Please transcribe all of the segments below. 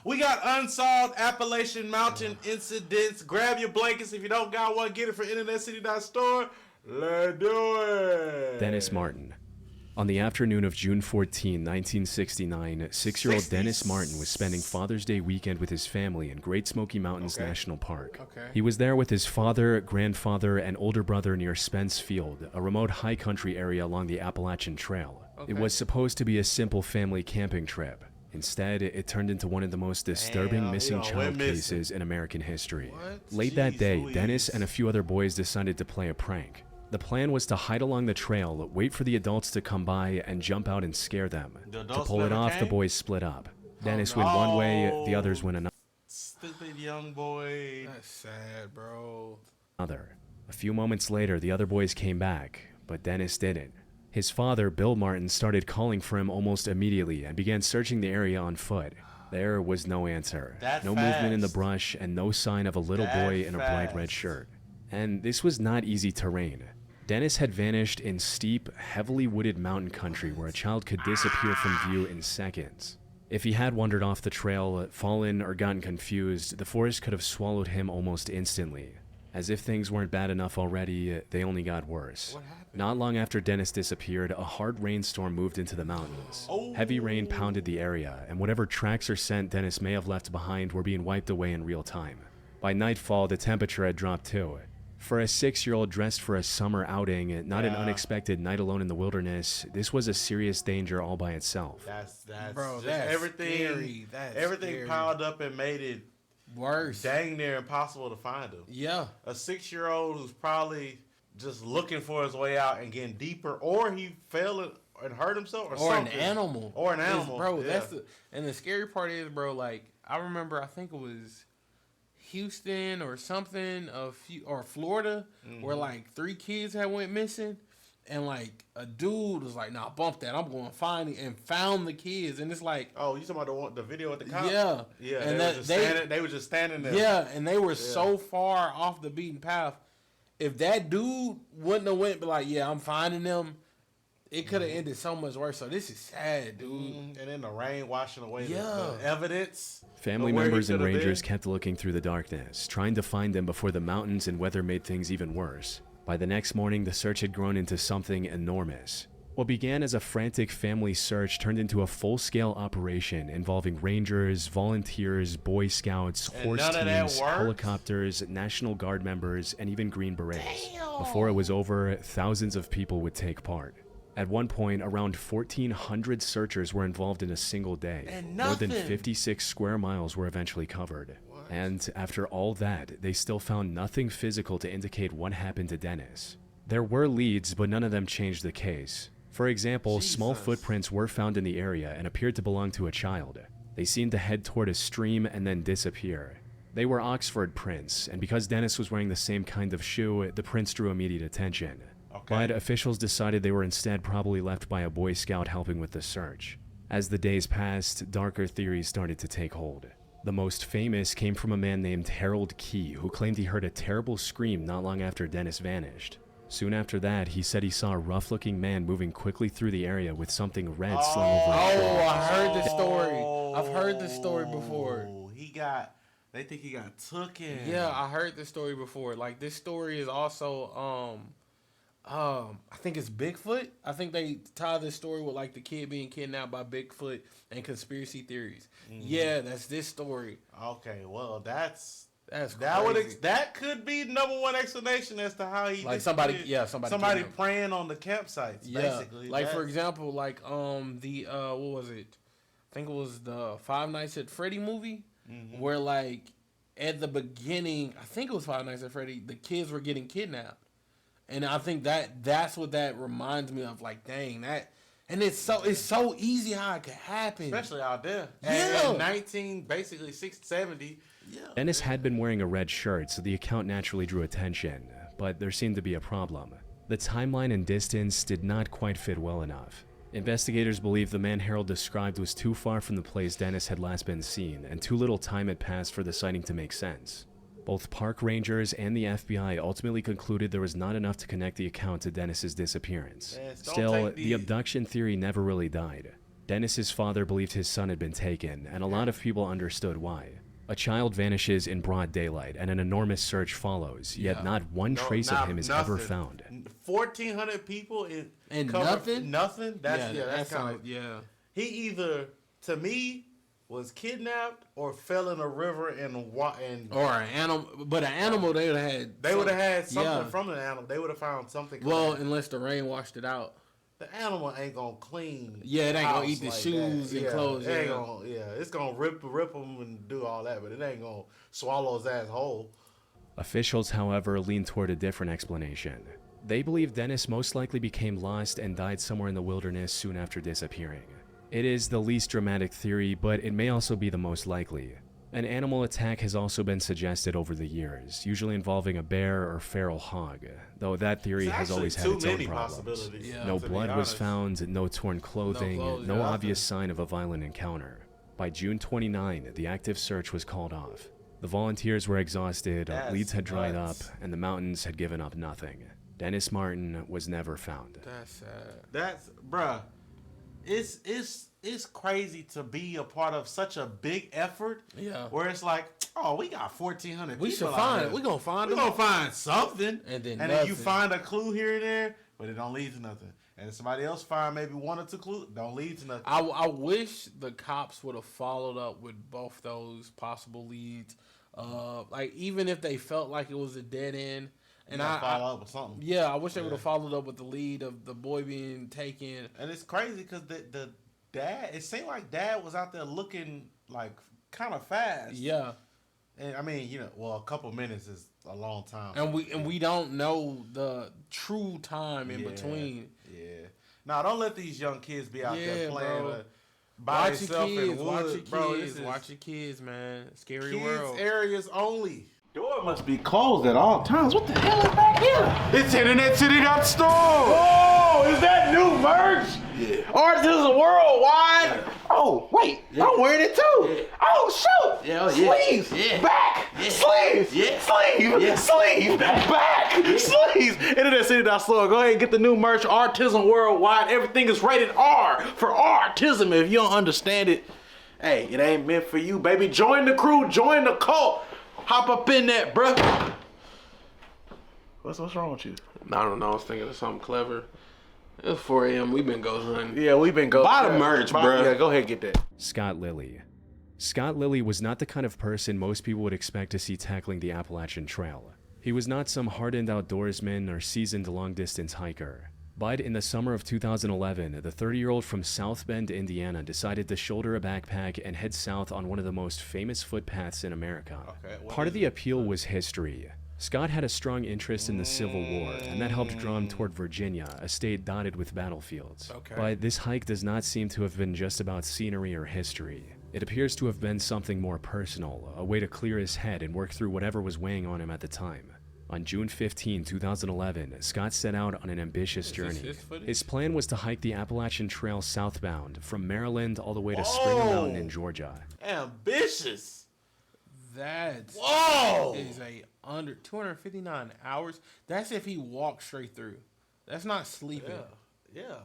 We got unsolved Appalachian Mountain incidents. Grab your blankets if you don't got one. Get it from internetcity.store. Let's do Dennis it. Martin. On the afternoon of June 14, 1969, 6-year-old 60s. Dennis Martin was spending Father's Day weekend with his family in Great Smoky Mountains National Park. Okay. He was there with his father, grandfather, and older brother near Spence Field, a remote high country area along the Appalachian Trail. It was supposed to be a simple family camping trip. Instead, it turned into one of the most disturbing missing child cases in American history. Late that day, Dennis and a few other boys decided to play a prank. The plan was to hide along the trail, wait for the adults to come by, and jump out and scare them. To pull it off, the boys split up. Dennis went one way, the others went another. Stupid young boy. That's sad, bro. A few moments later, the other boys came back, but Dennis didn't. His father, Bill Martin, started calling for him almost immediately and began searching the area on foot. There was no answer. No movement in the brush and no sign of a little boy in a bright red shirt. And this was not easy terrain. Dennis had vanished in steep, heavily wooded mountain country where a child could disappear from view in seconds. If he had wandered off the trail, fallen, or gotten confused, the forest could have swallowed him almost instantly. As if things weren't bad enough already, they only got worse. Not long after Dennis disappeared, a hard rainstorm moved into the mountains. Heavy rain pounded the area, and whatever tracks or scent Dennis may have left behind were being wiped away in real time. By nightfall, the temperature had dropped too. For a 6-year-old dressed for a summer outing, not an unexpected night alone in the wilderness, this was a serious danger all by itself. That's Bro, just that's everything. scary. That's everything scary. piled up and made it Worse. dang near impossible to find him. Yeah. A 6-year-old who's probably just looking for his way out and getting deeper, or he fell and hurt himself, or something. An animal. Or an animal. Bro, yeah. and the scary part is, bro, like, I remember, I think it was Houston or something, or Florida, where like 3 kids had went missing, and like a dude was like, "Nah, bump that. I'm going to find it," and found the kids, and it's like, oh, you talking about the video with the cop? yeah, yeah, and they were just standing there. Yeah, and they were so far off the beaten path. If that dude wouldn't have went, be like, "Yeah, I'm finding them," it could have ended so much worse. So this is sad, dude. And then the rain washing away the evidence. Family members and rangers kept looking through the darkness, trying to find them before the mountains and weather made things even worse. By the next morning, the search had grown into something enormous. What began as a frantic family search turned into a full-scale operation involving rangers, volunteers, Boy Scouts, horse teams, helicopters, National Guard members, and even Green Berets. Before it was over, thousands of people would take part. At one point, around 1,400 searchers were involved in a single day. More than 56 square miles were eventually covered. And after all that, they still found nothing physical to indicate what happened to Dennis. There were leads, but none of them changed the case. For example, small footprints were found in the area and appeared to belong to a child. They seemed to head toward a stream and then disappear. They were Oxford prints, and because Dennis was wearing the same kind of shoe, the prints drew immediate attention. But officials decided they were instead probably left by a Boy Scout helping with the search. As the days passed, darker theories started to take hold. The most famous came from a man named Harold Key, who claimed he heard a terrible scream not long after Dennis vanished. Soon after that, he said he saw a rough-looking man moving quickly through the area with something red slung over his shoulder. Oh, I heard the story. I've heard the story before. They think he got taken. Yeah, I heard the story before. Like, this story is also, I think it's Bigfoot. I think they tie this story with like the kid being kidnapped by Bigfoot and conspiracy theories. Yeah, that's this story. Okay, well that's crazy. That could be number one explanation as to how he like somebody preying on the campsites. Basically, like for example, like what was it? I think it was the Five Nights at Freddy movie where like at the beginning, I think it was Five Nights at Freddy, the kids were getting kidnapped. And I think that's what that reminds me of. Like, dang, that, and it's so easy how it could happen, especially out there. Yeah, basically 670. Yeah. Dennis had been wearing a red shirt, so the account naturally drew attention. But there seemed to be a problem. The timeline and distance did not quite fit well enough. Investigators believe the man Harold described was too far from the place Dennis had last been seen, and too little time had passed for the sighting to make sense. Both park rangers and the FBI ultimately concluded there was not enough to connect the account to Dennis's disappearance. Still, the abduction theory never really died. Dennis's father believed his son had been taken, and a lot of people understood why. A child vanishes in broad daylight, and an enormous search follows, yet not one trace of him is ever found. 1,400 people and nothing? Nothing? That's kind of... Yeah. He either, to me, was kidnapped or fell in a river or an animal. But an animal, they would have had... They would have had something from an animal. They would have found something. Well, unless the rain washed it out. The animal ain't gonna clean. Yeah, it ain't gonna eat the shoes and clothes. It ain't gonna, it's gonna rip them and do all that, but it ain't gonna swallow his ass whole. Officials, however, lean toward a different explanation. They believe Dennis most likely became lost and died somewhere in the wilderness soon after disappearing. It is the least dramatic theory, but it may also be the most likely. An animal attack has also been suggested over the years, usually involving a bear or feral hog, though that theory has always had its own problems. No blood was found, no torn clothing, no obvious sign of a violent encounter. By June 29, the active search was called off. The volunteers were exhausted, leads had dried up, and the mountains had given up nothing. Dennis Martin was never found. That's sad. That's, bruh, it's crazy to be a part of such a big effort. Yeah. Where it's like, oh, we got 1,400 people. We should find it. We're gonna find them. We're gonna find something. And then you find a clue here and there, but it don't lead to nothing. And if somebody else find maybe 1 or 2 clues, don't lead to nothing. I wish the cops would have followed up with both those possible leads. Like even if they felt like it was a dead end. And I follow up with something. Yeah, I wish they would have followed up with the lead of the boy being taken. And it's crazy because the dad, it seemed like dad was out there looking like kind of fast. Yeah. And I mean, a couple minutes is a long time. And we don't know the true time in between. Yeah. Now don't let these young kids be out there playing bro. by themselves in the woods. Watch your kids, man. Scary kids world. Areas only. Door must be closed at all times. What the hell is back here? It's InternetCity.store. Oh, is that new merch? Yeah. Artisan Worldwide. Yeah. Oh, wait. Yeah. I'm wearing it too. Yeah. Oh, shoot. Yeah, yeah. Sleeves. Yeah. Back. Yeah. Sleeves. Yeah. Sleeve. Yeah. Sleeve. Back. Yeah. Sleeves. InternetCity.store. Go ahead and get the new merch. Artisan Worldwide. Everything is rated R for autism. If you don't understand it, hey, it ain't meant for you, baby. Join the crew. Join the cult. Hop up in that, bruh. What's wrong with you? I don't know. I was thinking of something clever. It's 4 a.m. We've been ghost hunting. Yeah, we've been ghost. Buy the merch, bruh. Yeah, go ahead and get that. Scott Lilly. Scott Lilly was not the kind of person most people would expect to see tackling the Appalachian Trail. He was not some hardened outdoorsman or seasoned long-distance hiker. But in the summer of 2011, the 30-year-old from South Bend, Indiana, decided to shoulder a backpack and head south on one of the most famous footpaths in America. Part of the appeal was history. Scott had a strong interest in the Civil War, and that helped draw him toward Virginia, a state dotted with battlefields. But this hike does not seem to have been just about scenery or history. It appears to have been something more personal, a way to clear his head and work through whatever was weighing on him at the time. On June 15, 2011, Scott set out on an ambitious journey. His plan was to hike the Appalachian Trail southbound from Maryland all the way to Springer Mountain in Georgia. Ambitious. That is under 259 hours. That's if he walks straight through. That's not sleeping. Yeah.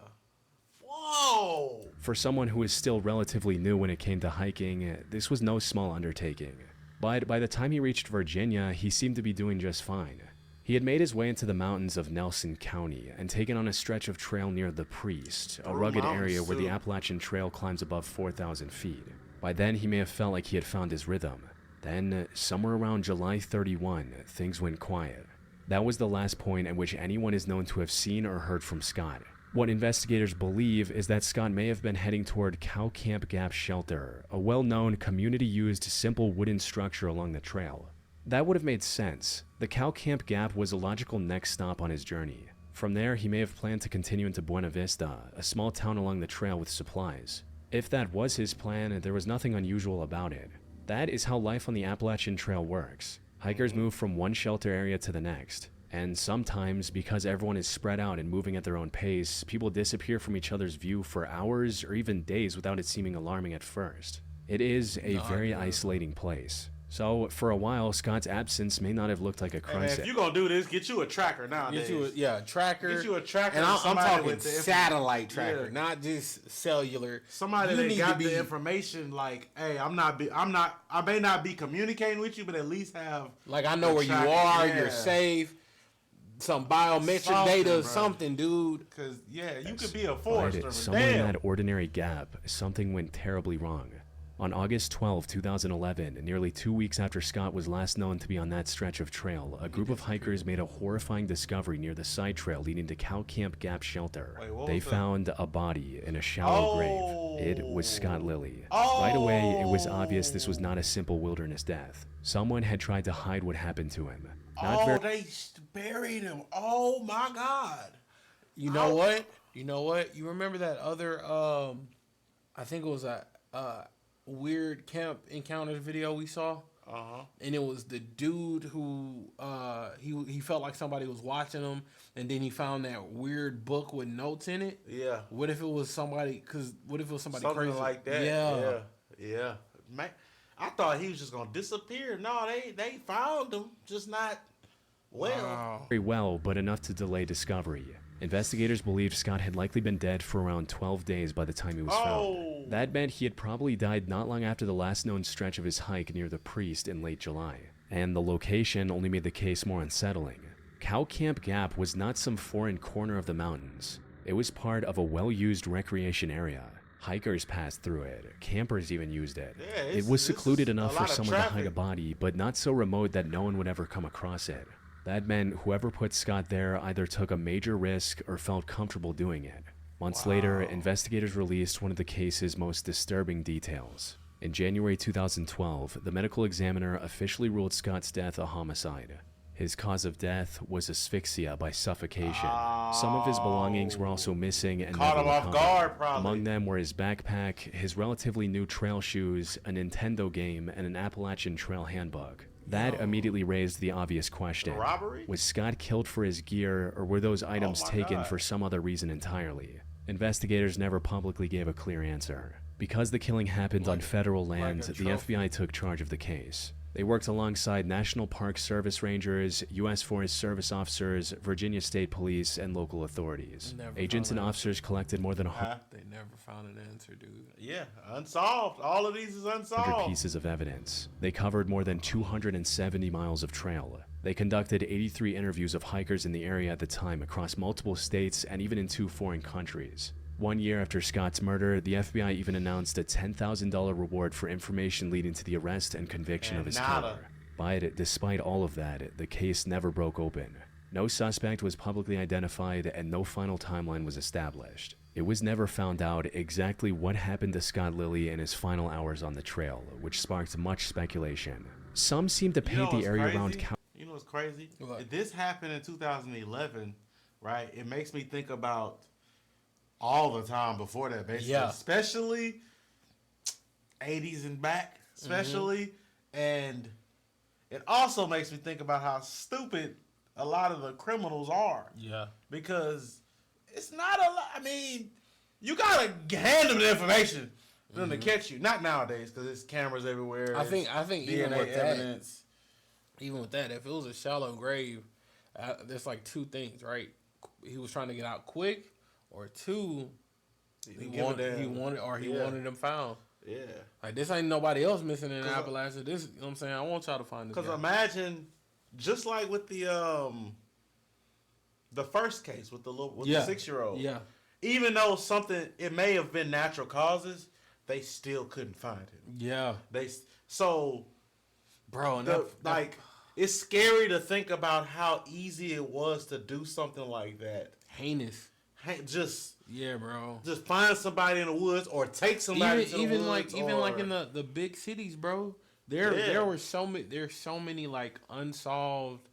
Whoa. For someone who was still relatively new when it came to hiking, this was no small undertaking. But by the time he reached Virginia, he seemed to be doing just fine. He had made his way into the mountains of Nelson County and taken on a stretch of trail near The Priest, a rugged area where the Appalachian Trail climbs above 4,000 feet. By then, he may have felt like he had found his rhythm. Then, somewhere around July 31, things went quiet. That was the last point at which anyone is known to have seen or heard from Scott. What investigators believe is that Scott may have been heading toward Cow Camp Gap Shelter, a well-known, community-used, simple wooden structure along the trail. That would have made sense. The Cow Camp Gap was a logical next stop on his journey. From there, he may have planned to continue into Buena Vista, a small town along the trail with supplies. If that was his plan, there was nothing unusual about it. That is how life on the Appalachian Trail works. Hikers move from one shelter area to the next. And sometimes, because everyone is spread out and moving at their own pace, people disappear from each other's view for hours or even days without it seeming alarming at first. It is a very isolating place. So, for a while, Scott's absence may not have looked like a Hey, man, crisis. if you're gonna do this, get you a tracker nowadays. Get you a tracker. Get you a tracker. And I'm somebody talking with the satellite tracker, Yeah. not just cellular. Somebody You that need got to be- the information, like, hey, I may not be communicating with you, but at least have Like, I know the where you tracker. are. Yeah. You're safe. Some biometric Something, data, bro. something, dude. Because you could be a But forester. somewhere in Damn. that ordinary gap, something went terribly wrong. On August 12, 2011, nearly 2 weeks after Scott was last known to be on that stretch of trail, a group of hikers made a horrifying discovery near the side trail leading to Cow Camp Gap Shelter. Wait, what They was that? found a body in a shallow grave. It was Scott Lilly. Right away, it was obvious this was not a simple wilderness death. Someone had tried to hide what happened to him. They buried him. Oh my God. You know what? You remember that other, I think it was a weird camp encounters video we saw? And it was the dude who he felt like somebody was watching him, and then he found that weird book with notes in it. Yeah. What if it was somebody? What if it was somebody Something crazy like that. Yeah. Man, I thought he was just gonna disappear. No, they found him, just not well. Wow. Very well, but enough to delay discovery. Investigators believed Scott had likely been dead for around 12 days by the time he was found. That meant he had probably died not long after the last known stretch of his hike near the Priest in late July. And the location only made the case more unsettling. Cow Camp Gap was not some foreign corner of the mountains. It was part of a well-used recreation area. Hikers passed through it. Campers even used it. Yeah, It was secluded a enough for lot of someone to hide traffic. a body, but not so remote that no one would ever come across it. That meant whoever put Scott there either took a major risk or felt comfortable doing it. Months later, investigators released one of the case's most disturbing details. In January 2012, the medical examiner officially ruled Scott's death a homicide. His cause of death was asphyxia by suffocation. Some of his belongings were also missing and Caught never him off recovered. guard, probably. Among them were his backpack, his relatively new trail shoes, a Nintendo game, and an Appalachian trail handbook. That immediately raised the obvious question. Robbery? Was Scott killed for his gear, or were those items my taken God. for some other reason entirely? Investigators never publicly gave a clear answer. Because the killing happened on federal land, a the trophy. FBI took charge of the case. They worked alongside National Park Service Rangers, U.S. Forest Service officers, Virginia State Police, and local authorities. Never Agents and found out. officers collected more than They never found an answer, dude. Yeah, unsolved. All of these is 100 unsolved. pieces of evidence. They covered more than 270 miles of trail. They conducted 83 interviews of hikers in the area at the time across multiple states and even in 2 foreign countries. 1 year after Scott's murder, the FBI even announced a $10,000 reward for information leading to the arrest and conviction of his killer. But despite all of that, the case never broke open. No suspect was publicly identified and no final timeline was established. It was never found out exactly what happened to Scott Lilly in his final hours on the trail, which sparked much speculation. Some seem to paint the what's area crazy? around Cow. You know what's crazy? What? If this happened in 2011, right? It makes me think about all the time before that, basically. Yeah. Especially 80s and back, especially. And it also makes me think about how stupid a lot of the criminals are. Yeah. Because it's not a lot. I mean, you gotta hand them the information for them to catch you. Not nowadays, because there's cameras everywhere. I think even DNA with that, evidence. if it was a shallow grave, there's like 2 things, right? He was trying to get out quick, or 2, he wanted them found. Yeah. Like, this ain't nobody else missing in Appalachia. This, you know what I'm saying? I want y'all to find this Because guy. imagine, just like with the first case with the the 6-year-old. Yeah. Even though it may have been natural causes, they still couldn't find him. Yeah. Bro, and it's scary to think about how easy it was to do something like that. heinous. Hey, just Yeah, bro. find somebody in the woods or take somebody to the woods. Like in the big cities, bro. There's so many like unsolved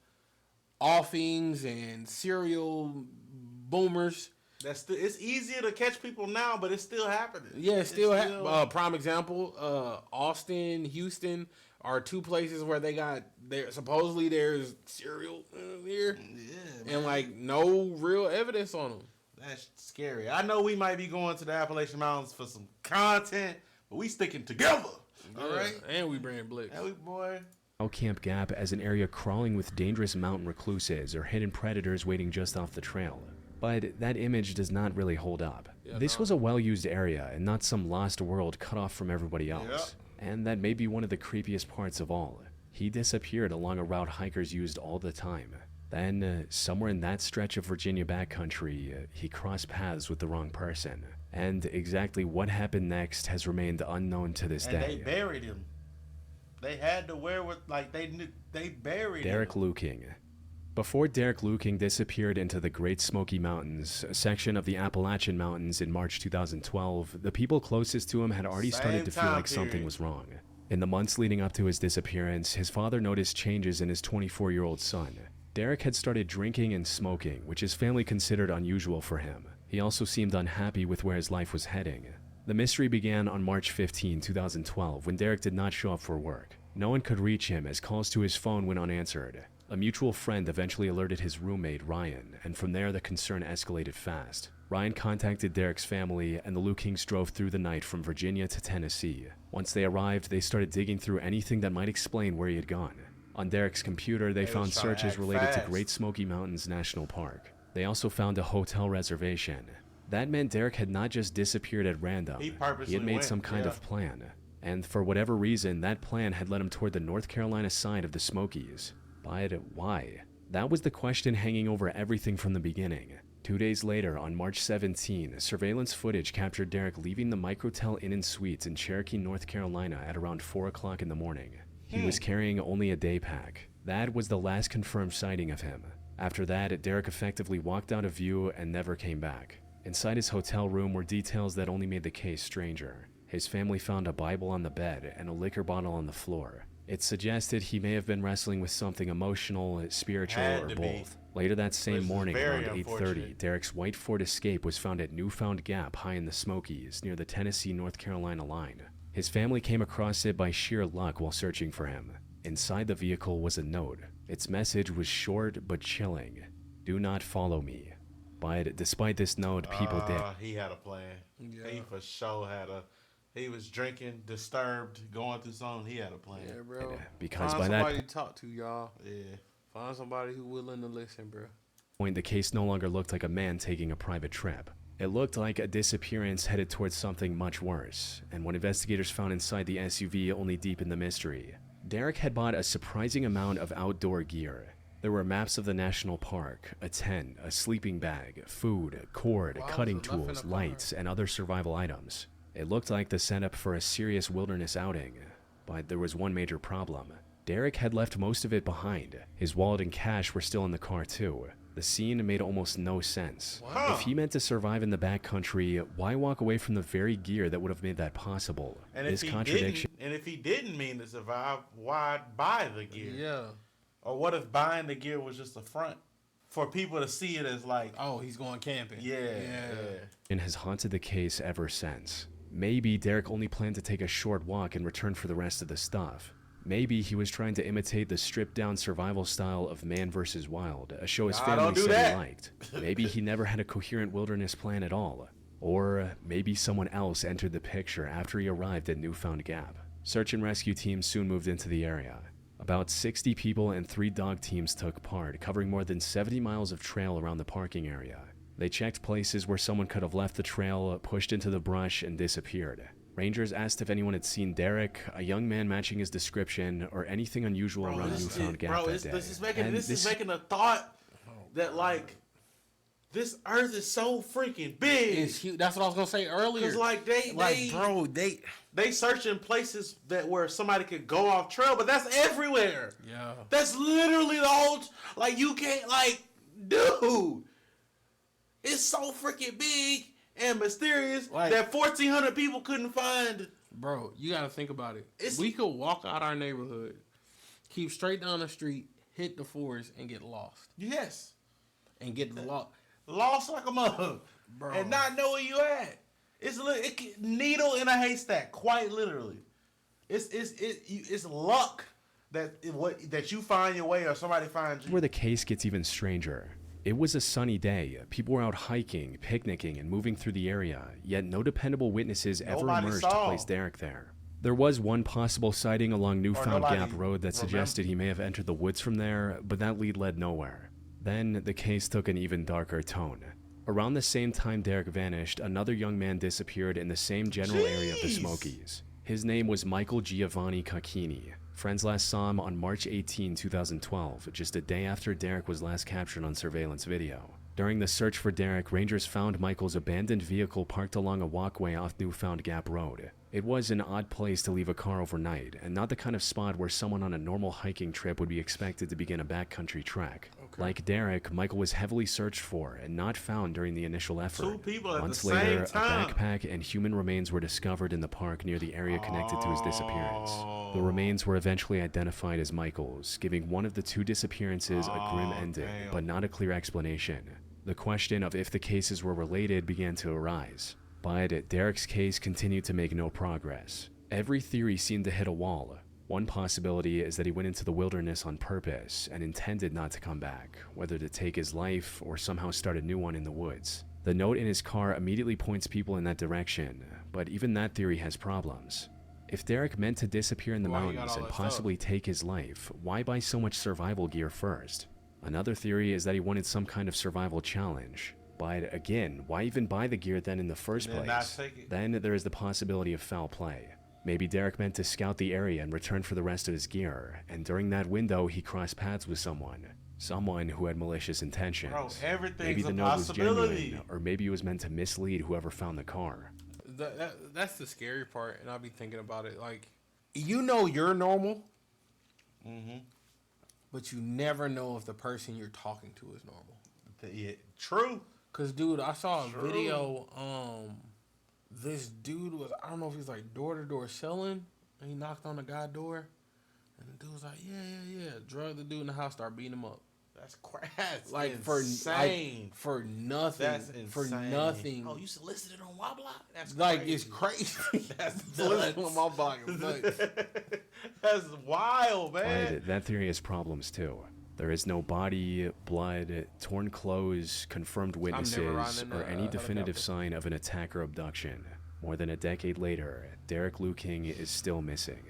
offings and serial boomers. It's easier to catch people now, but it's still happening. Yeah, it's still happening. Prime example, Austin, Houston are 2 places where supposedly there's serial here. Yeah, and like no real evidence on them. That's scary. I know we might be going to the Appalachian Mountains for some content, but we sticking together. Yeah, All right. and we bring Blix. Hey, boy. Camp Gap as an area crawling with dangerous mountain recluses or hidden predators waiting just off the trail. But that image does not really hold up. Yeah, This was a well-used area and not some lost world cut off from everybody else. Yep. And that may be one of the creepiest parts of all. He disappeared along a route hikers used all the time. Then, somewhere in that stretch of Virginia backcountry, he crossed paths with the wrong person. And exactly what happened next has remained unknown to this And day. they buried him. They had to wear with they buried Derek him. Luking. Before Derek Luking disappeared into the Great Smoky Mountains, a section of the Appalachian Mountains in March 2012, the people closest to him had already started to feel Same like time something period. was wrong. In the months leading up to his disappearance, his father noticed changes in his 24-year-old son. Derek had started drinking and smoking, which his family considered unusual for him. He also seemed unhappy with where his life was heading. The mystery began on March 15, 2012, when Derek did not show up for work. No one could reach him as calls to his phone went unanswered. A mutual friend eventually alerted his roommate, Ryan, and from there the concern escalated fast. Ryan contacted Derek's family, and the Lukings drove through the night from Virginia to Tennessee. Once they arrived, they started digging through anything that might explain where he had gone. On Derek's computer, they found was trying to searches act related to fast. Great Smoky Mountains National Park. They also found a hotel reservation. That meant Derek had not just disappeared at random. He purposely had made went, some kind yeah. of plan. And for whatever reason, that plan had led him toward the North Carolina side of the Smokies. But why? That was the question hanging over everything from the beginning. 2 days later, on March 17, surveillance footage captured Derek leaving the Microtel Inn and Suites in Cherokee, North Carolina at around 4 o'clock in the morning. He was carrying only a day pack. That was the last confirmed sighting of him. After that, Derek effectively walked out of view and never came back. Inside his hotel room were details that only made the case stranger. His family found a Bible on the bed and a liquor bottle on the floor. It suggested he may have been wrestling with something emotional, spiritual, Had or to be. both. Later that same This is morning, very around 8:30, unfortunate. Derek's white Ford Escape was found at Newfound Gap high in the Smokies, near the Tennessee-North Carolina line. His family came across it by sheer luck while searching for him. Inside the vehicle was a note. Its message was short but chilling. "Do not follow me." But despite this note, people did. He had a plan. Yeah. He for sure had a. He was drinking, disturbed, going through something. He had a plan. Yeah, bro. Because Find by that somebody to talk to, y'all. Yeah. Find somebody who's willing to listen, bro. point, the case no longer looked like a man taking a private trip. It looked like a disappearance headed towards something much worse, and what investigators found inside the SUV only deepened the mystery. Derek had bought a surprising amount of outdoor gear. There were maps of the national park, a tent, a sleeping bag, food, cord, Wow, cutting so nothing tools, apart. lights, and other survival items. It looked like the setup for a serious wilderness outing, but there was one major problem. Derek had left most of it behind. His wallet and cash were still in the car too. The scene made almost no sense. Wow. If he meant to survive in the backcountry, why walk away from the very gear that would have made that possible? And This if he contradiction. didn't, and if he didn't mean to survive, why buy the gear? Yeah. Or what if buying the gear was just a front for people to see it as like, Oh, he's going camping. yeah. Has haunted the case ever since. Maybe Derek only planned to take a short walk and return for the rest of the stuff. Maybe he was trying to imitate the stripped-down survival style of Man vs. Wild, a show his Nah, family don't do said that. he liked. Maybe he never had a coherent wilderness plan at all. Or maybe someone else entered the picture after he arrived at Newfound Gap. Search and rescue teams soon moved into the area. About 60 people and 3 dog teams took part, covering more than 70 miles of trail around the parking area. They checked places where someone could have left the trail, pushed into the brush, and disappeared. Rangers asked if anyone had seen Derek, a young man matching his description, or anything unusual around Newfound Gap that day. This is And making a thought that like this Earth is so freaking big. It's huge. That's what I was gonna say earlier. Cause like they searching places that where somebody could go off trail, but that's everywhere. Yeah. That's literally the whole. Like you can't dude. It's so freaking big and mysterious Like- that 1,400 people couldn't find. Bro, you gotta think about it. It's- We could walk out our neighborhood, keep straight down the street, hit the forest, and get lost. Yes, And get lost. lost like a mug, Bro. and not know where you at. It's needle in a haystack, quite literally. It's luck that you find your way or somebody finds you. where the case gets even stranger. It was a sunny day. People were out hiking, picnicking, and moving through the area, yet no dependable witnesses ever Nobody emerged to saw. place Derek there. There was one possible sighting along Newfound nobody Gap Road that suggested he may have entered the woods from there, but that lead led nowhere. Then, the case took an even darker tone. Around the same time Derek vanished, another young man disappeared in the same general area of the Smokies. His name was Michael Giovanni Cacchini. Friends last saw him on March 18, 2012, just a day after Derek was last captured on surveillance video. During the search for Derek, rangers found Michael's abandoned vehicle parked along a walkway off Newfound Gap Road. It was an odd place to leave a car overnight, and not the kind of spot where someone on a normal hiking trip would be expected to begin a backcountry trek. Okay. Like Derek, Michael was heavily searched for and not found during the initial effort. 2 people at Months the later, same time. a backpack and human remains were discovered in the park near the area connected to his disappearance. The remains were eventually identified as Michael's, giving one of the 2 disappearances a grim ending, damn. but not a clear explanation. The question of if the cases were related began to arise, but Derek's case continued to make no progress. Every theory seemed to hit a wall. One possibility is that he went into the wilderness on purpose and intended not to come back, whether to take his life or somehow start a new one in the woods. The note in his car immediately points people in that direction, but even that theory has problems. If Derek meant to disappear in the Why he got mountains all and that possibly take his life, why buy so much survival gear first? Another theory is that he wanted some kind of survival challenge. But again, why even buy the gear then in the first And then not place? take it. Then there is the possibility of foul play. Maybe Derek meant to scout the area and return for the rest of his gear, and during that window he crossed paths with someone who had malicious intentions. Bro, everything's Maybe the a note was possibility. genuine, or maybe it was meant to mislead whoever found the car. That's the scary part, and I'll be thinking about it. Like, you know you're normal, but you never know if the person you're talking to is normal. Yeah, true. Cause, dude, I saw a video. This dude was, I don't know if he's like door to door selling, and he knocked on the guy's door, and the dude was like, yeah. Drug the dude in the house, start beating him up. That's Like insane. for nothing. That's insane. For nothing. Oh, you solicited on my block? That's Like, crazy. it's crazy. That's Soliciting nuts. on my block is nuts. That's wild, man. But that theory has problems too. There is no body, blood, torn clothes, confirmed witnesses, riding in or a any definitive helicopter. sign of an attack or abduction. More than a decade later, Derek Liu King is still missing.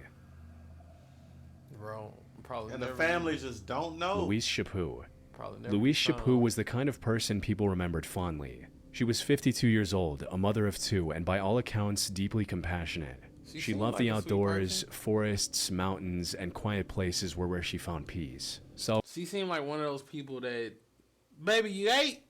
Bro, probably And the never- families just don't know. Louise Chapu. probably never Louise found. Chapu was the kind of person people remembered fondly. She was 52 years old, a mother of 2, and by all accounts, deeply compassionate. She She seemed loved like the a sweet outdoors, person. forests, mountains, and quiet places were where she found peace. So, She seemed like one of those people that, baby, you ate?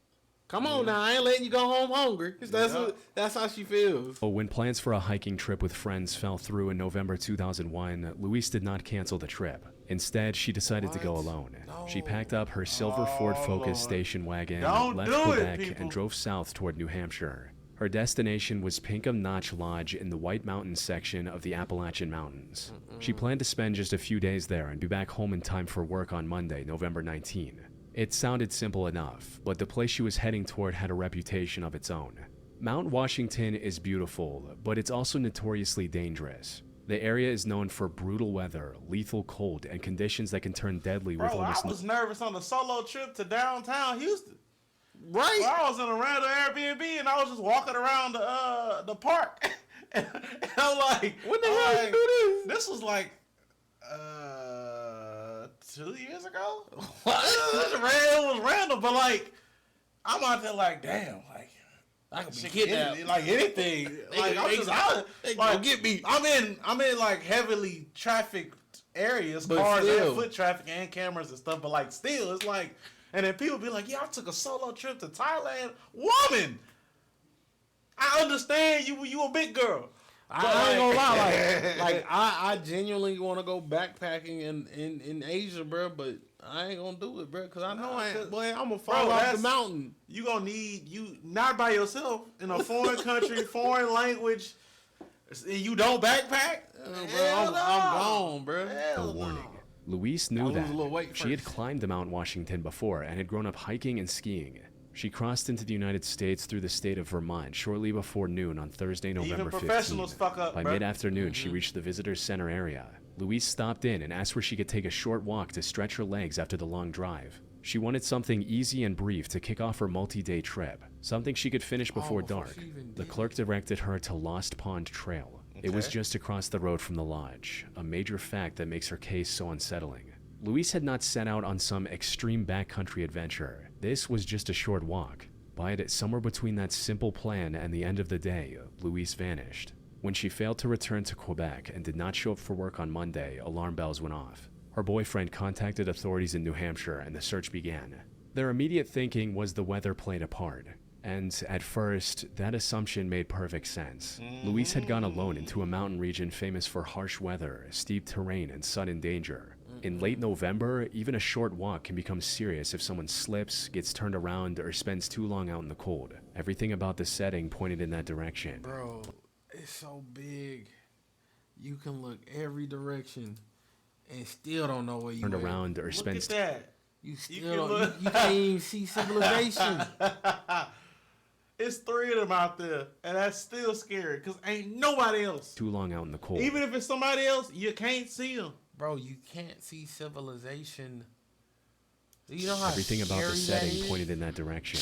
Come on now, I ain't letting you go home hungry. That's how she feels. when plans for a hiking trip with friends fell through in November 2001, Louise did not cancel the trip. Instead, she decided to go What? alone. No. She packed up her silver Ford Focus Lord. station wagon, Don't left do it, Quebec, people. and drove south toward New Hampshire. Her destination was Pinkham Notch Lodge in the White Mountains section of the Appalachian Mountains. She planned to spend just a few days there and be back home in time for work on Monday, November 19. It sounded simple enough, but the place she was heading toward had a reputation of its own. Mount Washington is beautiful, but it's also notoriously dangerous. The area is known for brutal weather, lethal cold, and conditions that can turn deadly with Bro, I almost was nervous on a solo trip to downtown Houston. Right? Well, I was in a random Airbnb and I was just walking around the park. and I'm like, When the hell you do this? This was like 2 years ago. What? It was random, but like I'm out there like, damn, like I could be shit, kidnapped. like anything. Like I'm just out. They Like, gonna get me. I'm in like heavily trafficked areas, But cars still. and foot traffic and cameras and stuff. But like still, it's like, and then people be like, "Yeah, I took a solo trip to Thailand." Woman, I understand you a big girl. I ain't gonna lie, like I genuinely want to go backpacking in Asia, bro. But I ain't gonna do it, bro, because I know I'm gonna fall off the that's- mountain. You gonna need you not by yourself in a foreign country, foreign language. And you don't backpack, Bro, Hell I'm no. gone, bro. Hell a no. warning. Louise I knew lose that. a little weight She had first. climbed Mount Washington before and had grown up hiking and skiing. She crossed into the United States through the state of Vermont shortly before noon on Thursday, November 15. professionals fuck up, By bruh. mid-afternoon, she reached the visitor's center area. Louise stopped in and asked where she could take a short walk to stretch her legs after the long drive. She wanted something easy and brief to kick off her multi-day trip, something she could finish before before dark. she even The did clerk directed her to Lost Pond Trail. It was just across the road from the lodge, a major fact that makes her case so unsettling. Luis had not set out on some extreme backcountry adventure. This was just a short walk. But somewhere between that simple plan and the end of the day, Luis vanished. When she failed to return to Quebec and did not show up for work on Monday, alarm bells went off. Her boyfriend contacted authorities in New Hampshire and the search began. Their immediate thinking was the weather played a part. And at first, that assumption made perfect sense. Luis had gone alone into a mountain region famous for harsh weather, steep terrain, and sudden danger. In late November, even a short walk can become serious if someone slips, gets turned around, or spends too long out in the cold. Everything about the setting pointed in that direction. Bro, it's so big. You can look every direction and still don't know where you Turned at. around or Look spends... at that. You still can don't, look- you can't even see civilization. It's 3 of them out there, and that's still scary because ain't nobody else. too long out in the cold. Even if it's somebody else, you can't see them. Bro, you can't see civilization. You know how Everything about the scary that setting is? pointed in that direction.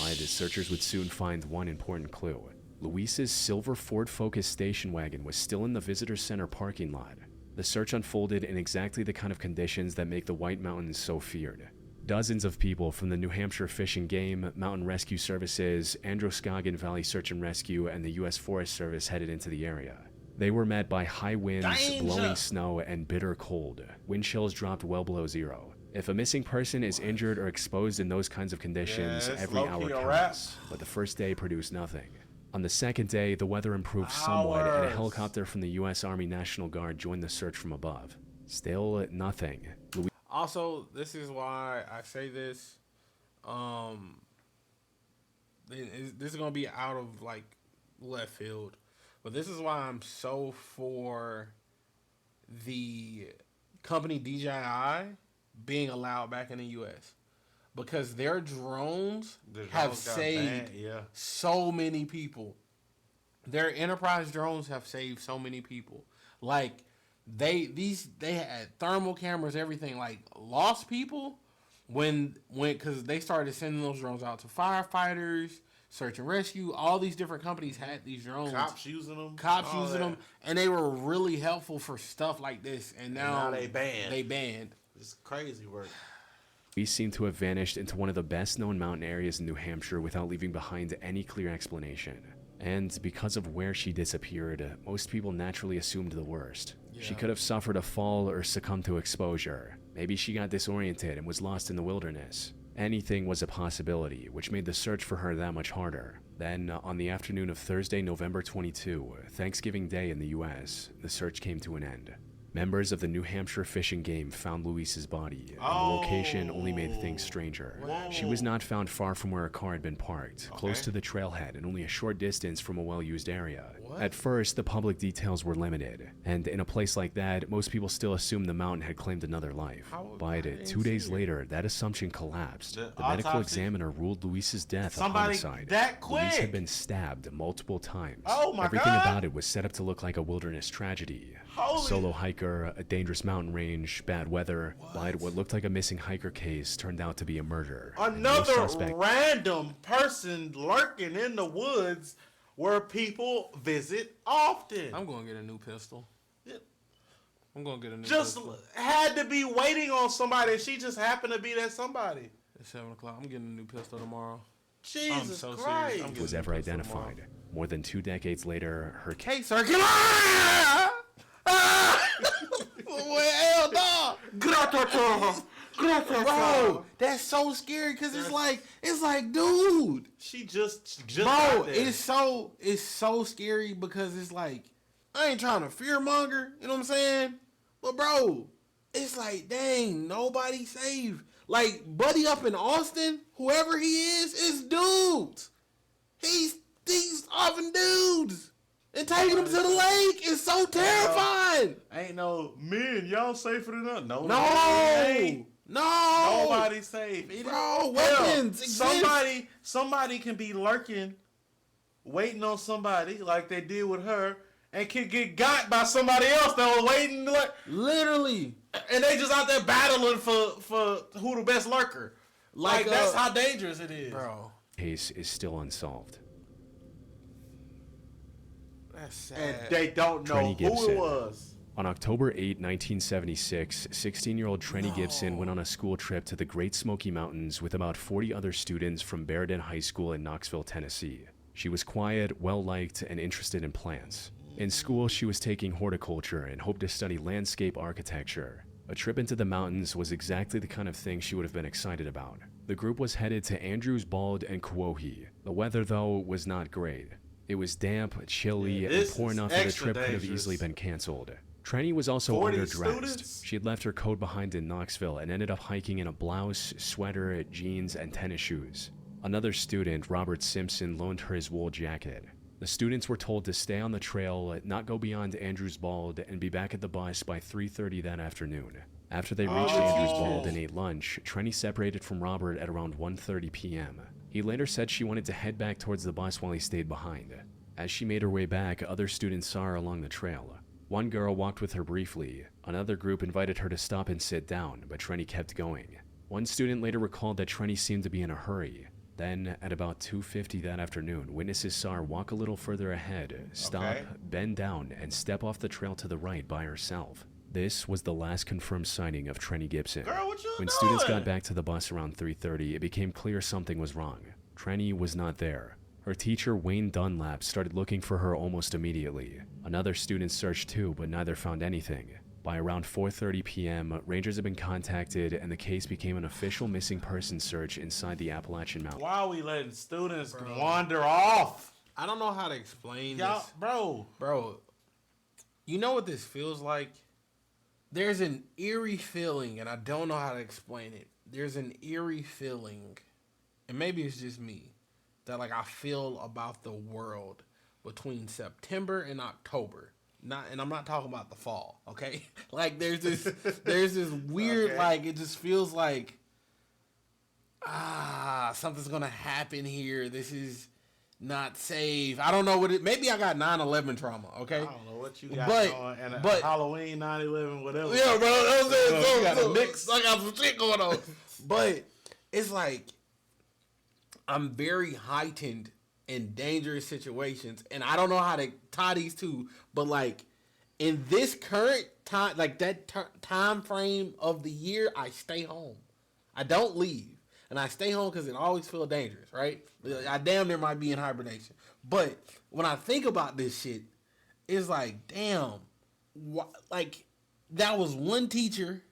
By the searchers would soon find one important clue. Luis's silver Ford Focus station wagon was still in the visitor center parking lot. The search unfolded in exactly the kind of conditions that make the White Mountains so feared. Dozens of people from the New Hampshire Fish and Game, Mountain Rescue Services, Androscoggin Valley Search and Rescue, and the U.S. Forest Service headed into the area. They were met by high winds, Danger! blowing snow, and bitter cold. Wind chills dropped well below zero. If a missing person is injured or exposed in those kinds of conditions, Yeah, it's every hour low-key a wrap. counts. But the first day produced nothing. On the second day, the weather improved somewhat, and a Hours. helicopter from the U.S. Army National Guard joined the search from above. Still nothing. Also, this is why I say this. This is gonna be out of like left field, but this is why I'm so for the company DJI being allowed back in the U.S. because their drones have got saved banned, yeah. so many people. Their enterprise drones have saved so many people. Like they had thermal cameras, everything. Like lost people when because they started sending those drones out to firefighters, search and rescue. All these different companies had these drones. Cops using them. Cops all using that. them, and they were really helpful for stuff like this. And now they banned. They banned. It's crazy work. We seem to have vanished into one of the best-known mountain areas in New Hampshire without leaving behind any clear explanation. And because of where she disappeared, most people naturally assumed the worst. She could have suffered a fall or succumbed to exposure. Maybe she got disoriented and was lost in the wilderness. Anything was a possibility, which made the search for her that much harder. Then, on the afternoon of Thursday, November 22, Thanksgiving Day in the U.S., the search came to an end. Members of the New Hampshire Fish and Game found Luis's body, and the location only made things stranger. She was not found far from where a car had been parked, close to the trailhead and only a short distance from a well-used area. At first, the public details were limited, and in a place like that, most people still assumed the mountain had claimed another life. But 2 days later, that assumption collapsed. The medical autopsy? examiner ruled Luis's death a Somebody homicide. that Luis quick? had been stabbed multiple times. Oh my Everything God. about it was set up to look like a wilderness tragedy. Holy- Solo hiker, a dangerous mountain range, bad weather, but what looked like a missing hiker case turned out to be a murder. And no Another suspect- random person lurking in the woods where people visit often. I'm gonna get a new pistol. Yeah. I'm gonna get a new Just pistol. had to be waiting on somebody, and she just happened to be that somebody. At 7:00. I'm getting a new pistol tomorrow. Jesus so serious. Christ. I'm was ever identified. More than 2 decades later, her case Hey, sir, come on! Well, no. Bro, that's so scary because it's like, dude, She just bro, got there. it's so scary because it's like, I ain't trying to fearmonger, you know what I'm saying? But bro, it's like, dang, nobody saved. Like, buddy up in Austin, whoever he is dudes. He's offing dudes and taking them to the lake. It's so terrifying. Ain't no men, y'all safer than us. No, No, no, Nobody's safe. bro. Hell, Weapons exist. somebody can be lurking, waiting on somebody like they did with her, and can get got by somebody else that was waiting, Literally. and they just out there battling for who the best lurker. Like that's how dangerous it is, Bro. is still unsolved. That's sad. and they don't know Trenny who Gibson. it was. On October 8, 1976, 16-year-old Trenny Gibson went on a school trip to the Great Smoky Mountains with about 40 other students from Berryton High School in Knoxville, Tennessee. She was quiet, well-liked, and interested in plants. In school, she was taking horticulture and hoped to study landscape architecture. A trip into the mountains was exactly the kind of thing she would have been excited about. The group was headed to Andrews Bald and Kewohee. The weather, though, was not great. It was damp, chilly, and this poor is enough that the extra trip could have dangerous. easily been canceled. Trenny was also 40 underdressed. students? She had left her coat behind in Knoxville and ended up hiking in a blouse, sweater, jeans, and tennis shoes. Another student, Robert Simpson, loaned her his wool jacket. The students were told to stay on the trail, not go beyond Andrews Bald, and be back at the bus by 3:30 that afternoon. After they reached Andrews Bald and ate lunch, Trenny separated from Robert at around 1:30 p.m. He later said she wanted to head back towards the bus while he stayed behind. As she made her way back, other students saw her along the trail. One girl walked with her briefly. Another group invited her to stop and sit down, but Trenny kept going. One student later recalled that Trenny seemed to be in a hurry. Then, at about 2:50 that afternoon, witnesses saw her walk a little further ahead, stop, bend down, and step off the trail to the right by herself. This was the last confirmed sighting of Trenny Gibson. Girl, what you When doing? students got back to the bus around 3:30, it became clear something was wrong. Trenny was not there. Her teacher, Wayne Dunlap, started looking for her almost immediately. Another student searched too, but neither found anything. By around 4:30 p.m., rangers had been contacted and the case became an official missing person search inside the Appalachian Mountains. Why are we letting students wander off? I don't know how to explain Y'all, this. bro. You know what this feels like? There's an eerie feeling, and I don't know how to explain it. There's an eerie feeling, and maybe it's just me, that like I feel about the world between September and October. And I'm not talking about the fall, okay? Like there's this weird, like it just feels like something's gonna happen here. This is not safe. I don't know what it. Maybe I got 9/11 trauma. Okay. I don't know what you got But- going. And but- Halloween, 9/11, whatever. Yeah, bro. That was it. You got a mix. I got some shit going on. But it's like I'm very heightened in dangerous situations, and I don't know how to tie these two. But like in this current time, like that time frame of the year, I stay home. I don't leave, and I stay home because it always feels dangerous, right? I damn near might be in hibernation. But when I think about this shit, it's like, damn, like that was one teacher.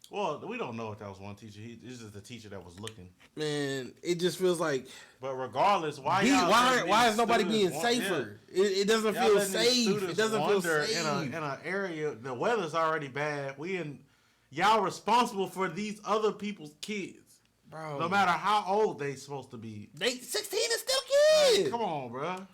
Well, we don't know if that was one teacher. This is the teacher that was looking. Man, it just feels like But regardless, why is nobody being safer? It doesn't feel safe. It doesn't feel safe. In an area, the weather's already bad. Y'all responsible for these other people's kids, Bro, no matter how old they supposed to be. they 16 is still kids. Come on, bro.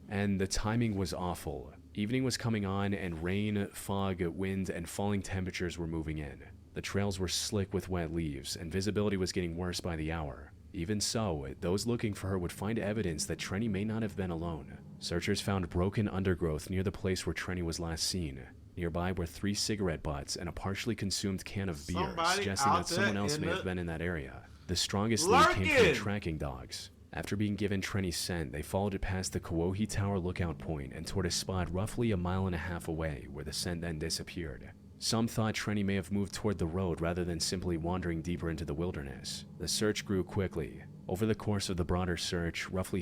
And the timing was awful. Evening was coming on, and rain, fog, wind, and falling temperatures were moving in. The trails were slick with wet leaves, and visibility was getting worse by the hour. Even so, those looking for her would find evidence that Trenny may not have been alone. Searchers found broken undergrowth near the place where Trenny was last seen. Nearby were 3 cigarette butts and a partially consumed can of beer, Somebody suggesting out that someone there else in may the- have been in that area. The strongest lead came from the Lurking! tracking dogs. After being given Trenny's scent, they followed it past the Kewohee Tower lookout point and toward a spot roughly 1.5 miles away, where the scent then disappeared. Some thought Trenny may have moved toward the road rather than simply wandering deeper into the wilderness. The search grew quickly. Over the course of the broader search, roughly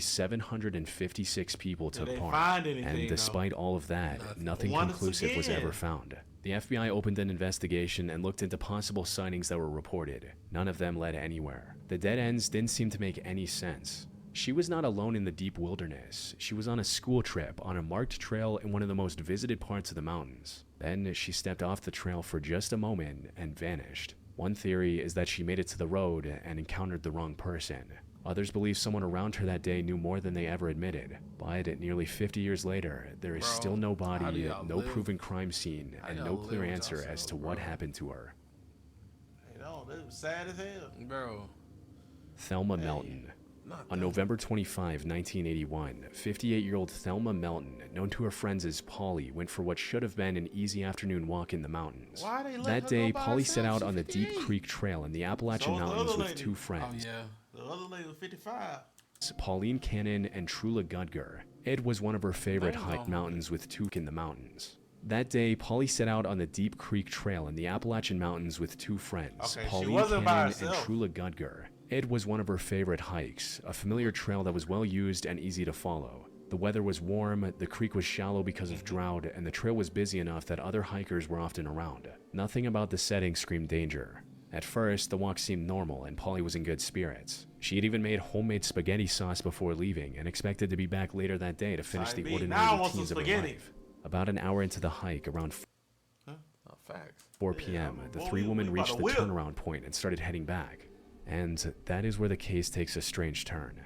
756 people took they part. find anything, And though? despite all of that, nothing Once conclusive was again. ever found. The FBI opened an investigation and looked into possible sightings that were reported. None of them led anywhere. The dead ends didn't seem to make any sense. She was not alone in the deep wilderness. She was on a school trip on a marked trail in one of the most visited parts of the mountains. Then she stepped off the trail for just a moment and vanished. One theory is that she made it to the road and encountered the wrong person. Others believe someone around her that day knew more than they ever admitted. But nearly 50 years later, there is still no how do body, y'all no live? proven crime scene, How and y'all no live clear with answer as yourselves, to what bro? happened to her. You know, it was sad as hell. Bro, Thelma Melton. not On that. November 25, 1981, 58-year-old Thelma Melton, known to her friends as Polly, went for what should have been an easy afternoon walk in the mountains. Why they let That her day, go by Polly set herself? out on the She's Deep 58. Creek Trail in the Appalachian So was the Mountains other with lady. 2 Oh friends. yeah. The other lady was 55. Pauline Cannon and Trula Gudger. It was one of her favorite Damn. hike mountains with two in the mountains. That day, Polly set out on the Deep Creek Trail in the Appalachian Mountains with two friends, Okay, she Pauline wasn't by Cannon and herself. Trula Gudger. It was one of her favorite hikes, a familiar trail that was well used and easy to follow. The weather was warm, the creek was shallow because of drought, and the trail was busy enough that other hikers were often around. Nothing about the setting screamed danger. At first, the walk seemed normal and Polly was in good spirits. She had even made homemade spaghetti sauce before leaving and expected to be back later that day to finish Side the B. ordinary Now I want some routines of her spaghetti. life. About an hour into the hike, around Oh, facts. 4 p.m., the boy, three we women about reached to the whip. turnaround point and started heading back. And that is where the case takes a strange turn.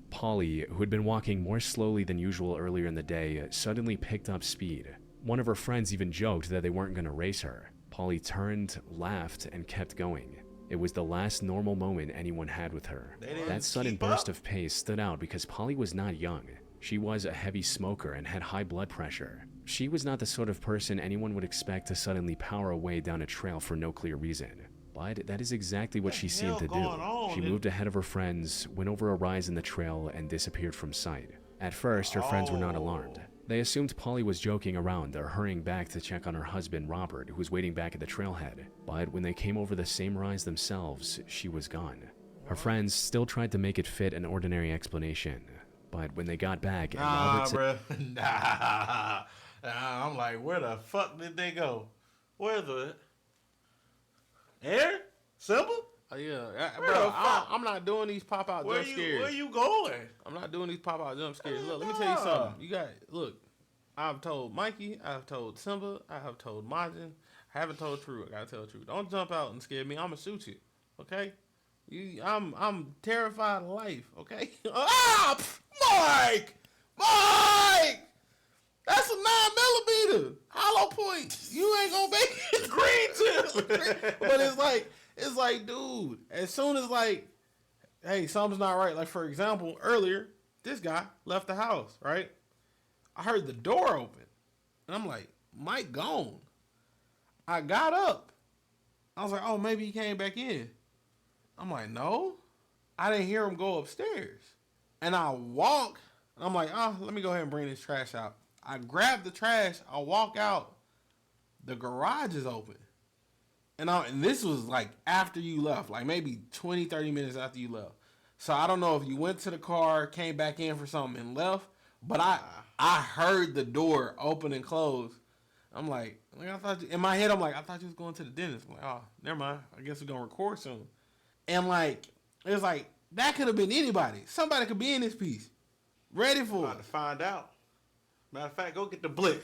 Polly, who had been walking more slowly than usual earlier in the day, suddenly picked up speed. One of her friends even joked that they weren't going to race her. Polly turned, laughed, and kept going. It was the last normal moment anyone had with her. That sudden keep burst up. of pace stood out because Polly was not young. She was a heavy smoker and had high blood pressure. She was not the sort of person anyone would expect to suddenly power away down a trail for no clear reason. But that is exactly what she seemed to do. going on? She moved ahead of her friends, went over a rise in the trail, and disappeared from sight. At first, her friends were not alarmed. They assumed Polly was joking around or hurrying back to check on her husband, Robert, who was waiting back at the trailhead. But when they came over the same rise themselves, she was gone. Her friends still tried to make it fit an ordinary explanation. But when they got back, and Nah, Robert bro. Nah. I'm like, where the fuck did they go? Where the air? Simple? Oh, yeah. Where Bro, the fuck? I'm not doing these pop-out Where jump scares. you going? I'm not doing these pop-out jump scares. Look, let me tell you something. Look, I've told Mikey, I've told Simba, I have told Majin, I haven't told True. I gotta tell True. Don't jump out and scare me. I'ma shoot you. Okay? I'm terrified of life. Okay? Ah, Mike! That's a 9mm hollow point. You ain't gonna make it green tip. But it's like, dude, as soon as like, hey, something's not right. Like, for example, earlier, this guy left the house, right? I heard the door open. And I'm like, Mike gone. I got up. I was like, oh, maybe he came back in. I'm like, no. I didn't hear him go upstairs. And I walk. I'm like, oh, let me go ahead and bring this trash out. I grab the trash. I walk out. The garage is open. And this was like after you left, like maybe 20, 30 minutes after you left. So I don't know if you went to the car, came back in for something and left, but I heard the door open and close. I'm like I thought in my head, I'm like, I thought you was going to the dentist. I'm like, oh, never mind. I guess we're gonna record soon. And like, it was like, that could have been anybody. Somebody could be in this piece. Ready for About it. to find out. Matter of fact, go get the blick.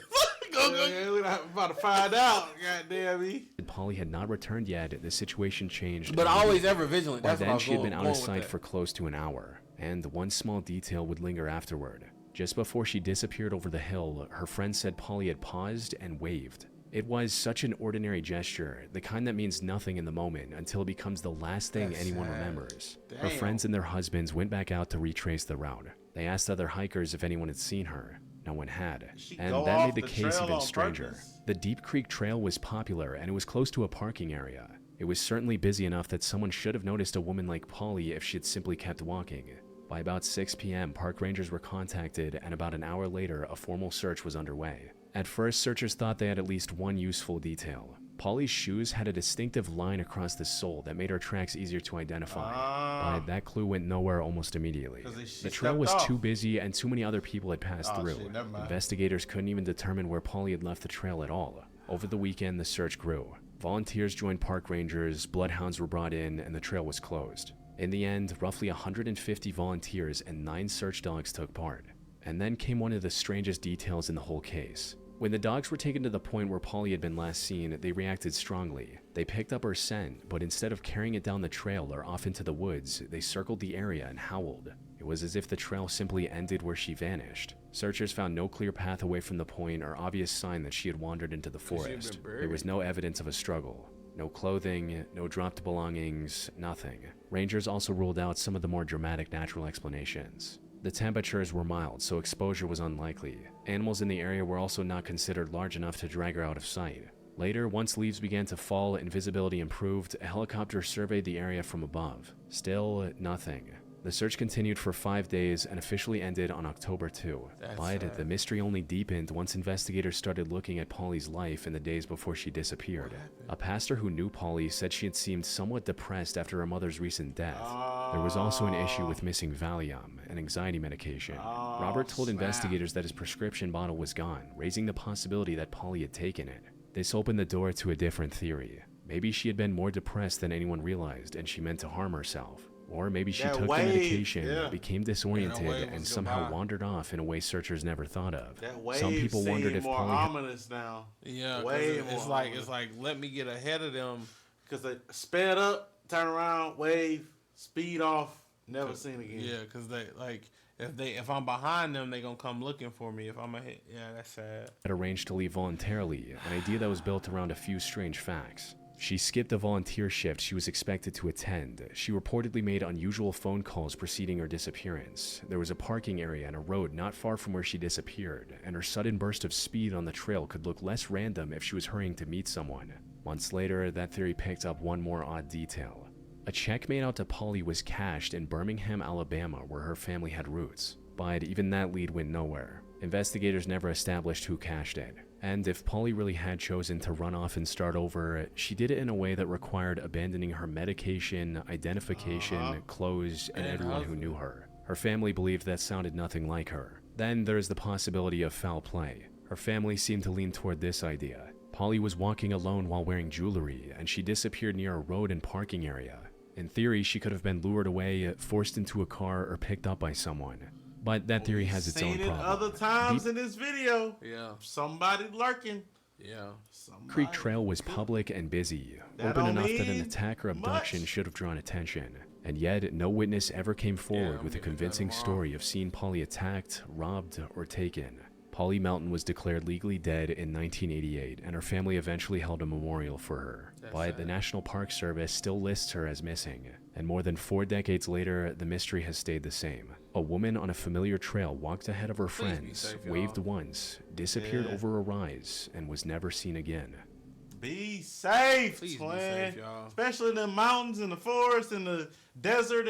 go. We're about to find out. Goddamn me. Polly had not returned yet, the situation changed. But always ever vigilant. By That's what I then, was she had going, been out going of with sight that. for close to an hour, and one small detail would linger afterward. Just before she disappeared over the hill, her friend said Polly had paused and waved. It was such an ordinary gesture, the kind that means nothing in the moment until it becomes the last thing That's anyone sad. remembers. Her Damn. friends and their husbands went back out to retrace the route. They asked other hikers if anyone had seen her. No one had, She and go that off made the the case trail even on stranger. purpose? The Deep Creek Trail was popular, and it was close to a parking area. It was certainly busy enough that someone should have noticed a woman like Polly if she had simply kept walking. By about 6 p.m., park rangers were contacted, and about an hour later, a formal search was underway. At first, searchers thought they had at least one useful detail. Polly's shoes had a distinctive line across the sole that made her tracks easier to identify, but that clue went nowhere almost immediately. She The trail stepped was off. too busy and too many other people had passed Oh, through. shit, never mind. Investigators couldn't even determine where Polly had left the trail at all. Over the weekend, the search grew. Volunteers joined park rangers, bloodhounds were brought in, and the trail was closed. In the end, roughly 150 volunteers and 9 search dogs took part. And then came one of the strangest details in the whole case. When the dogs were taken to the point where Polly had been last seen, they reacted strongly. They picked up her scent, but instead of carrying it down the trail or off into the woods, they circled the area and howled. It was as if the trail simply ended where she vanished. Searchers found no clear path away from the point or obvious sign that she had wandered into the she had forest. been buried. There was no evidence of a struggle. No clothing, no dropped belongings, nothing. Rangers also ruled out some of the more dramatic natural explanations. The temperatures were mild, so exposure was unlikely. Animals in the area were also not considered large enough to drag her out of sight. Later, once leaves began to fall and visibility improved, a helicopter surveyed the area from above. Still, nothing. The search continued for 5 days and officially ended on October 2. But the mystery only deepened once investigators started looking at Polly's life in the days before she disappeared. A pastor who knew Polly said she had seemed somewhat depressed after her mother's recent death. There was also an issue with missing Valium, an anxiety medication. Robert told investigators that his prescription bottle was gone, raising the possibility that Polly had taken it. This opened the door to a different theory. Maybe she had been more depressed than anyone realized and she meant to harm herself. Or maybe she took the medication, became disoriented, and somehow wandered off in a way searchers never thought of. Some people wondered if Polly ominous now. Yeah, it's like let me get ahead of them because they sped up, turn around, wave, speed off, never seen again. Yeah, because they like if I'm behind them, they gonna come looking for me. If I'm ahead, yeah, that's sad. Had arranged to leave voluntarily, an idea that was built around a few strange facts. She skipped a volunteer shift she was expected to attend. She reportedly made unusual phone calls preceding her disappearance. There was a parking area and a road not far from where she disappeared, and her sudden burst of speed on the trail could look less random if she was hurrying to meet someone. Months later, that theory picked up one more odd detail. A check made out to Polly was cashed in Birmingham, Alabama, where her family had roots. But even that lead went nowhere. Investigators never established who cashed it. And if Polly really had chosen to run off and start over, she did it in a way that required abandoning her medication, identification, clothes, and everyone who knew her. Her family believed that sounded nothing like her. Then there's the possibility of foul play. Her family seemed to lean toward this idea. Polly was walking alone while wearing jewelry, and she disappeared near a road and parking area. In theory, she could have been lured away, forced into a car, or picked up by someone. But that theory has its own problem. Other times in this video. Yeah. Somebody lurking. Yeah. Creek Trail was public and busy, open enough that an attack or abduction should have drawn attention. And yet, no witness ever came forward with a convincing story of seeing Polly attacked, robbed, or taken. Polly Melton was declared legally dead in 1988, and her family eventually held a memorial for her. But the National Park Service still lists her as missing, and more than 4 decades later, the mystery has stayed the same. A woman on a familiar trail walked ahead of her friends, waved once, disappeared over a rise, and was never seen again. Be safe, Please twin. be safe, y'all. Especially in the mountains, in the forest, in the desert,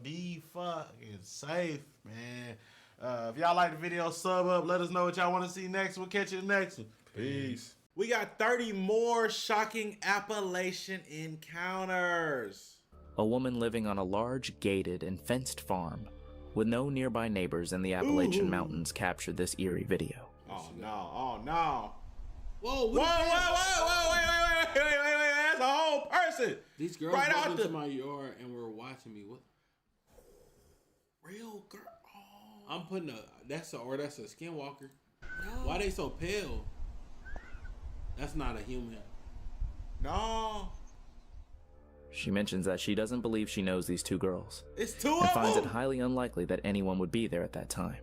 be fucking safe, man. If y'all like the video, sub up. Let us know what y'all want to see next. We'll catch you in the next one. Peace. We got 30 more shocking Appalachian encounters. A woman living on a large, gated, and fenced farm with no nearby neighbors in the Appalachian Mountains captured this eerie video. Oh no. Whoa, wait. That's a whole person. These girls right walked out into the my yard and were watching me. What? Real girl. I'm putting that's a skinwalker. No. Why they so pale? That's not a human. No. She mentions that she doesn't believe she knows these two girls. It's two and of finds them. it highly unlikely that anyone would be there at that time.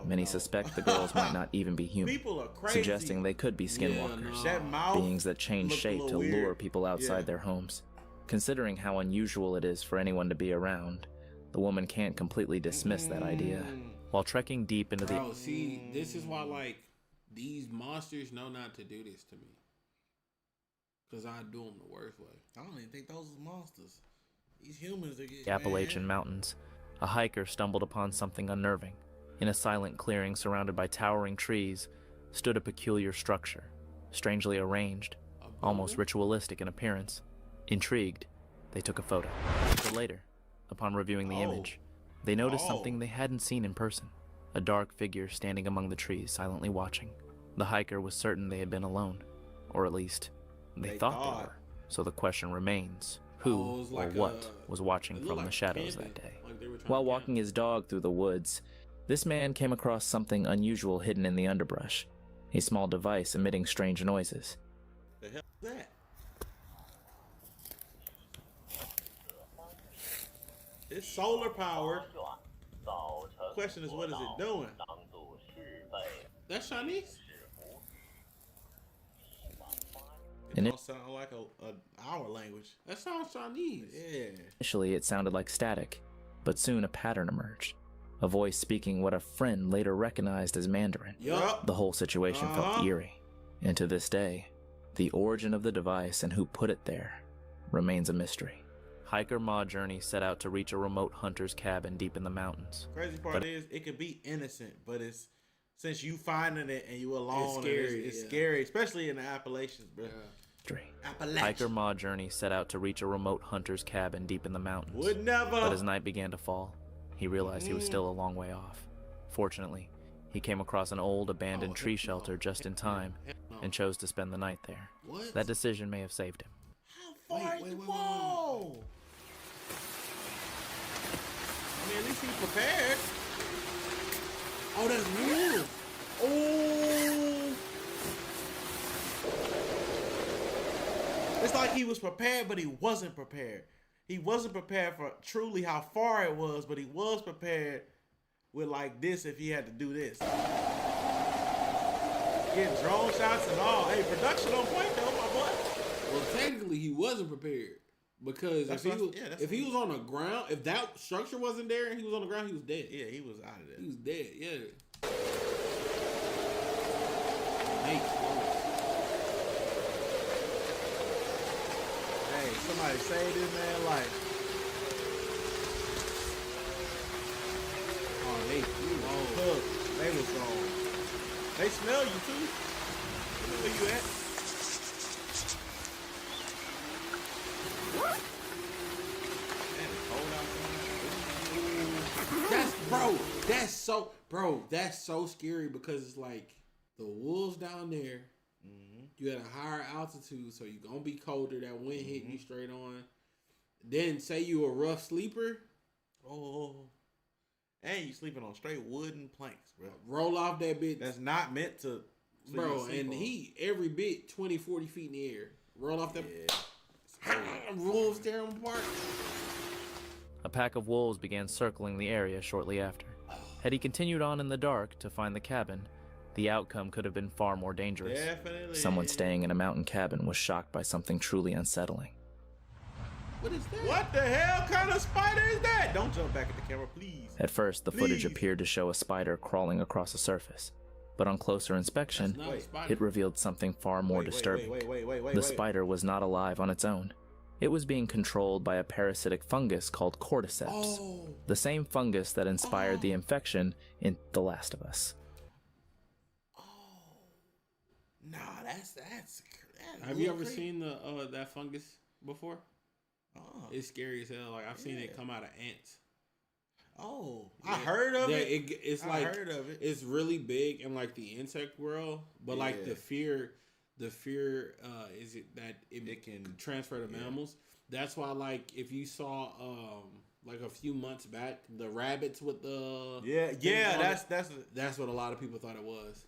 Many suspect the girls might not even be human, People are crazy. suggesting they could be skinwalkers, That mouth beings that change shape to lure people outside their homes. Considering how unusual it is for anyone to be around, the woman can't completely dismiss that idea. While trekking deep into Bro, see, this is why, like, these monsters know not to do this to me. Because I do them the worst way. I don't even think those are monsters. These humans are getting the Appalachian Mountains, a hiker stumbled upon something unnerving. In a silent clearing surrounded by towering trees stood a peculiar structure, strangely arranged, almost ritualistic in appearance. Intrigued, they took a photo. But later, upon reviewing the image, they noticed something they hadn't seen in person. A dark figure standing among the trees, silently watching. The hiker was certain they had been alone, or at least, they thought they were. So the question remains, who or what was watching from the shadows that day? While walking his dog through the woods, this man came across something unusual hidden in the underbrush. A small device emitting strange noises. The hell is that? It's solar powered. Question is, what is it doing? That's Chinese? It don't sound like our language. That sounds Chinese. Yeah. Initially, it sounded like static, but soon a pattern emerged. A voice speaking what a friend later recognized as Mandarin. Yup. The whole situation felt eerie, and to this day, the origin of the device and who put it there remains a mystery. hiker Ma Journey set out to reach a remote hunter's cabin deep in the mountains. Crazy part is it could be innocent, but it's since you finding it and you alone, It's scary, it's yeah. scary, especially in the Appalachians, bro. Appalachian. Hiker Ma Journey set out to reach a remote hunter's cabin deep in the mountains. Would never. But as night began to fall, he realized he was still a long way off. Fortunately, he came across an old abandoned tree shelter just in time and chose to spend the night there. What? That decision may have saved him. How far is the wall? I mean, at least he's prepared. Oh, that's wood. Oh. It's like he was prepared, but he wasn't prepared. He wasn't prepared for truly how far it was, but he was prepared with like this if he had to do this. Getting drone shots and all. Hey, production on point though, my boy. Well, technically, he wasn't prepared because That's if he what was, I- yeah, that's if what he I- was on the ground, if that structure wasn't there and he was on the ground, he was dead. Yeah, he was out of He there. was dead. Yeah. Mate, Hey, somebody saved this man's life. oh, they Look, they was gone. They smell you too. Where you at? Man, it's cold outside. That's so scary because it's like the wolves down there. You at a higher altitude, so you're gonna be colder. That wind hitting you straight on. Then say you a rough sleeper, Oh. And you sleeping on straight wooden planks, bro. roll off that bitch, That's not meant to. so bro. you sleep And on. he every bit 20, 40 feet in the air. Roll off that. Yeah. Wolves tear him apart. A pack of wolves began circling the area shortly after. Had he continued on in the dark to find the cabin, the outcome could have been far more dangerous. Definitely. Someone staying in a mountain cabin was shocked by something truly unsettling. What is that? What the hell kind of spider is that? Don't jump back at the camera, please. At first, the footage Please. appeared to show a spider crawling across the surface, but on closer inspection, Not a spider. it revealed something far more disturbing. Wait. The spider was not alive on its own. It was being controlled by a parasitic fungus called cordyceps, Oh, the same fungus that inspired the infection in The Last of Us. Nah, that's have you ever seen the that fungus before? Oh, It's scary as hell. Like I've seen it Yeah. come out of ants. I heard of Yeah, it. it's I like heard of it. it's really big in like the insect world, but like Yeah. the fear is it that it can transfer to mammals. That's why like if you saw like a few months back the rabbits with the Yeah, things on it, that's that's what a lot of people thought it was.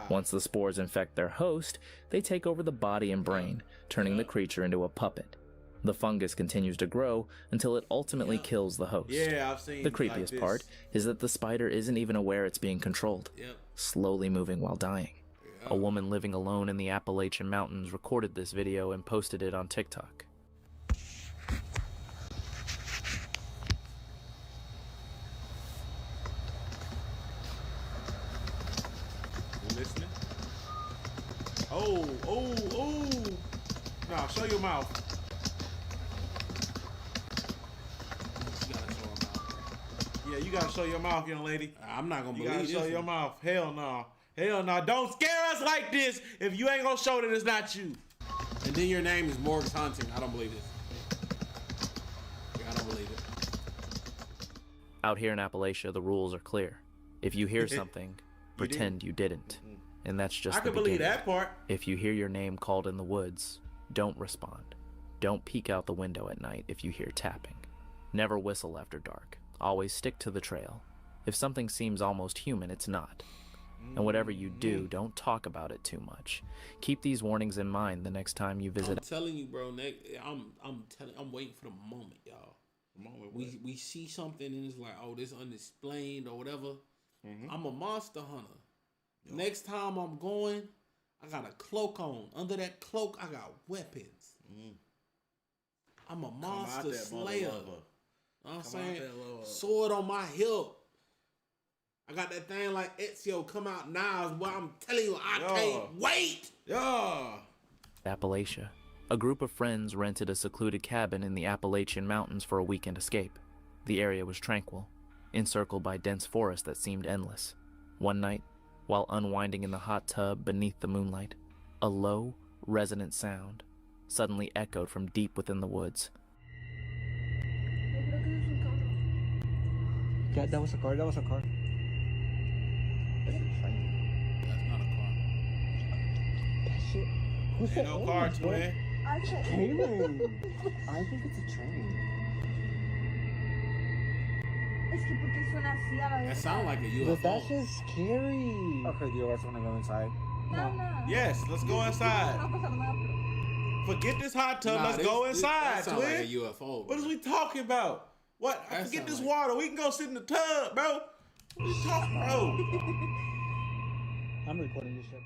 Once the spores infect their host, they take over the body and brain, turning the creature into a puppet. The fungus continues to grow until it ultimately kills the host. Yeah, I've seen The like creepiest this. part is that the spider isn't even aware it's being controlled, Yep. slowly moving while dying. A woman living alone in the Appalachian Mountains recorded this video and posted it on TikTok. You listening? Oh. Nah, show your mouth. You gotta show 'em out. Yeah, you gotta show your mouth, young lady. I'm not gonna You believe gotta show this. your mouth. Hell no. Hell no. Don't scare us like this if you ain't gonna show that it's not you. And then your name is Morgs Hunting. I don't believe this. I don't believe it. Out here in Appalachia, the rules are clear. If you hear something, pretend you didn't. And that's just I the can believe beginning. that part. If you hear your name called in the woods, don't respond. Don't peek out the window at night if you hear tapping. Never whistle after dark. Always stick to the trail. If something seems almost human, it's not. And whatever you do, don't talk about it too much. Keep these warnings in mind the next time you I'm visit. telling you, bro. I'm waiting for the moment, y'all. We see something and it's like, oh, this unexplained or whatever. I'm a monster hunter. Next time I'm going, I got a cloak on. Under that cloak, I got weapons. I'm a monster slayer. You know what I'm saying? Sword on my hip. I got that thing like Ezio come out now. Boy, I'm telling you, I can't wait. Yeah. Appalachia, A group of friends rented a secluded cabin in the Appalachian Mountains for a weekend escape. The area was tranquil, encircled by dense forest that seemed endless. One night, while unwinding in the hot tub beneath the moonlight, a low, resonant sound suddenly echoed from deep within the woods. Yeah, that was a car. That was a car. That's not a car. That shit. Who said Ain't no car, aliens, bro? twin. Kaylin. I think it's a train. That sounds like a UFO. But that's just scary. Okay, do you guys want to go inside? Yes, let's go inside. Forget this hot tub. Let's go inside, That sounds twin. like a UFO. What is we talking about? What? That Forget sound this like- water. We can go sit in the tub, bro. What you talking, bro? I'm recording this shit.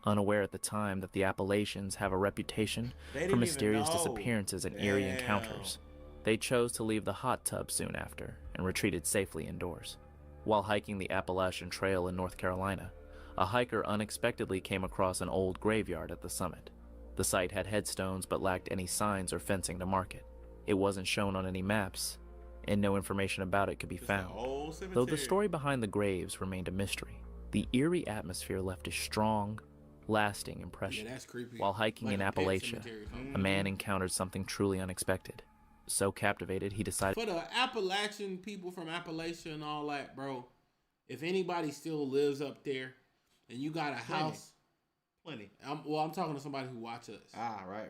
Unaware at the time that the Appalachians have a reputation They for didn't mysterious even know. disappearances and eerie Damn. encounters, they chose to leave the hot tub soon after and retreated safely indoors. While hiking the Appalachian Trail in North Carolina, a hiker unexpectedly came across an old graveyard at the summit. The site had headstones but lacked any signs or fencing to mark it. It wasn't shown on any maps, and no information about it could be It's an found. old Though cemetery. the story behind the graves remained a mystery, the eerie atmosphere left a strong, lasting impression. Yeah, that's creepy. While hiking Like in a pet Appalachia, cemetery or something. a man encountered something truly unexpected. So captivated, he decided For the Appalachian people from Appalachia and all that, bro, if anybody still lives up there and you got a house, Plenty. I'm talking to somebody who watch us. Ah, right.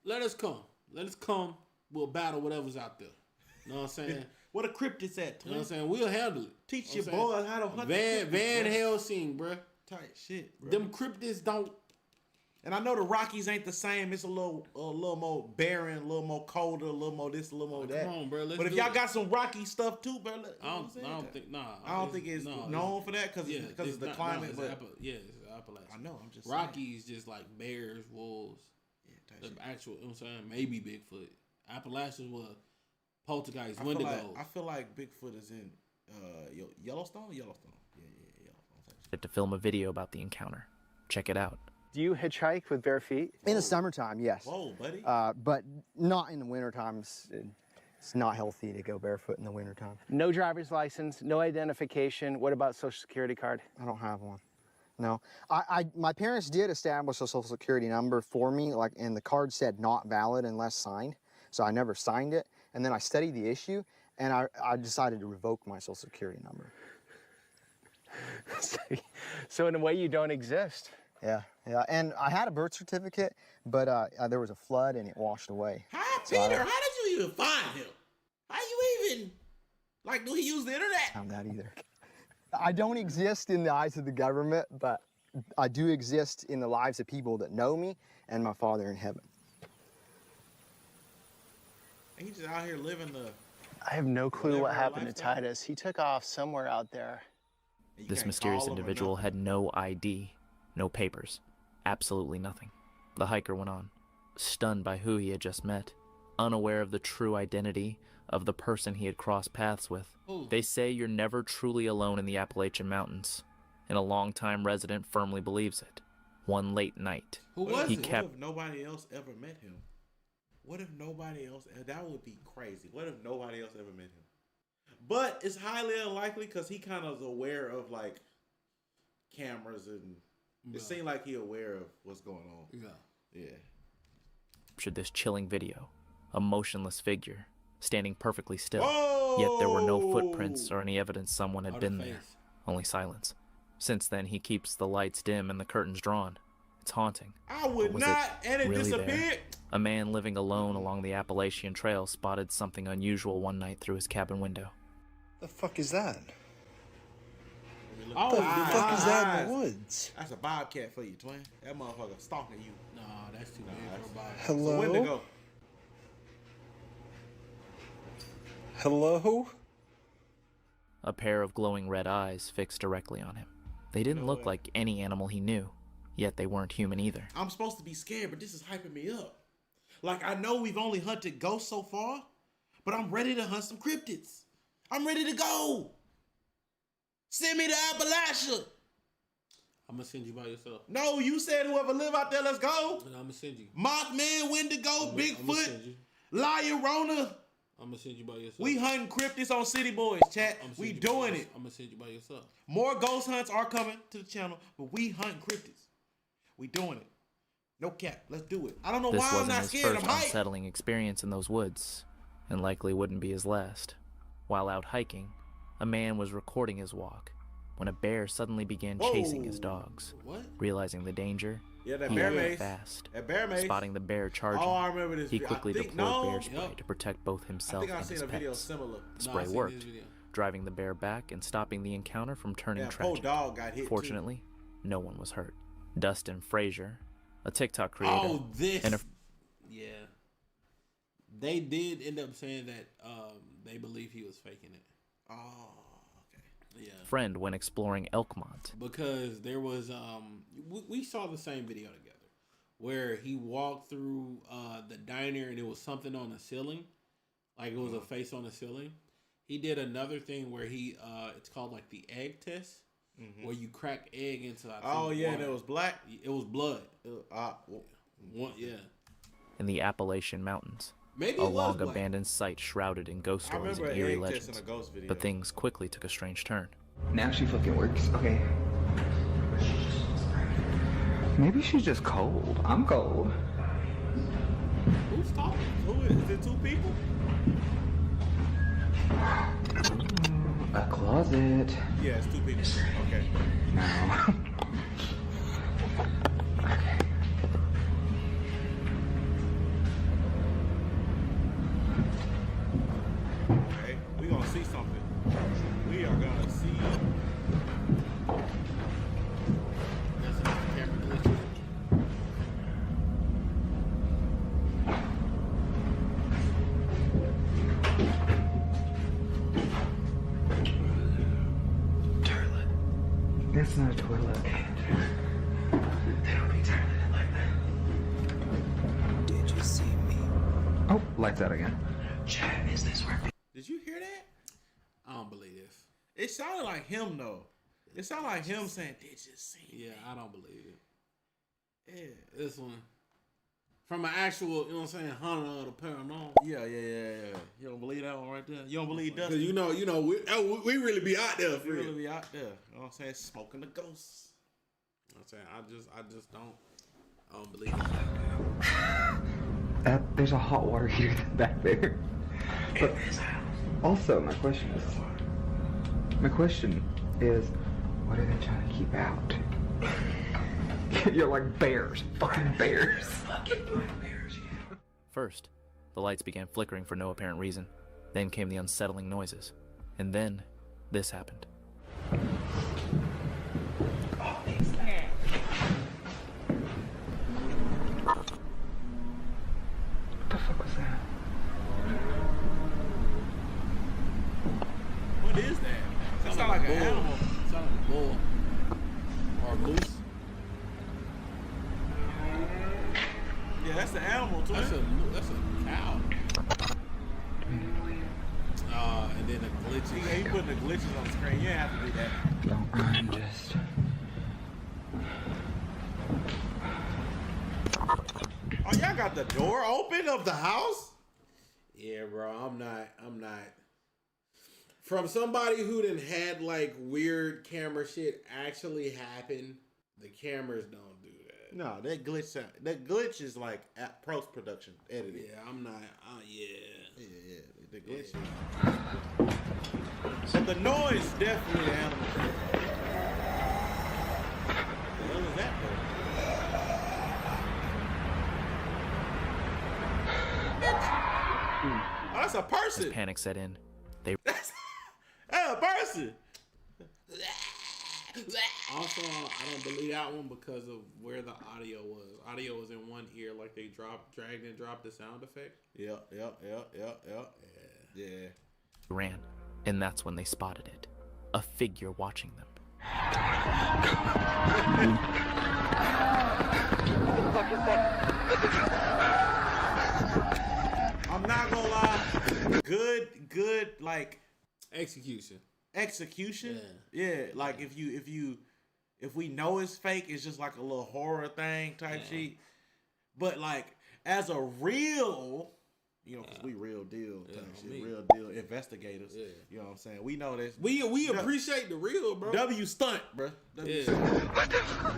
Let us come. We'll battle whatever's out there. You know what I'm saying? What a cryptid's at, You know what I'm twin? saying? We'll handle it. Teach You your know what I'm boys how to hunt saying? the Van cryptids, bro. Helsing, bro. Tight shit, bro. Them cryptids don't. And I know the Rockies ain't the same. It's a little more barren, a little more colder, a little more this, a little more that. Come on, bro. Let's But if do y'all it. got some Rocky stuff too, bro. I don't think. Nah. I don't think it's known for that because it's the not- climate. it's but it's Appalachian. I know. I'm just Rockies just like bears, wolves. Saying. Yeah, tight The shit. actual, you know what I'm saying? Maybe Bigfoot. Appalachians were poltergeist, I feel Wendigo. I feel like Bigfoot is in Yellowstone. Yeah, Yellowstone. Type shit. to film a video about the encounter. Check it out. Do you hitchhike with bare feet? In the summertime, yes. Whoa, buddy. But not in the winter times. It's not healthy to go barefoot in the wintertime. No driver's license, no identification. What about social security card? I don't have one. No. My parents did establish a social security number for me, and the card said not valid unless signed. So I never signed it. And then I studied the issue, and I decided to revoke my social security number. So in a way, you don't exist. Yeah. And I had a birth certificate, but there was a flood and it washed away. Hi, So I Peter. don't- How did you even find him? How you even do he use the internet? Found that either. I don't exist in the eyes of the government, but I do exist in the lives of people that know me and my Father in heaven. And he's just out here living the. I have no clue Whatever what happened to lifestyle. Titus. He took off somewhere out there. you This can't mysterious call him or individual nothing. had no ID, no papers, absolutely nothing. The hiker went on, stunned by who he had just met, unaware of the true identity of the person he had crossed paths with. Who? They say you're never truly alone in the Appalachian Mountains, and a longtime resident firmly believes it. One late night, Who What was if- he it? kept- What if nobody else ever met him? What if nobody else? That would be crazy. What if nobody else ever met him? But it's highly unlikely because he kind of is aware of like cameras and Yeah. it seemed like he aware of what's going on. Yeah. Yeah. captured this chilling video. A motionless figure, standing perfectly still. Whoa! Yet there were no footprints or any evidence someone had Or the been there. face. Only silence. Since then, he keeps the lights dim and the curtains drawn. It's haunting. I would Was it not, and it really there? disappeared. A man living alone along the Appalachian Trail spotted something unusual one night through his cabin window. The fuck is that? Oh, The my fuck is that in eyes. the woods? That's a bobcat for you, twin. That motherfucker stalking you. Nah, that's too big that's- for a body. So when to Hello? go? Hello? A pair of glowing red eyes fixed directly on him. They didn't look like any animal he knew, yet they weren't human either. I'm supposed to be scared, but this is hyping me up. Like, I know we've only hunted ghosts so far, but I'm ready to hunt some cryptids. I'm ready to go. Send me to Appalachia. I'm gonna send you by yourself. No, you said whoever live out there, let's go. And I'm gonna send you. Mothman, Wendigo, I'm Bigfoot, gonna send you. Liarona. I'm gonna send you by yourself. We hunting cryptids on City Boys, chat. We doing it. I'm gonna send you by yourself. More ghost hunts are coming to the channel, but we hunting cryptids. We doing it. No cap. Let's do it. I don't know This why I'm wasn't not his scared. I'm first hyped. unsettling experience in those woods, and likely wouldn't be his last. While out hiking, a man was recording his walk when a bear suddenly began chasing his dogs. What? Realizing the danger, Yeah, that he bear acted mace. fast. That bear mace. Spotting the bear charging, Oh, I remember this. he I quickly think- deployed no. bear spray to protect both I himself think I've and seen his a video pets. similar. The No, spray I've seen worked, this video. driving the bear back and stopping the encounter from turning Yeah, poor tragic. dog got hit. Fortunately, no one was hurt. Dustin Frazier, a TikTok creator, Oh, this. and a Yeah. They did end up saying that they believe he was faking it. Oh, okay. Yeah. friend went exploring Elkmont. Because there was we saw the same video together where he walked through the diner and it was something on the ceiling, like it was a face on the ceiling. He did another thing where he it's called like the egg test, where you crack egg into Oh yeah, and it was black. It was blood. One, Yeah. In the Appalachian Mountains, Maybe a it was long black. abandoned site shrouded in ghost I stories remember and an eerie egg test legends. in a ghost video. But things quickly took a strange turn. Now she fucking works. Okay. Maybe she's just cold. I'm cold. Who's talking? Who is it? Two people? A closet. Yeah, it's two people. Okay. No. Okay, we gonna see something. We are gonna see. That's the camera glitch. Toilet. That's not a toilet. They don't be toilet like that. Did you see me? Oh, lights out again. Chat, is this where? Did you hear that? I don't believe this. It sounded like him though. It sounded like him saying, "Did you see?" Yeah, I don't believe it. Yeah. This one. From an actual, you know what I'm saying, hunter of the paranormal. Yeah. You don't believe that one right there? You don't believe Because Dustin? you know, we really be out there for You real. really be out there. You know what I'm saying? Smoking the ghosts. You know what I'm saying, I just don't believe it. There's a hot water heater back there. But also, my question is, what are they trying to keep out? You're like bears, fucking bears. First, the lights began flickering for no apparent reason. Then came the unsettling noises. And then, this happened. What the fuck was that? What is that? That sounds like an animal. Sound like a bull. Or a goose. Yeah, that's the animal too. That's a cow. And then a glitch. Yeah, he putting the glitches on the screen. You have to do that. Don't mind, just... Oh, y'all got the door open of the house? Yeah, bro. I'm not. From somebody who done had like weird camera shit actually happen, the cameras don't do that. No, that glitch is like at post production editing. Yeah, I'm not. Yeah, the glitch. But the noise definitely the animal. What is that though? Oh, that's a As person. panic set in, they That's a person. Also, I don't believe that one because of where the audio was. Audio was in one ear, like they dragged and dropped the sound effect. Yep. Yeah. ran. And that's when they spotted it. A figure watching them. I'm not gonna lie. Good, like Execution. execution. Yeah, like if you if we know it's fake, it's just like a little horror thing type shit. But like as a real, you know, because we real deal type shit, real deal investigators. Yeah. You know what I'm saying? We know this. We appreciate the real, bro. W stunt, bro. W stunt. What the fuck?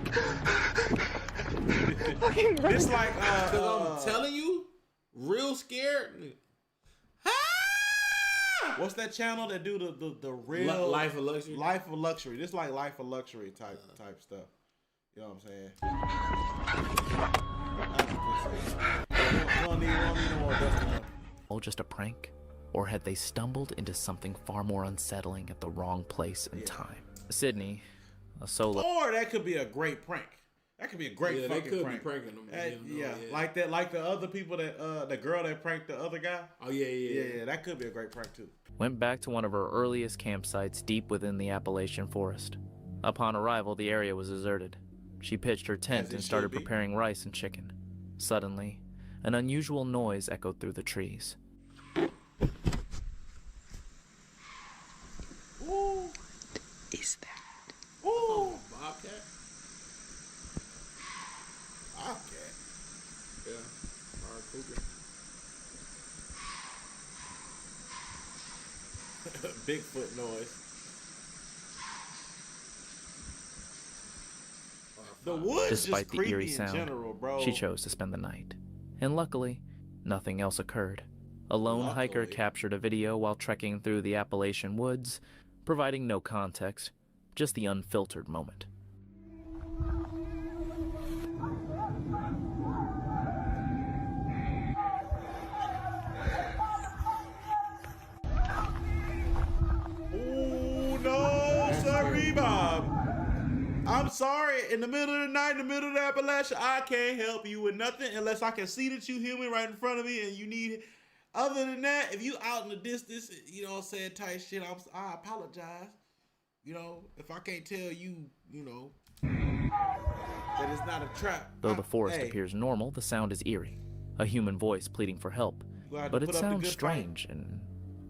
It's like Cause I'm telling you, real scared. What's that channel that do the real Life of Luxury? Life of Luxury. This like Life of Luxury type stuff. You know what I'm saying? All just a prank? Or had they stumbled into something far more unsettling at the wrong place and time? Sydney, a solo... Or that could be a great prank. That could be a great fucking they could prank. be pranking them. Like that, like the other people that the girl that pranked the other guy. Oh yeah. That could be a great prank too. Went back to one of her earliest campsites deep within the Appalachian forest. Upon arrival, the area was deserted. She pitched her tent and started preparing rice and chicken. Suddenly, an unusual noise echoed through the trees. Ooh. Is that? Ooh. Bobcat. Bobcat. Yeah. Or cougar. Bigfoot noise. The woods Despite just the creepy eerie in sound, general, bro. she chose to spend the night. And luckily, nothing else occurred. A lone hiker captured a video while trekking through the Appalachian woods, providing no context, just the unfiltered moment. Ooh, no, sorry, Bob. I'm sorry. In the middle of the night, in the middle of the Appalachian, I can't help you with nothing unless I can see that you human right in front of me and you need it. Other than that, if you out in the distance, you know what I'm saying, type shit, I apologize. You know, if I can't tell you, you know, that it's not a trap. Though the forest appears normal, the sound is eerie. A human voice pleading for help. But it sounds strange and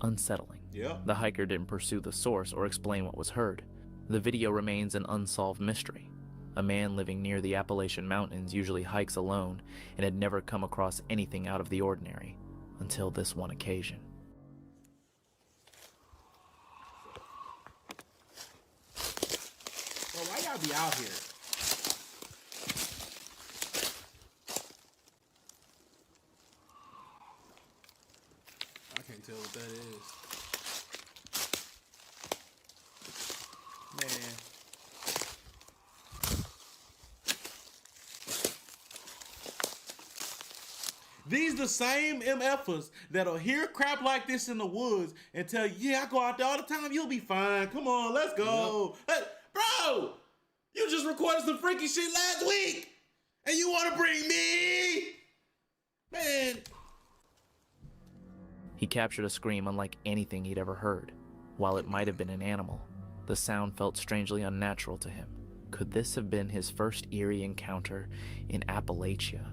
unsettling. Yep. The hiker didn't pursue the source or explain what was heard. The video remains an unsolved mystery. A man living near the Appalachian Mountains usually hikes alone and had never come across anything out of the ordinary until this one occasion. Well, why y'all be out here? I can't tell what that is. Man. These the same MFers that'll hear crap like this in the woods and tell you, yeah, I go out there all the time, you'll be fine. Come on, let's go. Hey, bro, you just recorded some freaky shit last week and you want to bring me? Man. He captured a scream unlike anything he'd ever heard. While it might have been an animal, the sound felt strangely unnatural to him. Could this have been his first eerie encounter in Appalachia?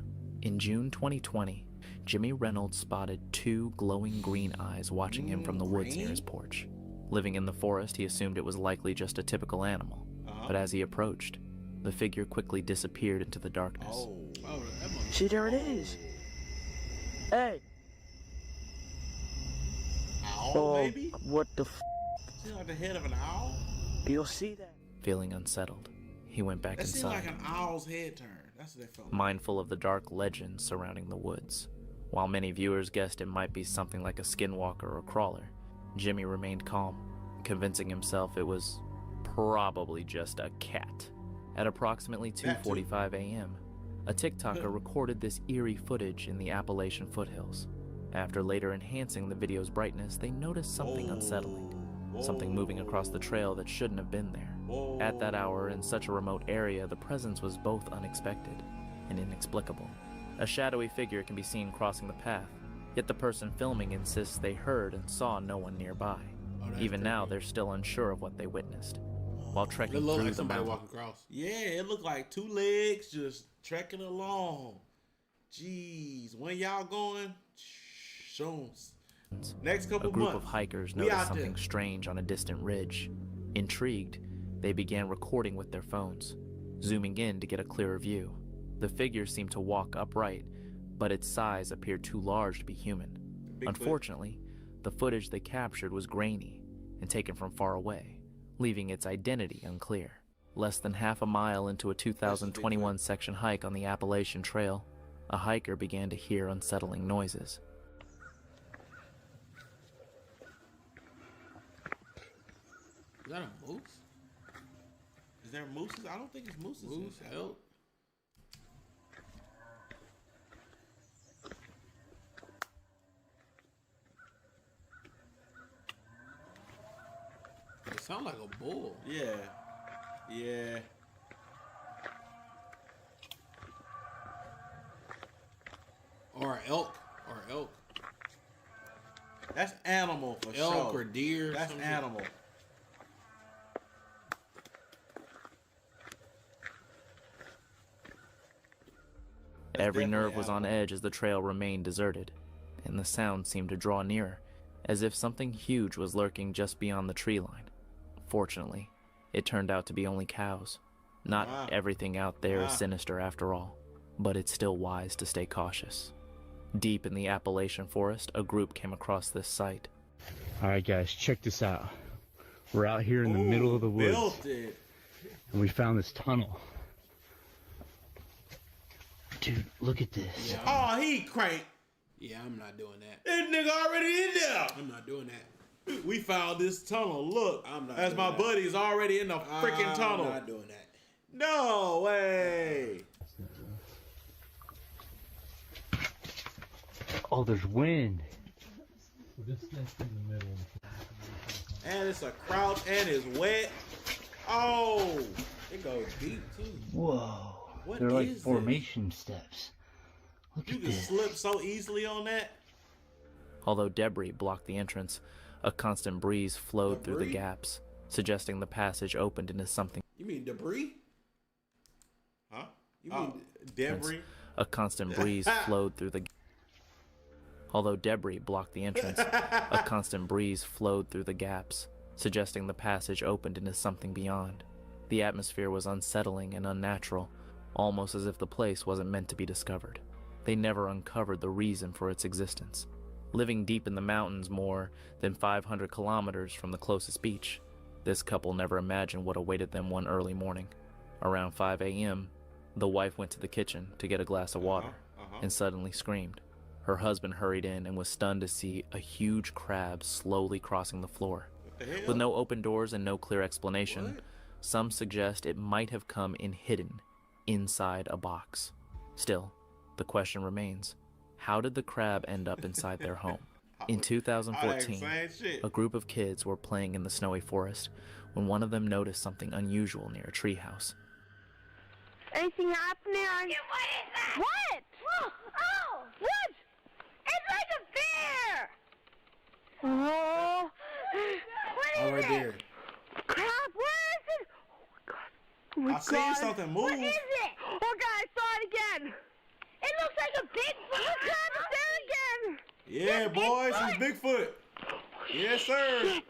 In June 2020, Jimmy Reynolds spotted two glowing green eyes watching him from the woods near his porch. Living in the forest, he assumed it was likely just a typical animal. But as he approached, the figure quickly disappeared into the darkness. See, there it is. Hey. Owl, maybe? What the f? Is it like the head of an owl? Do you see that? Feeling unsettled, he went back That seemed inside. like an owl's head turn. That's what that felt like. Mindful of the dark legends surrounding the woods. While many viewers guessed it might be something like a skinwalker or crawler, Jimmy remained calm, convincing himself it was probably just a cat. At approximately 2:45 a.m., a TikToker recorded this eerie footage in the Appalachian foothills. After later enhancing the video's brightness, they noticed something unsettling. Something moving across the trail that shouldn't have been there. At that hour, in such a remote area, the presence was both unexpected and inexplicable. A shadowy figure can be seen crossing the path, yet the person filming insists they heard and saw no one nearby. Even now, they're still unsure of what they witnessed. While trekking It looked through like the somebody mountain, walking across. Yeah, it looked like two legs just trekking along. Jeez, when y'all going? Show us. Next couple a group months, of hikers we noticed out something there. strange on a distant ridge. Intrigued, They began recording with their phones, zooming in to get a clearer view. The figure seemed to walk upright, but its size appeared too large to be human. Unfortunately, the footage they captured was grainy and taken from far away, leaving its identity unclear. Less than half a mile into a 2021 section hike on the Appalachian Trail, a hiker began to hear unsettling noises. Is that a moose? Is there mooses? I don't think it's mooses. Moose, elk. It sounds like a bull. Yeah. Yeah. Or an elk. Or elk. That's animal for sure. Elk or deer. That's animal. Every nerve was on edge as the trail remained deserted, and the sound seemed to draw nearer, as if something huge was lurking just beyond the tree line. Fortunately, it turned out to be only cows. Not everything out there is sinister after all, but it's still wise to stay cautious. Deep in the Appalachian forest, a group came across this site. Alright guys, check this out. We're out here in the middle of the woods, Built it. and we found this tunnel. Dude, look at this. Yeah, Oh, he crank. yeah, I'm not doing that. This nigga already in there. I'm not doing that. We found this tunnel. Look, I'm not as doing my that. buddy's already in the freaking tunnel. I'm not doing that. No way. Oh, there's wind. And it's a crouch and it's wet. Oh, It goes deep too. Whoa. what They're like is this? formation steps. Look You at can this. slip so easily on that. Although debris blocked the entrance, a constant breeze flowed through the Debris? gaps, suggesting the passage opened into something. You mean debris? Huh? You mean debris? A constant breeze flowed through the. Although debris blocked the entrance, a constant breeze flowed through the gaps, suggesting the passage opened into something beyond. The atmosphere was unsettling and unnatural, almost as if the place wasn't meant to be discovered. They never uncovered the reason for its existence. Living deep in the mountains more than 500 kilometers from the closest beach, this couple never imagined what awaited them one early morning. Around 5 a.m., the wife went to the kitchen to get a glass of water and suddenly screamed. Her husband hurried in and was stunned to see a huge crab slowly crossing the floor. With no open doors and no clear explanation, some suggest it might have come in hidden inside a box. Still, the question remains, how did the crab end up inside their home? In 2014, a group of kids were playing in the snowy forest when one of them noticed something unusual near a treehouse. Anything happening? What is that? What? Oh! What? It's like a bear! Oh! What is right it? there. Crap, where is it? Oh my I God. seen something move. What is it? Oh God, I saw it again. It looks like a Bigfoot. Oh crap, it's there again. Yeah, boys, it's Bigfoot. Yes, sir.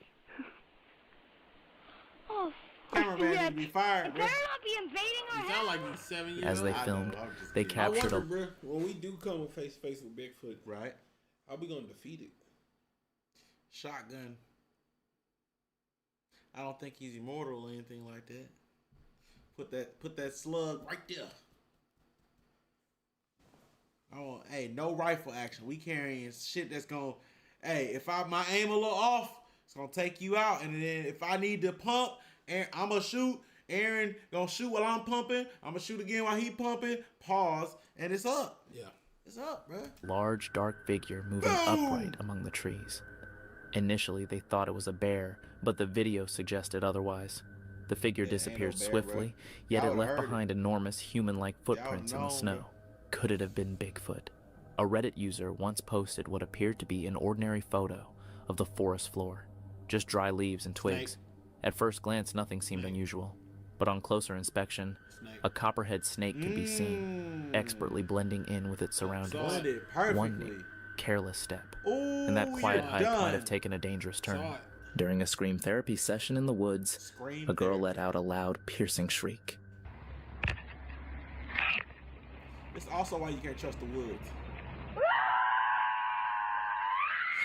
Oh, Cameraman yeah. need to be fired, It bro. better not be invading our You house. sound like you're 7 years As old. they filmed, I'm just they kidding. I captured wonder, a. bro, when we do come face to face with Bigfoot, Right? how we gonna defeat it? Shotgun. I don't think he's immortal or anything like that. Put that slug right there. Oh, hey, no rifle action. We carrying shit that's gonna. Hey, if my aim a little off, it's gonna take you out. And then if I need to pump, and I'm gonna shoot. Aaron gonna shoot while I'm pumping. I'm gonna shoot again while he pumping. Pause, and it's up. Yeah. It's up, bro. Large dark figure moving upright among the trees. Initially, they thought it was a bear, but the video suggested otherwise. The figure disappeared bear, swiftly, bro. yet Y'all it left heard it. behind enormous human-like footprints in the know, snow. bro. Could it have been Bigfoot? A Reddit user once posted what appeared to be an ordinary photo of the forest floor, just dry leaves and twigs. At first glance, nothing seemed unusual, but on closer inspection, a copperhead snake could be seen, expertly blending in with its surroundings. Blended One perfectly. careless step, Ooh, and that quiet you're hike might done. have taken a dangerous turn. Saw it. During a scream therapy session in the woods, a girl let out a loud, piercing shriek. It's also why you can't trust the woods.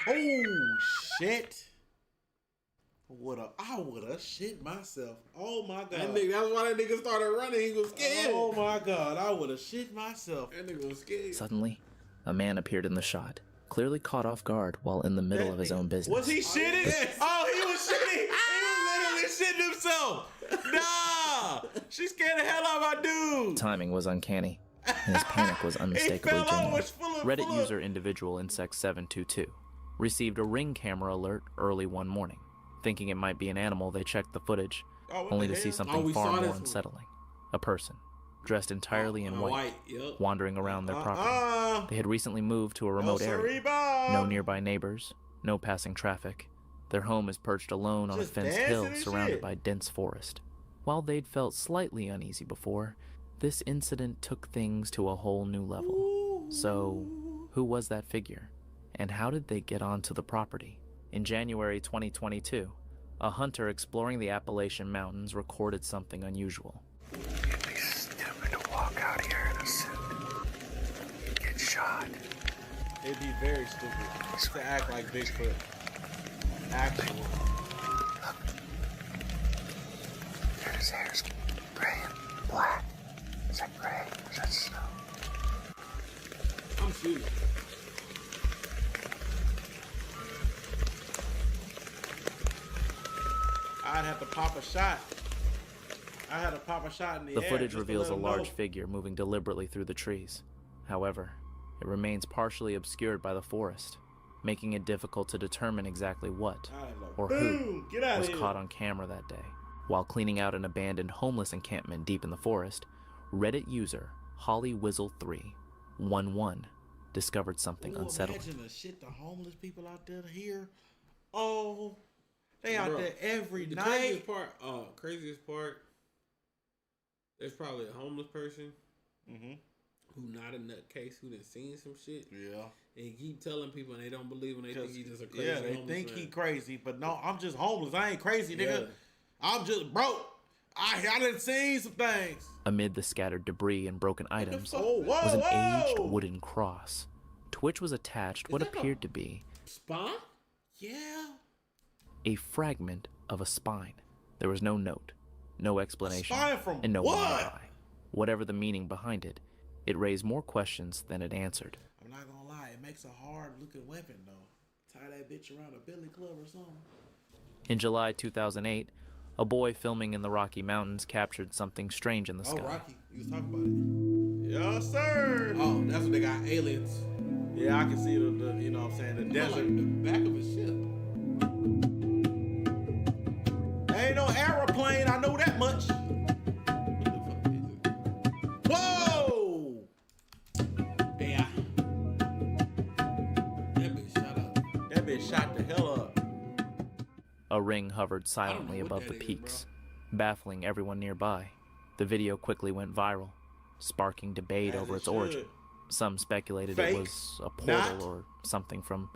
Oh shit! I would've shit myself. Oh my god! That's why that nigga started running. He was scared. Oh my god! I would've shit myself. That nigga was scared. Suddenly, a man appeared in the shot, clearly caught off guard while in the middle of his own business. Was he shitting? Oh, he was shitting. He was literally shitting himself. Nah, she scared the hell out of my dude. Timing was uncanny, and his panic was unmistakably genuine. Reddit user individual insect722 received a Ring camera alert early one morning. Thinking it might be an animal, they checked the footage, only to see something far more unsettling. A person, dressed entirely in white, wandering around their property. They had recently moved to a remote area. No nearby neighbors, no passing traffic. Their home is perched alone on a fenced hill surrounded by dense forest. While they'd felt slightly uneasy before, this incident took things to a whole new level. So, who was that figure? And how did they get onto the property? In January 2022, a hunter exploring the Appalachian Mountains recorded something unusual. It'd be stupid to walk out here in a suit. You'd get shot. It'd be very stupid to act like Bigfoot. Actual. Look. His hair's gray and black. Is that gray or is that snow? I'm shooting. I'd have to pop a shot. I had to pop a shot in the air. The footage reveals a large figure moving deliberately through the trees. However, it remains partially obscured by the forest, making it difficult to determine exactly what or who was caught on camera that day. While cleaning out an abandoned homeless encampment deep in the forest, Reddit user HollyWizzle311 discovered something unsettling. Imagine the shit the homeless people out there hear. Oh, they out there every night. Craziest part, there's probably a homeless person who not a nutcase who done seen some shit. Yeah. And he keep telling people and they don't believe when they think he's just a crazy homeless man. Think he crazy, but no, I'm just homeless. I ain't crazy, nigga. Yeah. I'm just broke. I done seen some things. Amid the scattered debris and broken items was an aged wooden cross, to which was attached what appeared to be spine? Yeah. A fragment of a spine. There was no note, no explanation, from and no what? why. Whatever the meaning behind it, it raised more questions than it answered. I'm not gonna lie, it makes a hard-looking weapon, though. Tie that bitch around a billy club or something. In July 2008, a boy filming in the Rocky Mountains captured something strange in the sky. Oh, Rocky. You was talking about it. Yes, sir. Oh, that's what they got, aliens. Yeah, I can see the you know what I'm saying, the desert. Like the back of a ship. Ain't no aeroplane, I know that much. Whoa! Yeah. That bitch shot up. That bitch shot the hell up. A ring hovered silently above the peaks, baffling everyone nearby. The video quickly went viral, sparking debate over its origin. Some speculated it was a portal or something from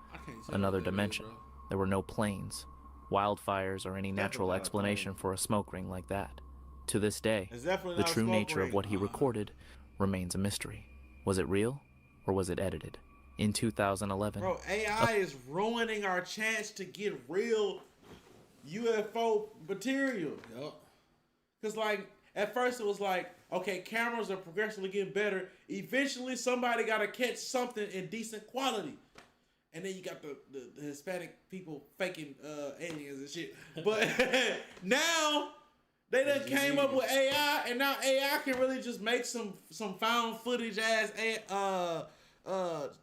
another dimension. There were no planes, wildfires, or any natural explanation for a smoke ring like that. To this day, the true nature of what he recorded remains a mystery. Was it real, or was it edited? In 2011... Bro, AI is ruining our chance to get real UFO material. Yup. Because, like, at first it was like, okay, cameras are progressively getting better. Eventually, somebody got to catch something in decent quality. And then you got the Hispanic people faking aliens and shit. But now, they done came up with AI, and now AI can really just make some found footage ass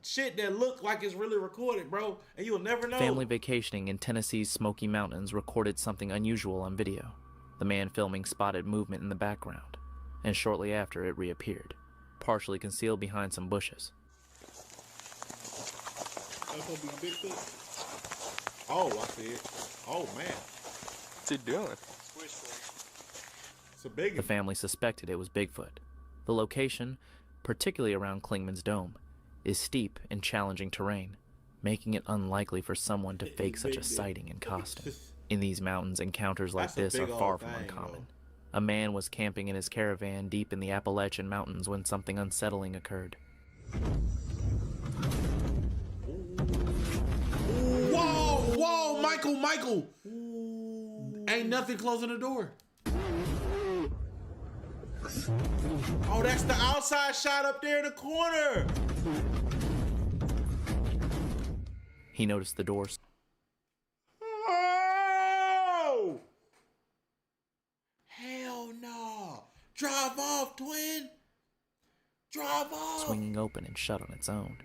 shit that look like it's really recorded, bro. And you'll never know. Family vacationing in Tennessee's Smoky Mountains recorded something unusual on video. The man filming spotted movement in the background, and shortly after it reappeared, partially concealed behind some bushes. That's gonna be Bigfoot. Oh, I see it. Oh, man. What's he doing? It's a big one. The family suspected it was Bigfoot. The location, particularly around Klingman's Dome, is steep and challenging terrain, making it unlikely for someone to fake such a sighting in costume. In these mountains, encounters like That's a this are big old far from thing, uncommon. A man was camping in his caravan deep in the Appalachian Mountains when something unsettling occurred. Whoa, whoa, Michael. Ain't nothing closing the door. Oh, that's the outside shot up there in the corner. He noticed the doors. Oh! Hell no. Drive off, twin. Drive off. Swinging open and shut on its own.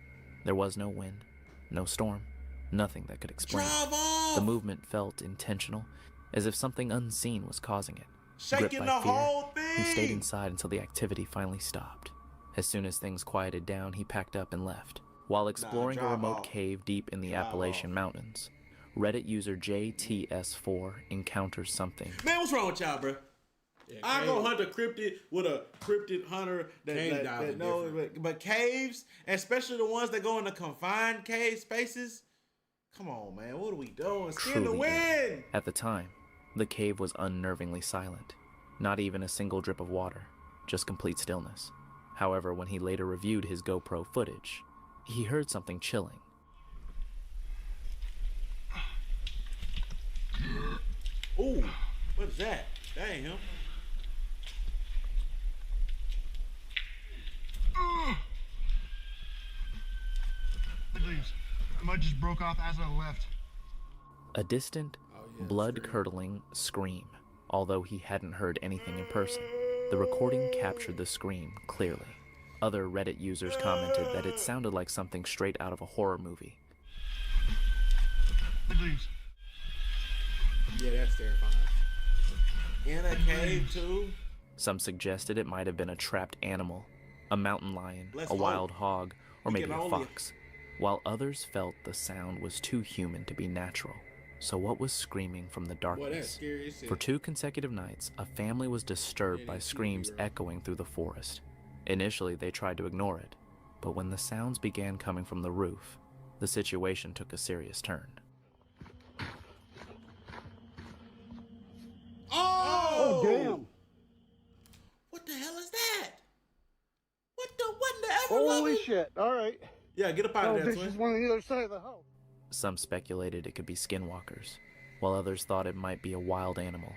There was no wind, no storm, nothing that could explain Drive it. off. The movement felt intentional, as if something unseen was causing it. Shaking Gripped the by fear, whole thing. he stayed inside until the activity finally stopped. As soon as things quieted down, he packed up and left. While exploring a drive remote off. cave deep in the Drive Appalachian off. Mountains, Reddit user JTS4 encounters something. Man, what's wrong with y'all, bro? I go hunt a cryptid with a cryptid hunter that knows, but caves, especially the ones that go into confined cave spaces. Come on, man, what are we doing? Skin the Truly wind. eerie. At the time, the cave was unnervingly silent. Not even a single drip of water, just complete stillness. However, when he later reviewed his GoPro footage, he heard something chilling. Ooh, what is that? That ain't him. The mud just broke off as I left. A distant, blood-curdling scream. Although he hadn't heard anything in person, the recording captured the scream clearly. Other Reddit users commented that it sounded like something straight out of a horror movie. Yeah, that's terrifying. In a cave too. Some suggested it might have been a trapped animal, a mountain lion, Let's a hope. wild hog, or We maybe can a only- fox, while others felt the sound was too human to be natural. So what was screaming from the darkness? scary as shit. For 2 consecutive nights, a family was disturbed by screams echoing through the forest. Initially, they tried to ignore it, but when the sounds began coming from the roof, the situation took a serious turn. Oh, damn. What the hell is that? What in the ever Holy loving? shit. All right. Yeah, get up out Oh, of there, bitch twin. is one on the other side of the house. Some speculated it could be skinwalkers, while others thought it might be a wild animal,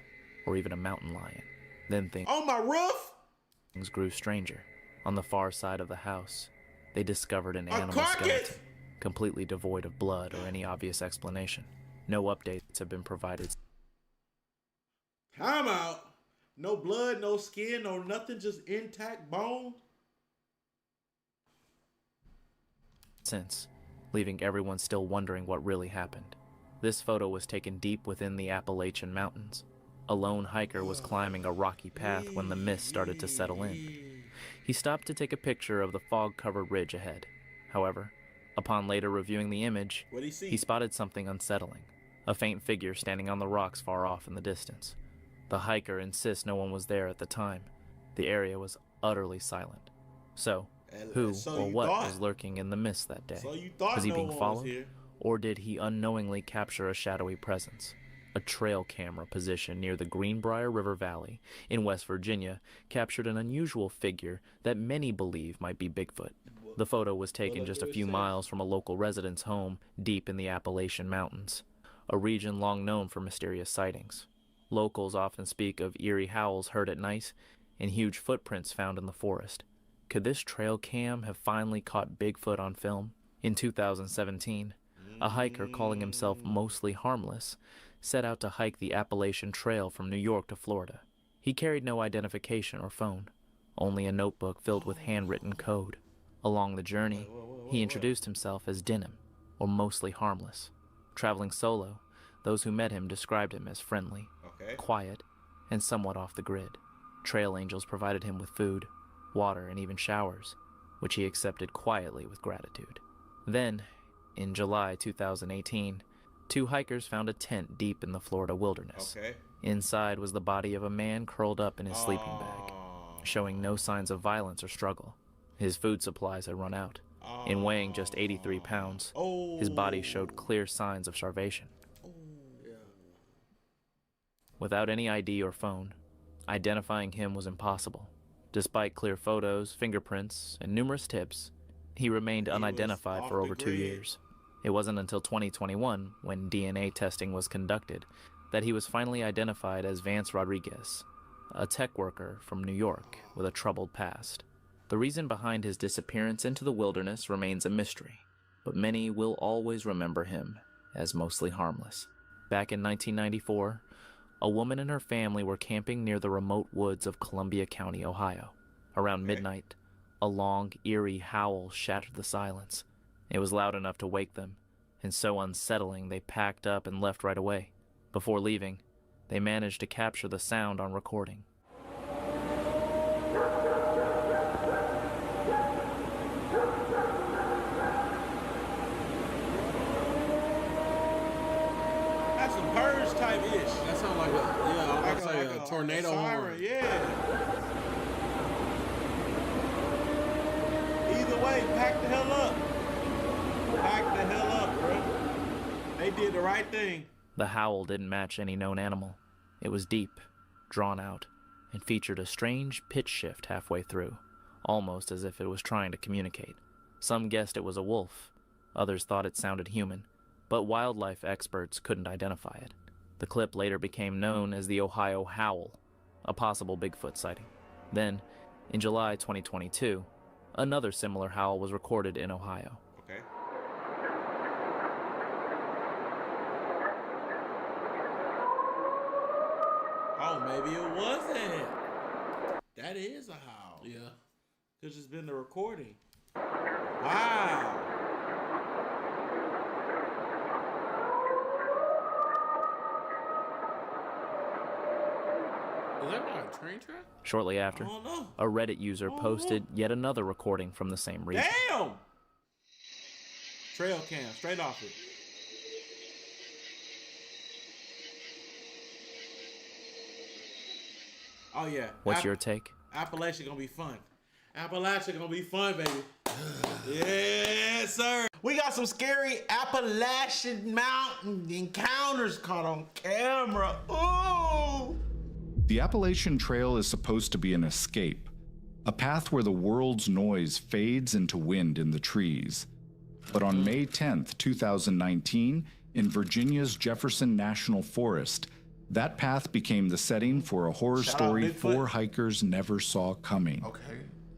or even a mountain lion. Then On my roof? things grew stranger. On the far side of the house, they discovered an A animal carcass! skeleton, completely devoid of blood or any obvious explanation. No updates have been provided Time out. No blood, no skin, no nothing, just intact bone. since, leaving everyone still wondering what really happened. This photo was taken deep within the Appalachian Mountains. A lone hiker was climbing a rocky path when the mist started to settle in. He stopped to take a picture of the fog-covered ridge ahead. However, upon later reviewing the image, What'd he see? he spotted something unsettling, a faint figure standing on the rocks far off in the distance. The hiker insists no one was there at the time. The area was utterly silent. So, who so or you what thought- was lurking in the mist that day? So you thought was he no being one was followed? here. Or did he unknowingly capture a shadowy presence? A trail camera positioned near the Greenbrier River Valley in West Virginia captured an unusual figure that many believe might be Bigfoot. The photo was taken just a few miles from a local resident's home deep in the Appalachian Mountains, a region long known for mysterious sightings. Locals often speak of eerie howls heard at night and huge footprints found in the forest. Could this trail cam have finally caught Bigfoot on film? In 2017, a hiker calling himself Mostly Harmless set out to hike the Appalachian Trail from New York to Florida. He carried no identification or phone, only a notebook filled with handwritten code. Along the journey, he introduced himself as Denim, or Mostly Harmless. Traveling solo, those who met him described him as friendly, quiet, and somewhat off the grid. Trail angels provided him with food, water, and even showers, which he accepted quietly with gratitude. Then, in July 2018, two hikers found a tent deep in the Florida wilderness. Inside was the body of a man curled up in his sleeping bag, showing no signs of violence or struggle. His food supplies had run out. In weighing just 83 pounds, his body showed clear signs of starvation. Without any ID or phone, identifying him was impossible. Despite clear photos, fingerprints, and numerous tips, he remained unidentified for over 2 years. It wasn't until 2021, when DNA testing was conducted, that he was finally identified as Vance Rodriguez, a tech worker from New York with a troubled past. The reason behind his disappearance into the wilderness remains a mystery, but many will always remember him as mostly harmless. Back in 1994, a woman and her family were camping near the remote woods of Columbia County, Ohio. Around midnight, a long, eerie howl shattered the silence. It was loud enough to wake them, and so unsettling they packed up and left right away. Before leaving, they managed to capture the sound on recording. That's some purge type ish. That sounds like a tornado siren, horn. yeah. Either way, pack the hell up. Pack the hell up, bro. They did the right thing. The howl didn't match any known animal. It was deep, drawn out, and featured a strange pitch shift halfway through, almost as if it was trying to communicate. Some guessed it was a wolf. Others thought it sounded human, but wildlife experts couldn't identify it. The clip later became known as the Ohio Howl, a possible Bigfoot sighting. Then, in July 2022, another similar howl was recorded in Ohio. Okay. Oh, maybe it wasn't. That is a howl. Yeah. Because it's been the recording. Wow. Is that not a train track? Shortly after, Oh, no. a Reddit user posted yet another recording from the same region. Damn! Trail cam, straight off it. Oh, yeah. What's your take? Appalachian gonna be fun. Appalachian gonna be fun, baby. Yes, sir. We got some scary Appalachian mountain encounters caught on camera. Ooh! The Appalachian Trail is supposed to be an escape, a path where the world's noise fades into wind in the trees. But on May 10th, 2019, in Virginia's Jefferson National Forest, that path became the setting for a horror story 4 hikers never saw coming. Okay.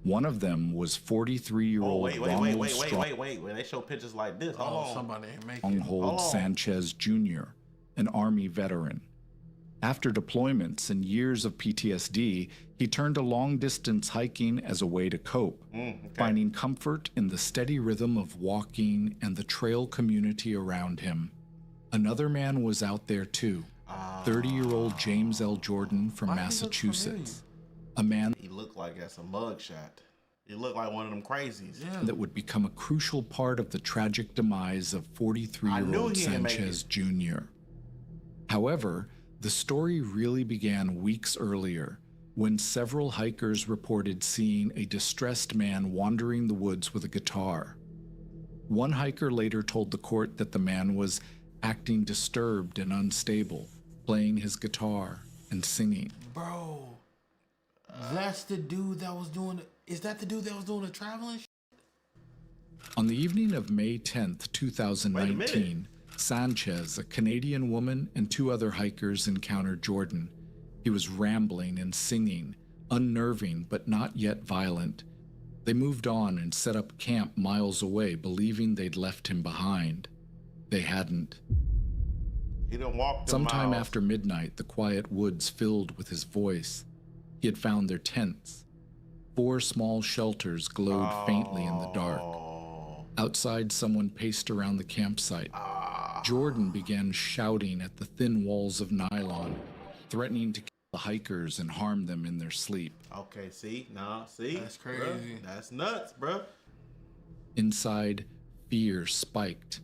One of them was 43-year-old Wait. They show pictures like this. Hold on. Somebody ain't making it. Stronghold Sanchez Jr., an Army veteran. After deployments and years of PTSD, he turned to long-distance hiking as a way to cope, finding comfort in the steady rhythm of walking and the trail community around him. Another man was out there too, 30-year-old James L. Jordan from Massachusetts, a man He looked like that's a mugshot. He looked like one of them crazies. that would become a crucial part of the tragic demise of 43-year-old Sanchez Jr. However, the story really began weeks earlier, when several hikers reported seeing a distressed man wandering the woods with a guitar. One hiker later told the court that the man was acting disturbed and unstable, playing his guitar and singing. Bro, that's the dude that was doing is that the dude that was doing the traveling? On the evening of May 10th, 2019, Sanchez, a Canadian woman, and 2 other hikers encountered Jordan. He was rambling and singing, unnerving but not yet violent. They moved on and set up camp miles away, believing they'd left him behind. They hadn't. He done walked Sometime after midnight, the quiet woods filled with his voice. He had found their tents. 4 small shelters glowed faintly in the dark. Outside, someone paced around the campsite. Jordan began shouting at the thin walls of nylon, threatening to kill the hikers and harm them in their sleep. Okay, see? That's crazy. Bruh. That's nuts, bro. Inside, fear spiked.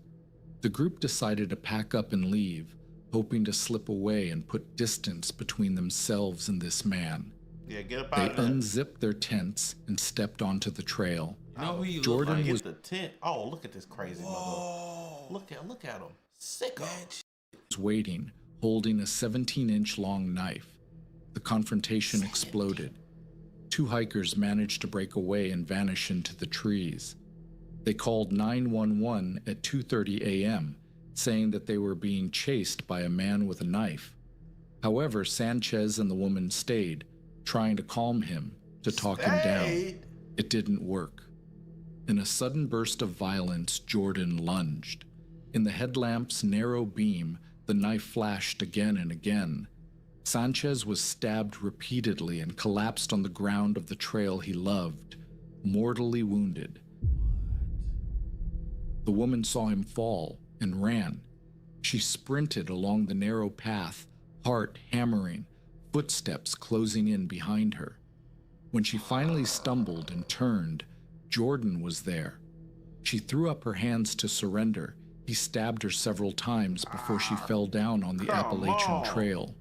The group decided to pack up and leave, hoping to slip away and put distance between themselves and this man. Yeah, get up They out of there. unzipped their tents and stepped onto the trail. You know who you Jordan look like? was The tent. Oh, look at this crazy mother. Look at him. Sicko. waiting, holding a 17-inch long knife. The confrontation exploded. 2 hikers managed to break away and vanish into the trees. They called 911 at 2:30 a.m., saying that they were being chased by a man with a knife. However, Sanchez and the woman stayed, trying to calm him, to talk him down. It didn't work. In a sudden burst of violence, Jordan lunged. In the headlamp's narrow beam, the knife flashed again and again. Sanchez was stabbed repeatedly and collapsed on the ground of the trail he loved, mortally wounded. The woman saw him fall and ran. She sprinted along the narrow path, heart hammering, footsteps closing in behind her. When she finally stumbled and turned, Jordan was there. She threw up her hands to surrender. He stabbed her several times before she fell down on the Appalachian Trail.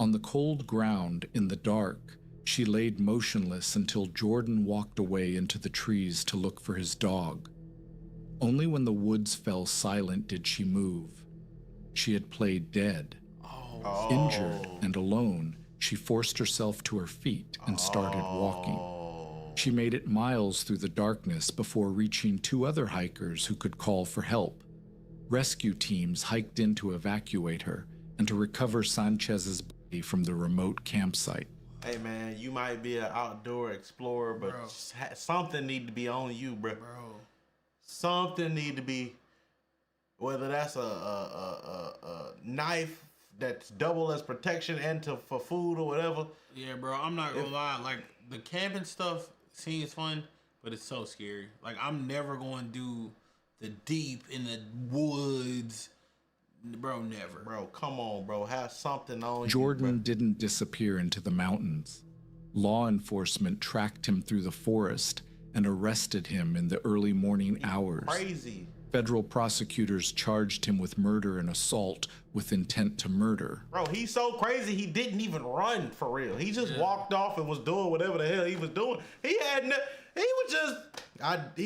On the cold ground in the dark, she laid motionless until Jordan walked away into the trees to look for his dog. Only when the woods fell silent did she move. She had played dead. Injured and alone, she forced herself to her feet and started walking. She made it miles through the darkness before reaching 2 other hikers who could call for help. Rescue teams hiked in to evacuate her and to recover Sanchez's body from the remote campsite. Hey man, you might be an outdoor explorer, but something need to be on you, bro. Something need to be, whether that's a knife that's double as protection and for food or whatever. Yeah, bro, I'm not gonna lie. Like, the camping stuff seems fun, but it's so scary. Like, I'm never going to do the deep in the woods. Bro, never. Bro, come on, bro. Have something on Jordan you, didn't disappear into the mountains. Law enforcement tracked him through the forest and arrested him in the early morning hours. Crazy. Federal prosecutors charged him with murder and assault with intent to murder. Bro, he's so crazy he didn't even run for real. He just walked off and was doing whatever the hell he was doing. He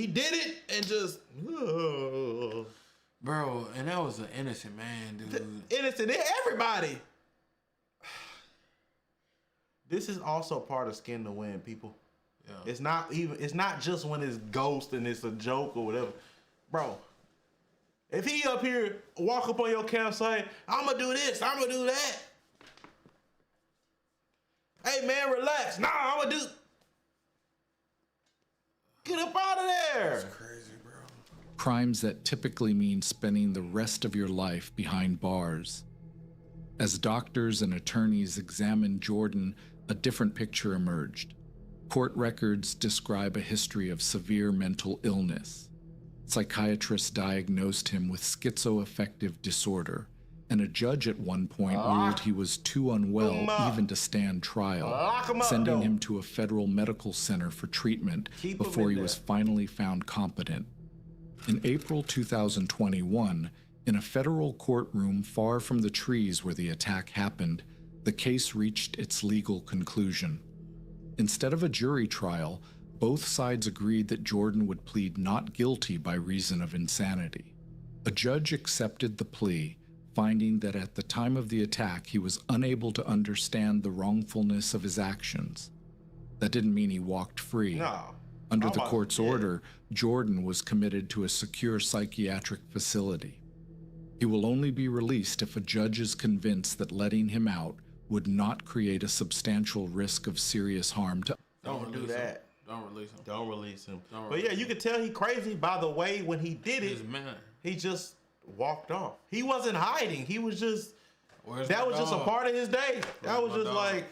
did it and just. Bro, and that was an innocent man, dude. Innocent, everybody. This is also part of Skin to Win, people. Yeah. It's not just when it's ghost and it's a joke or whatever. Bro, if he up here walk up on your campsite, I'm gonna do this, I'm gonna do that. Hey man, relax. Nah, I'm gonna do. Get up out of there. That's crazy, bro. Crimes that typically mean spending the rest of your life behind bars. As doctors and attorneys examined Jordan, a different picture emerged. Court records describe a history of severe mental illness. Psychiatrists diagnosed him with schizoaffective disorder, and a judge at one point ruled he was too unwell even to stand trial, sending him to a federal medical center for treatment before he was finally found competent. In April 2021, in a federal courtroom far from the trees where the attack happened, the case reached its legal conclusion. Instead of a jury trial, both sides agreed that Jordan would plead not guilty by reason of insanity. A judge accepted the plea, finding that at the time of the attack he was unable to understand the wrongfulness of his actions. That didn't mean he walked free. No. Under the court's order, Jordan was committed to a secure psychiatric facility. He will only be released if a judge is convinced that letting him out would not create a substantial risk of serious harm to. Don't do that. Don't release him. Don't release him. But yeah, you could tell he crazy by the way when he did it. He just walked off. He wasn't hiding. He was just. That was just a part of his day. That was just like.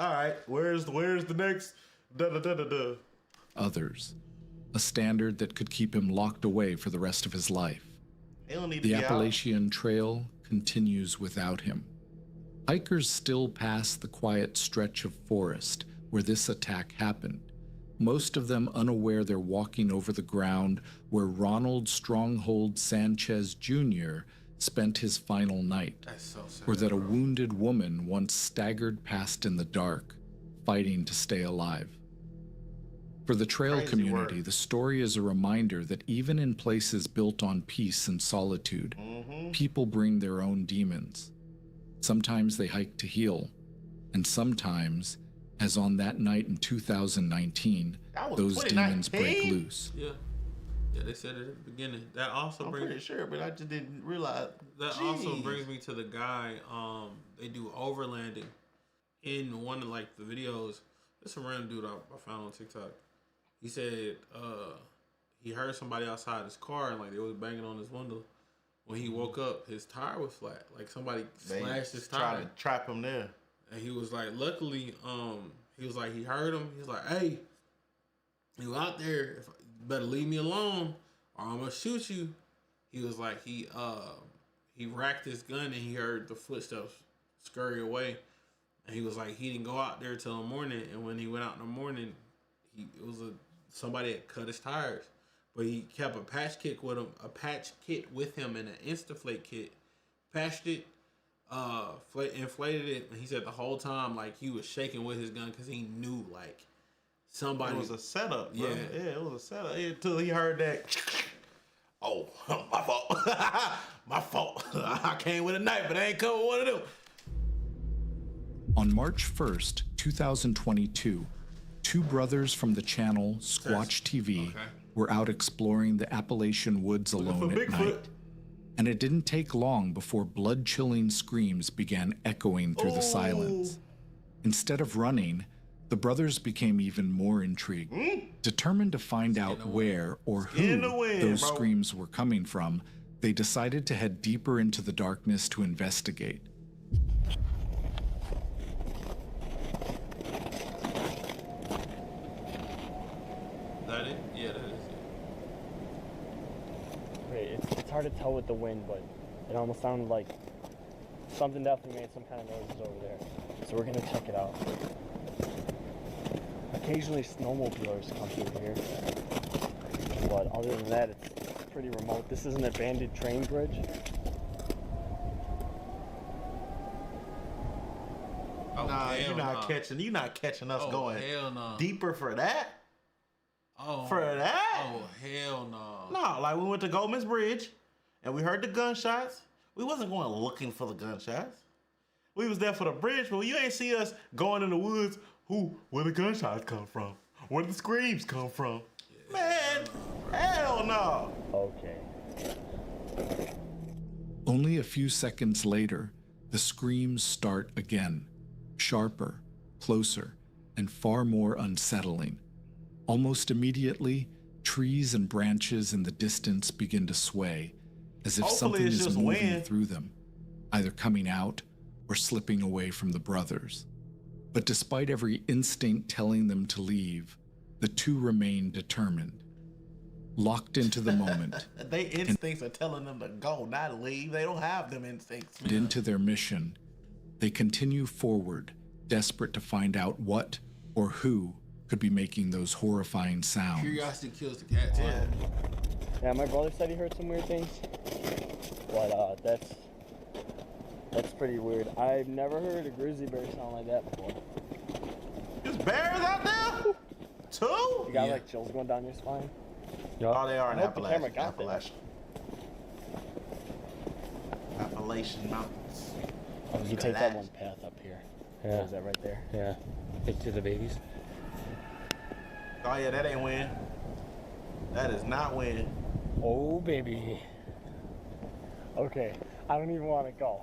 All right, where's the next? Others, a standard that could keep him locked away for the rest of his life. The Appalachian Trail continues without him. Hikers still pass the quiet stretch of forest where this attack happened, most of them unaware they're walking over the ground where Ronald Stronghold Sanchez Jr. spent his final night, or that a wounded woman once staggered past in the dark, fighting to stay alive. For the trail community, the story is a reminder that even in places built on peace and solitude, people bring their own demons. Sometimes they hike to heal, and sometimes, as on that night in 2019, those demons break loose. Yeah, they said it at the beginning. That also I'm brings pretty sure, but I just didn't realize. that also brings me to the guy. They do overlanding in one of like the videos. It's a random dude I found on TikTok. He said he heard somebody outside his car and like they was banging on his window. When he woke up, his tire was flat. Like somebody slashed his tire. Trying to trap him there. And he was like, luckily, he was like, he heard him. He was like, hey, you out there, better leave me alone or I'm gonna shoot you. He was like, he racked his gun and he heard the footsteps scurry away. And he was like, he didn't go out there till the morning. And when he went out in the morning, somebody had cut his tires. But he kept a patch kit with him and an Instaflate kit. Patched it, inflated it, and he said the whole time like he was shaking with his gun because he knew like somebody. It was a setup, bro. Yeah, it was a setup until he heard that. Oh, my fault. My fault. I came with a knife, but I ain't come with one of them. On March 1st, 2022, two brothers from the channel Squatch TV were out exploring the Appalachian woods alone at night. And it didn't take long before blood-chilling screams began echoing through the silence. Instead of running, the brothers became even more intrigued. Determined to find out where or who those screams were coming from, they decided to head deeper into the darkness to investigate. That it? Yeah, that is it. Wait, it's hard to tell with the wind, but it almost sounded like something definitely made some kind of noises over there. So we're gonna check it out. Occasionally snowmobilers come through here, but other than that, it's pretty remote. This is an abandoned train bridge. Oh, nah, you're not catching us going deeper for that. For that? Oh, hell no. No, like we went to Goldman's Bridge and we heard the gunshots. We wasn't going looking for the gunshots. We was there for the bridge, but you ain't see us going in the woods. Where the gunshots come from? Where the screams come from? Man, hell no. Okay. Only a few seconds later, the screams start again, sharper, closer, and far more unsettling. Almost immediately, trees and branches in the distance begin to sway, as if something is moving through them, either coming out or slipping away from the brothers. But despite every instinct telling them to leave, the two remain determined, locked into the moment. They instincts are telling them to go, not leave. They don't have them instincts. And into their mission, they continue forward, desperate to find out what or who could be making those horrifying sounds. Curiosity kills the cat. Yeah, my brother said he heard some weird things, but that's pretty weird. I've never heard a grizzly bear sound like that before. There's bears out there? Two? You got like chills going down your spine? Oh, they are in Appalachian. Appalachian Mountains. Oh, you take that one path up here. Yeah. Is that right there? Yeah. Picture the babies. Oh yeah, that ain't wind. That is not wind. Oh baby. Okay, I don't even want to go.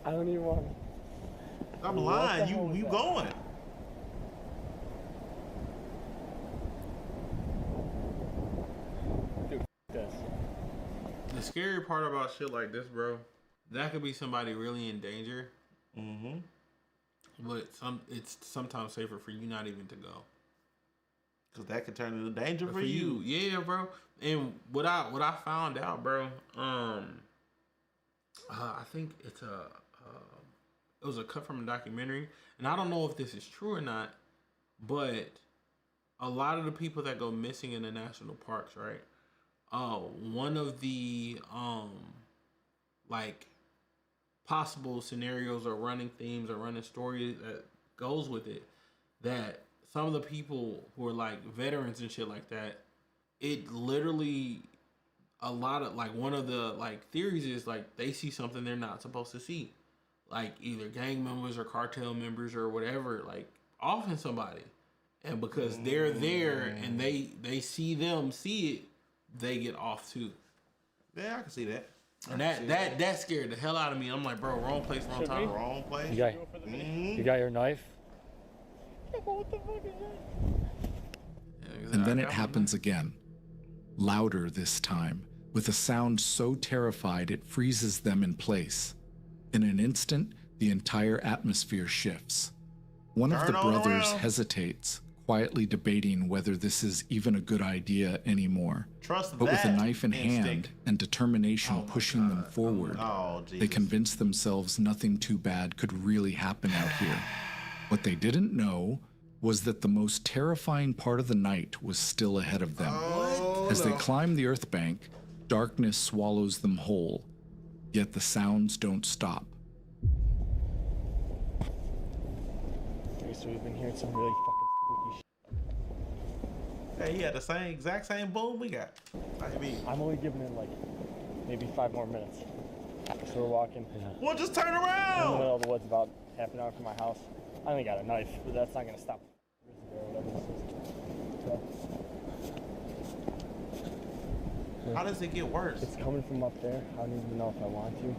I don't even want to. I'm lying. You going? Dude, this. The scary part about shit like this, bro, that could be somebody really in danger. Mm-hmm. But it's sometimes safer for you not even to go. Cause that could turn into danger for you. Yeah, bro. And what I found out, bro, I think it was a cut from a documentary, and I don't know if this is true or not, but a lot of the people that go missing in the national parks, right? One of the like possible scenarios or running themes or running stories that goes with it, that some of the people who are like veterans and shit like that, it literally, a lot of like one of the like theories is like they see something they're not supposed to see, like either gang members or cartel members or whatever, like offing somebody, and because they're there and they see them see it, they get off too. Yeah, I can see that. And that scared the hell out of me. I'm like, bro, wrong place, wrong time. Wrong place. You got your knife? What the fuck is that? And then it happens again. Louder this time, with a sound so terrified it freezes them in place. In an instant, the entire atmosphere shifts. One of the brothers hesitates, quietly debating whether this is even a good idea anymore. But with a knife in hand and determination pushing them forward, they convince themselves nothing too bad could really happen out here. What they didn't know was that the most terrifying part of the night was still ahead of them. As they climb the earth bank, darkness swallows them whole, yet the sounds don't stop. Okay, so we've been hearing some really fucking spooky shit. Hey, he had the exact same boom we got. I'm only giving it like maybe 5 more minutes. So we're walking. Well, just turn In the around. middle of the woods, about half an hour from my house. I only got a knife, but that's not gonna stop or whatever this is. How does it get worse? It's coming from up there. I don't even know if I want to.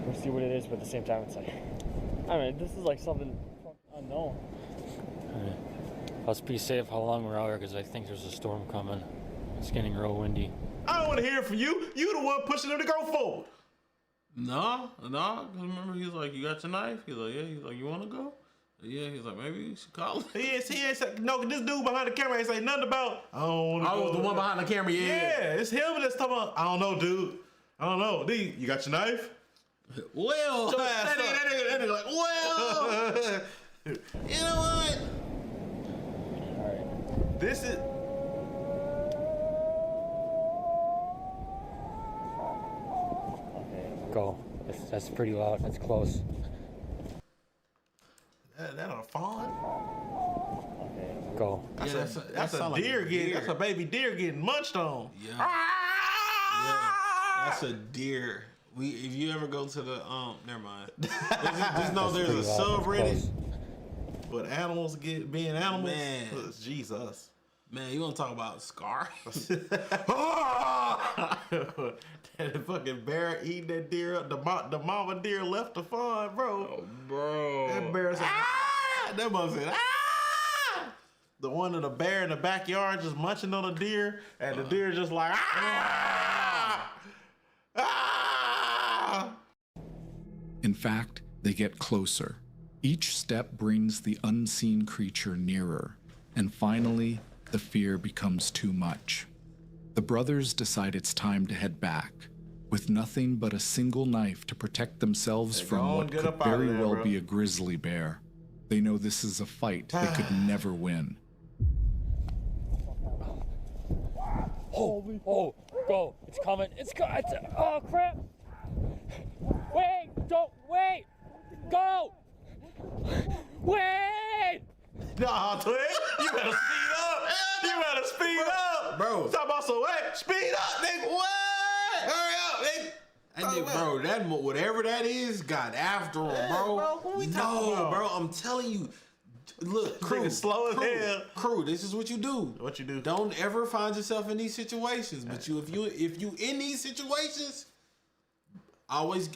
We'll see what it is, but at the same time, it's like, I mean, this is like something unknown. Let's be safe how long we're out here, because I think there's a storm coming. It's getting real windy. I don't want to hear from you. You the one pushing them to go forward. No, cause remember he's like, you got your knife? He's like, yeah. He's like, you want to go? Yeah, he's like, maybe you should call him. He ain't say, no, this dude behind the camera ain't say nothing about, I don't want to go. Oh, the one behind the camera, yeah. Yeah, it's him that's talking about, I don't know, dude. I don't know. D, you got your knife? Well, that nigga like, well, you know what? Alright. This is... Go. That's pretty loud. That's close. That a fawn? Go. That's a deer getting. That's a baby deer getting munched on. Yeah. That's a deer. If you ever go to the never mind. Just know there's a subreddit. But animals being animals. Man, Jesus. Man, you want to talk about Scar? That fucking bear eating that deer up. The mama deer left the fawn, bro. Oh, bro. That bear said, ah! That mother said, ah! The one of the bear in the backyard just munching on a deer, and the deer just like, ah! Ah! In fact, they get closer. Each step brings the unseen creature nearer, and finally, the fear becomes too much. The brothers decide it's time to head back, with nothing but a single knife to protect themselves from what could very well be a grizzly bear. They know this is a fight they could never win. Oh, go. It's coming. Oh, crap. Wait, don't, wait. Go. Wait. Nah, twin, you better speed up. You better speed up, bro. Talk about some what? Speed up, nigga. What? Hurry up, nigga. That nigga, bro, that whatever that is got after him, bro. Who we talking about? Bro, I'm telling you. Look, crew, slow as hell. Crew, this is what you do. What you do? Don't ever find yourself in these situations. But if you in these situations, always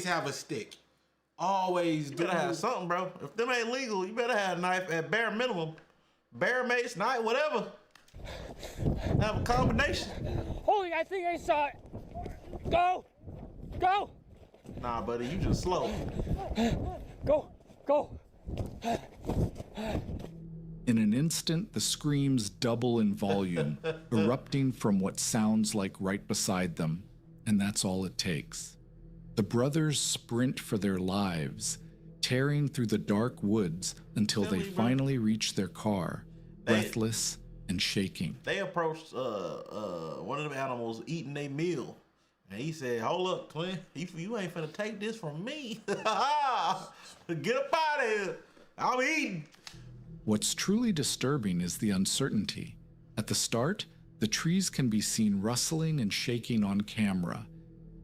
have a stick. Always you better have something, bro. If them ain't legal, you better have a knife at bare minimum. Bear, mace, knife, whatever. Have a combination. Holy, I think I saw it. Go. Go. Nah, buddy, you just slow. Go. In an instant, the screams double in volume, erupting from what sounds like right beside them, and that's all it takes. The brothers sprint for their lives, tearing through the dark woods until they finally reach their car, breathless and shaking. They approached one of them animals eating their meal. And he said, hold up, twin. You ain't finna take this from me. Get up out of here. I'm eating. What's truly disturbing is the uncertainty. At the start, The trees can be seen rustling and shaking on camera,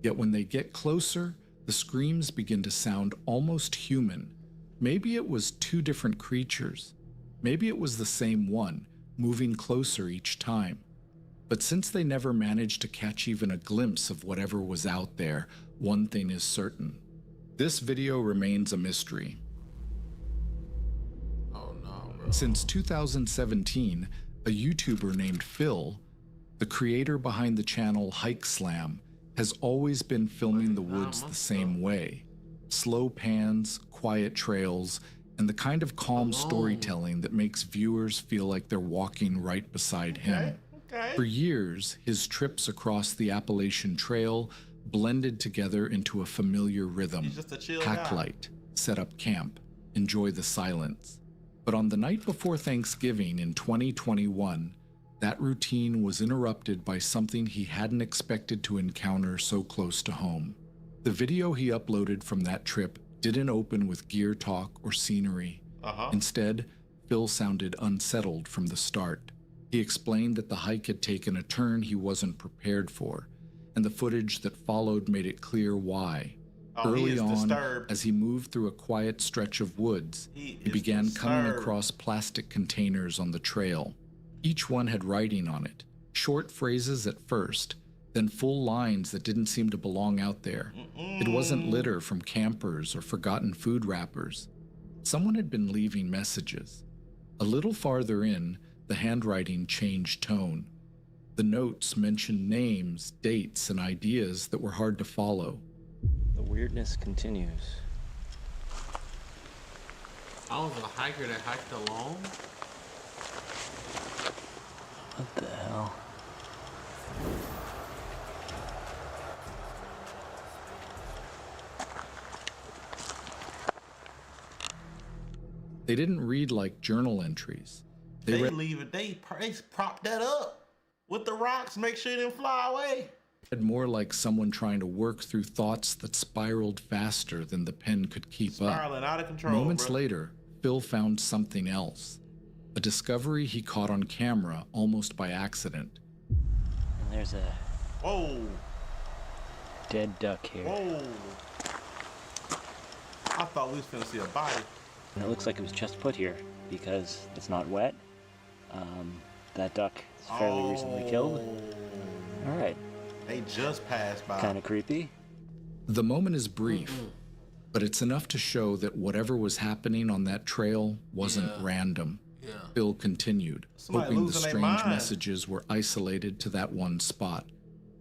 yet when they get closer, the screams begin to sound almost human. Maybe it was two different creatures. Maybe it was the same one, moving closer each time. But since they never managed to catch even a glimpse of whatever was out there, one thing is certain. This video remains a mystery. Oh no, bro. Since 2017, a YouTuber named Phil, the creator behind the channel Hike Slam, has always been filming the woods the same way. Slow pans, quiet trails, and the kind of calm storytelling that makes viewers feel like they're walking right beside him. For years, his trips across the Appalachian Trail blended together into a familiar rhythm. Pack light, set up camp, enjoy the silence. But on the night before Thanksgiving in 2021, that routine was interrupted by something he hadn't expected to encounter so close to home. The video he uploaded from that trip didn't open with gear talk or scenery. Instead, Phil sounded unsettled from the start. He explained that the hike had taken a turn he wasn't prepared for, and the footage that followed made it clear why. Early on, as he moved through a quiet stretch of woods, he began coming across plastic containers on the trail. Each one had writing on it, short phrases at first, then full lines that didn't seem to belong out there. It wasn't litter from campers or forgotten food wrappers. Someone had been leaving messages. A little farther in, the handwriting changed tone. The notes mentioned names, dates, and ideas that were hard to follow. The weirdness continues. I was a hiker that hiked alone. What the hell? They didn't read like journal entries. They leave it. They prop that up with the rocks. Make sure it didn't fly away. Read more like someone trying to work through thoughts that spiraled faster than the pen could keep Spiraling up. out of control. Moments later, Phil found something else. A discovery he caught on camera almost by accident. And there's a dead duck here. Whoa. I thought we was gonna see a body. And it looks like it was just put here because it's not wet. That duck is fairly recently killed. All right. They just passed by. Kind of creepy. The moment is brief, but it's enough to show that whatever was happening on that trail wasn't random. Phil continued, hoping the strange messages were isolated to that one spot.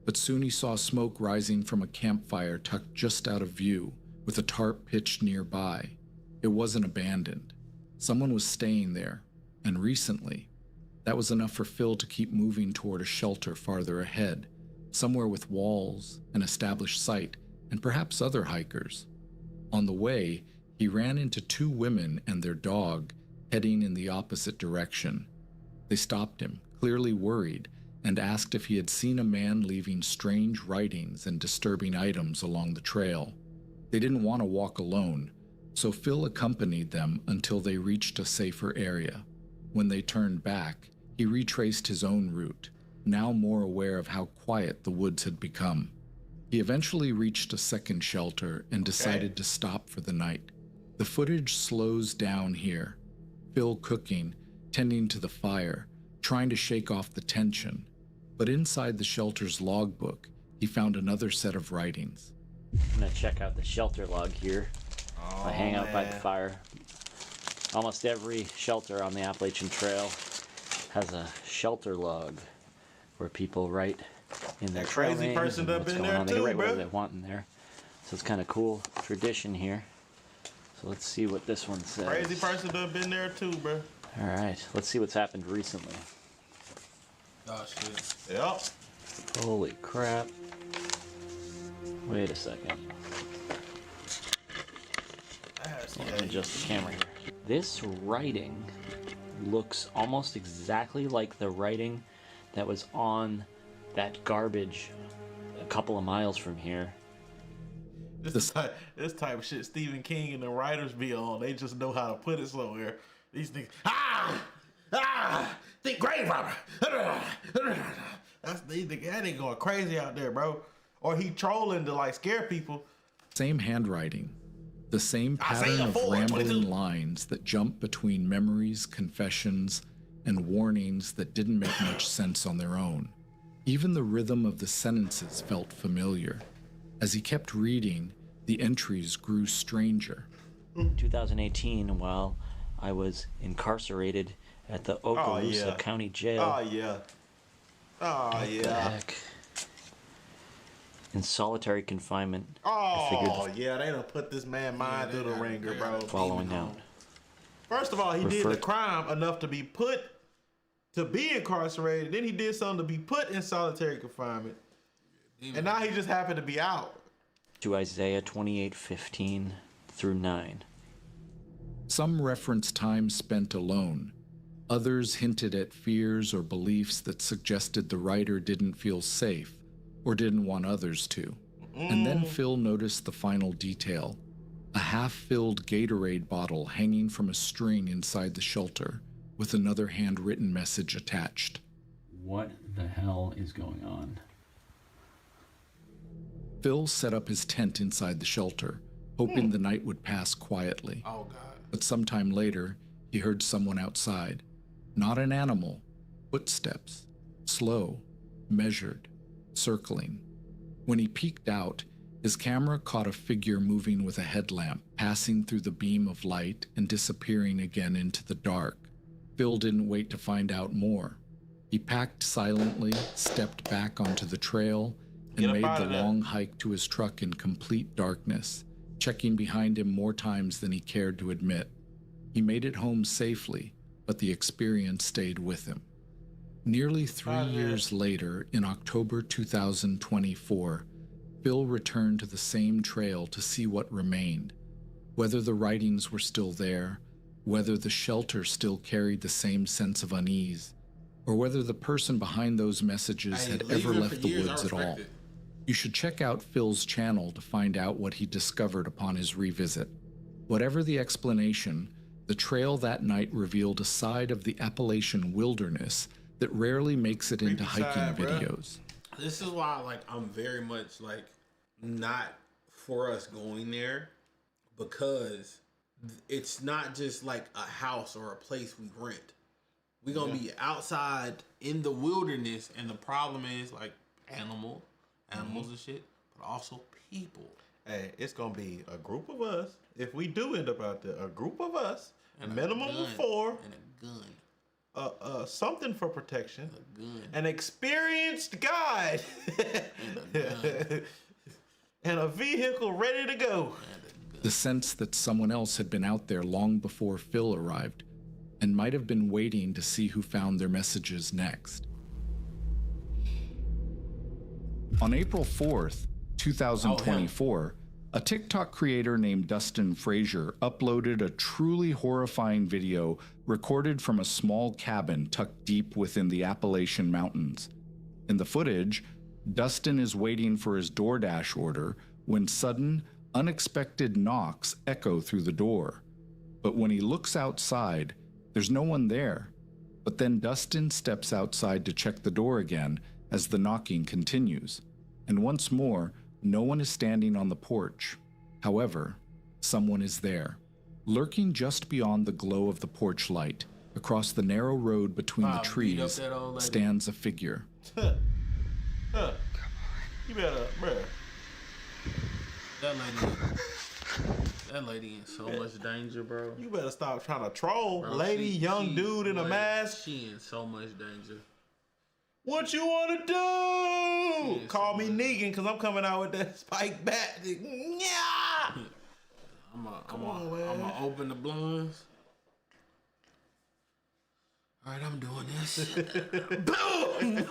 But soon he saw smoke rising from a campfire tucked just out of view, with a tarp pitched nearby. It wasn't abandoned. Someone was staying there, and recently. That was enough for Phil to keep moving toward a shelter farther ahead, somewhere with walls, an established site, and perhaps other hikers. On the way, he ran into two women and their dog, heading in the opposite direction. They stopped him, clearly worried, and asked if he had seen a man leaving strange writings and disturbing items along the trail. They didn't want to walk alone, so Phil accompanied them until they reached a safer area. When they turned back, he retraced his own route, now more aware of how quiet the woods had become. He eventually reached a second shelter and decided to stop for the night. The footage slows down here. Phil cooking, tending to the fire, trying to shake off the tension. But inside the shelter's logbook, he found another set of writings. I'm gonna check out the shelter log here. I hang out by the fire. Almost every shelter on the Appalachian Trail has a shelter log where people write in their trail names person and what's been going there on. They can too, write whatever bro. they want in there. So it's kind of cool tradition here. So let's see what this one says. Crazy person done been there too, bro. All right, let's see what's happened recently. Oh shit. Yep. Holy crap. Wait a second. Let me adjust the camera here. This writing looks almost exactly like the writing that was on that garbage a couple of miles from here. This type of shit Stephen King and the writers be on. They just know how to put it somewhere. These niggas, Think grave robber. That ain't going crazy out there, bro. Or he trolling to like scare people. Same handwriting, the same pattern of rambling lines that jump between memories, confessions, and warnings that didn't make much sense on their own. Even the rhythm of the sentences felt familiar. As he kept reading, the entries grew stranger. 2018, while I was incarcerated at the Okaloosa County Jail. Oh, yeah. Oh, What the heck? In solitary confinement. Oh, yeah, they done put this man mind through the ringer, bro. Following out. First of all, he did the crime enough to be incarcerated. Then he did something to be put in solitary confinement. And now he just happened to be out. To Isaiah 28:15 through 9. Some reference time spent alone. Others hinted at fears or beliefs that suggested the writer didn't feel safe or didn't want others to. And then Phil noticed the final detail, a half-filled Gatorade bottle hanging from a string inside the shelter with another handwritten message attached. What the hell is going on? Phil set up his tent inside the shelter, hoping the night would pass quietly. Oh, God. But sometime later, he heard someone outside. Not an animal, footsteps, slow, measured, circling. When he peeked out, his camera caught a figure moving with a headlamp, passing through the beam of light and disappearing again into the dark. Phil didn't wait to find out more. He packed silently, stepped back onto the trail, and made the long hike to his truck in complete darkness, checking behind him more times than he cared to admit. He made it home safely, but the experience stayed with him. Nearly 3 years later, in October 2024, Phil returned to the same trail to see what remained, whether the writings were still there, whether the shelter still carried the same sense of unease, or whether the person behind those messages had ever left the woods at all. You should check out Phil's channel to find out what he discovered upon his revisit. Whatever the explanation, the trail that night revealed a side of the Appalachian wilderness that rarely makes it into hiking videos. This is why, like, I'm very much like not for us going there, because it's not just like a house or a place we rent. We're gonna be outside in the wilderness, and the problem is like animals and shit, but also people. Hey, it's gonna be a group of us. If we do end up out there, a group of us, and a minimum of 4, and a gun. Something for protection, a gun. An experienced guide, and a vehicle ready to go. The sense that someone else had been out there long before Phil arrived, and might have been waiting to see who found their messages next. On April 4th, 2024, a TikTok creator named Dustin Frazier uploaded a truly horrifying video recorded from a small cabin tucked deep within the Appalachian Mountains. In the footage, Dustin is waiting for his DoorDash order when sudden, unexpected knocks echo through the door. But when he looks outside, there's no one there. But then Dustin steps outside to check the door again as the knocking continues. And once more, no one is standing on the porch. However, someone is there. Lurking just beyond the glow of the porch light, across the narrow road between the trees, stands a figure. You better, bruh. That lady in so much danger, bro. You better stop trying to troll. Bro, lady, young dude in a mask. She in so much danger. What you want to do? Call me Negan, because I'm coming out with that spike bat. Yeah. I'm gonna open the blinds. All right, I'm doing this. Boom!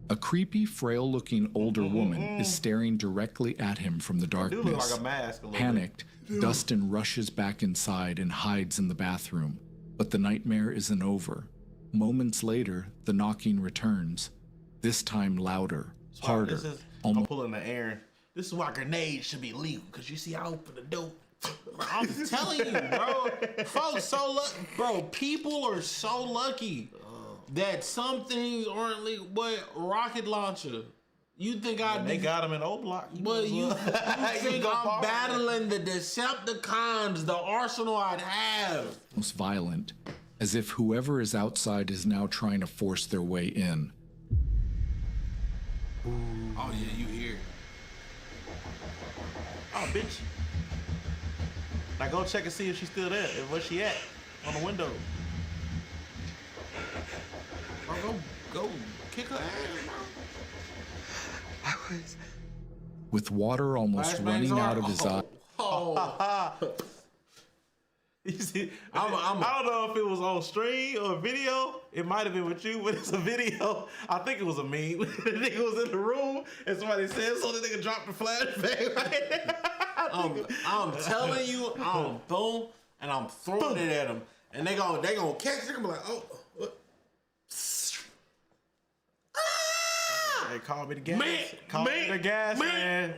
A creepy, frail-looking older woman is staring directly at him from the darkness. Dude look like a mask a little Panicked, Dustin rushes back inside and hides in the bathroom. But the nightmare isn't over. Moments later, the knocking returns. This time louder, harder. I'm pulling the air. This is why grenades should be legal, because you see I open the door. I'm telling you, bro. Folks so lucky. Bro, people are so lucky that some things aren't legal. But rocket launcher, you think They got them in O Block. But you think I'm battling the Decepticons, the arsenal I'd have. Most violent, as if whoever is outside is now trying to force their way in. Oh yeah, you hear it. Oh, bitch. Now go check and see if she's still there. Where she at? On the window. Bro, go kick her ass, bro. With water almost running out of his eye. You see, I don't know if it was on stream or video. It might have been with you, but it's a video. I think it was a meme. The nigga was in the room and somebody said so. The nigga dropped the flashbang right there. I'm telling you, I'm boom, and I'm throwing it at them, and they gonna catch it. They gonna be like, oh, what? They call me the gas. Call me the gas man.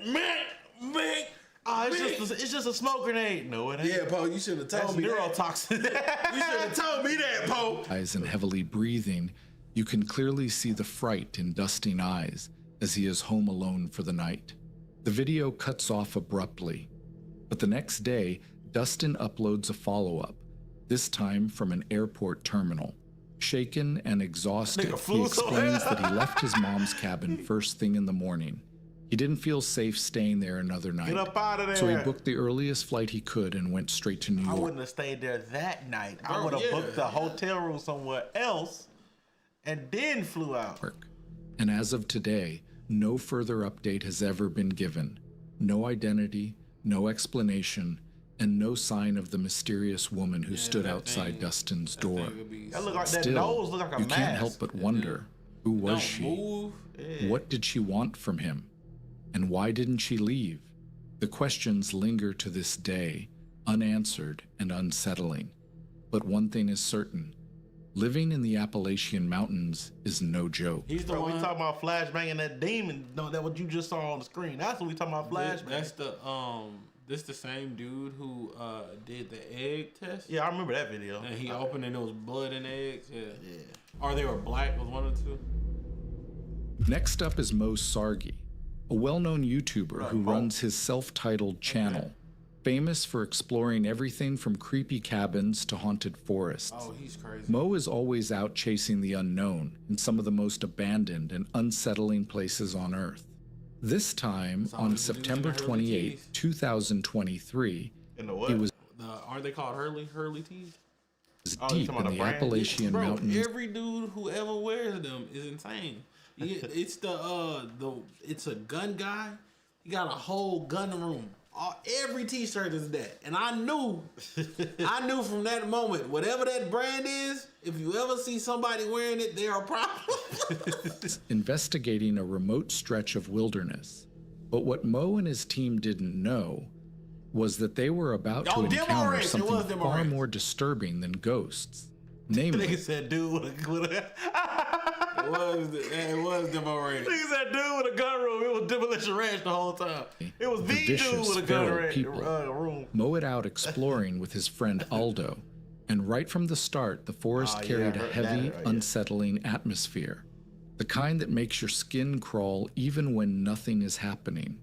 Oh, it's just a smoke grenade. No, it ain't. Yeah, Paul, you should have told me neurotoxin. that. You should have told me that, Paul. Eyes and heavily breathing, you can clearly see the fright in Dustin's eyes as he is home alone for the night. The video cuts off abruptly, but the next day, Dustin uploads a follow-up, this time from an airport terminal. Shaken and exhausted, he explains that he left his mom's cabin first thing in the morning. He didn't feel safe staying there another night. Get up out of there. So he booked the earliest flight he could and went straight to New York. I wouldn't have stayed there that night. I Bro, would have yeah. booked the hotel room somewhere else and then flew out. And as of today, no further update has ever been given. No identity, no explanation, and no sign of the mysterious woman who stood outside Dustin's door. That look like, that Still, nose look like a you can't mask. help but wonder, who was Don't she? move. What did she want from him? And why didn't she leave? The questions linger to this day, unanswered and unsettling. But one thing is certain. Living in the Appalachian Mountains is no joke. He's the one. We talking about flashbanging that demon. No, that what you just saw on the screen. That's what we talking about flashbang. That's the this the same dude who did the egg test. Yeah, I remember that video. And he opened and there was blood in the eggs. Yeah. Or they were black. Was one of the two. Next up is Mo Sargi, a well-known YouTuber who runs his self-titled channel, famous for exploring everything from creepy cabins to haunted forests. Oh, he's crazy. Mo is always out chasing the unknown in some of the most abandoned and unsettling places on Earth. This time, on September 28, 2023, he was Aren't they called Hurley tees? deep in the Appalachian Mountains. Every dude who ever wears them is insane. It's it's a gun guy. He got a whole gun room. Every t-shirt is that. And I knew from that moment, whatever that brand is, if you ever see somebody wearing it, they are a problem. investigating a remote stretch of wilderness. But what Mo and his team didn't know was that they were about to encounter something far more disturbing than ghosts. Namely, Nigga said dude with a it was demo rated. Nigga said dude with a gun room. It was Demolition Ranch the whole time. It was the dude vicious, with a gun feral room. Mo it out exploring with his friend Aldo, and right from the start, the forest carried a heavy, unsettling atmosphere. The kind that makes your skin crawl even when nothing is happening.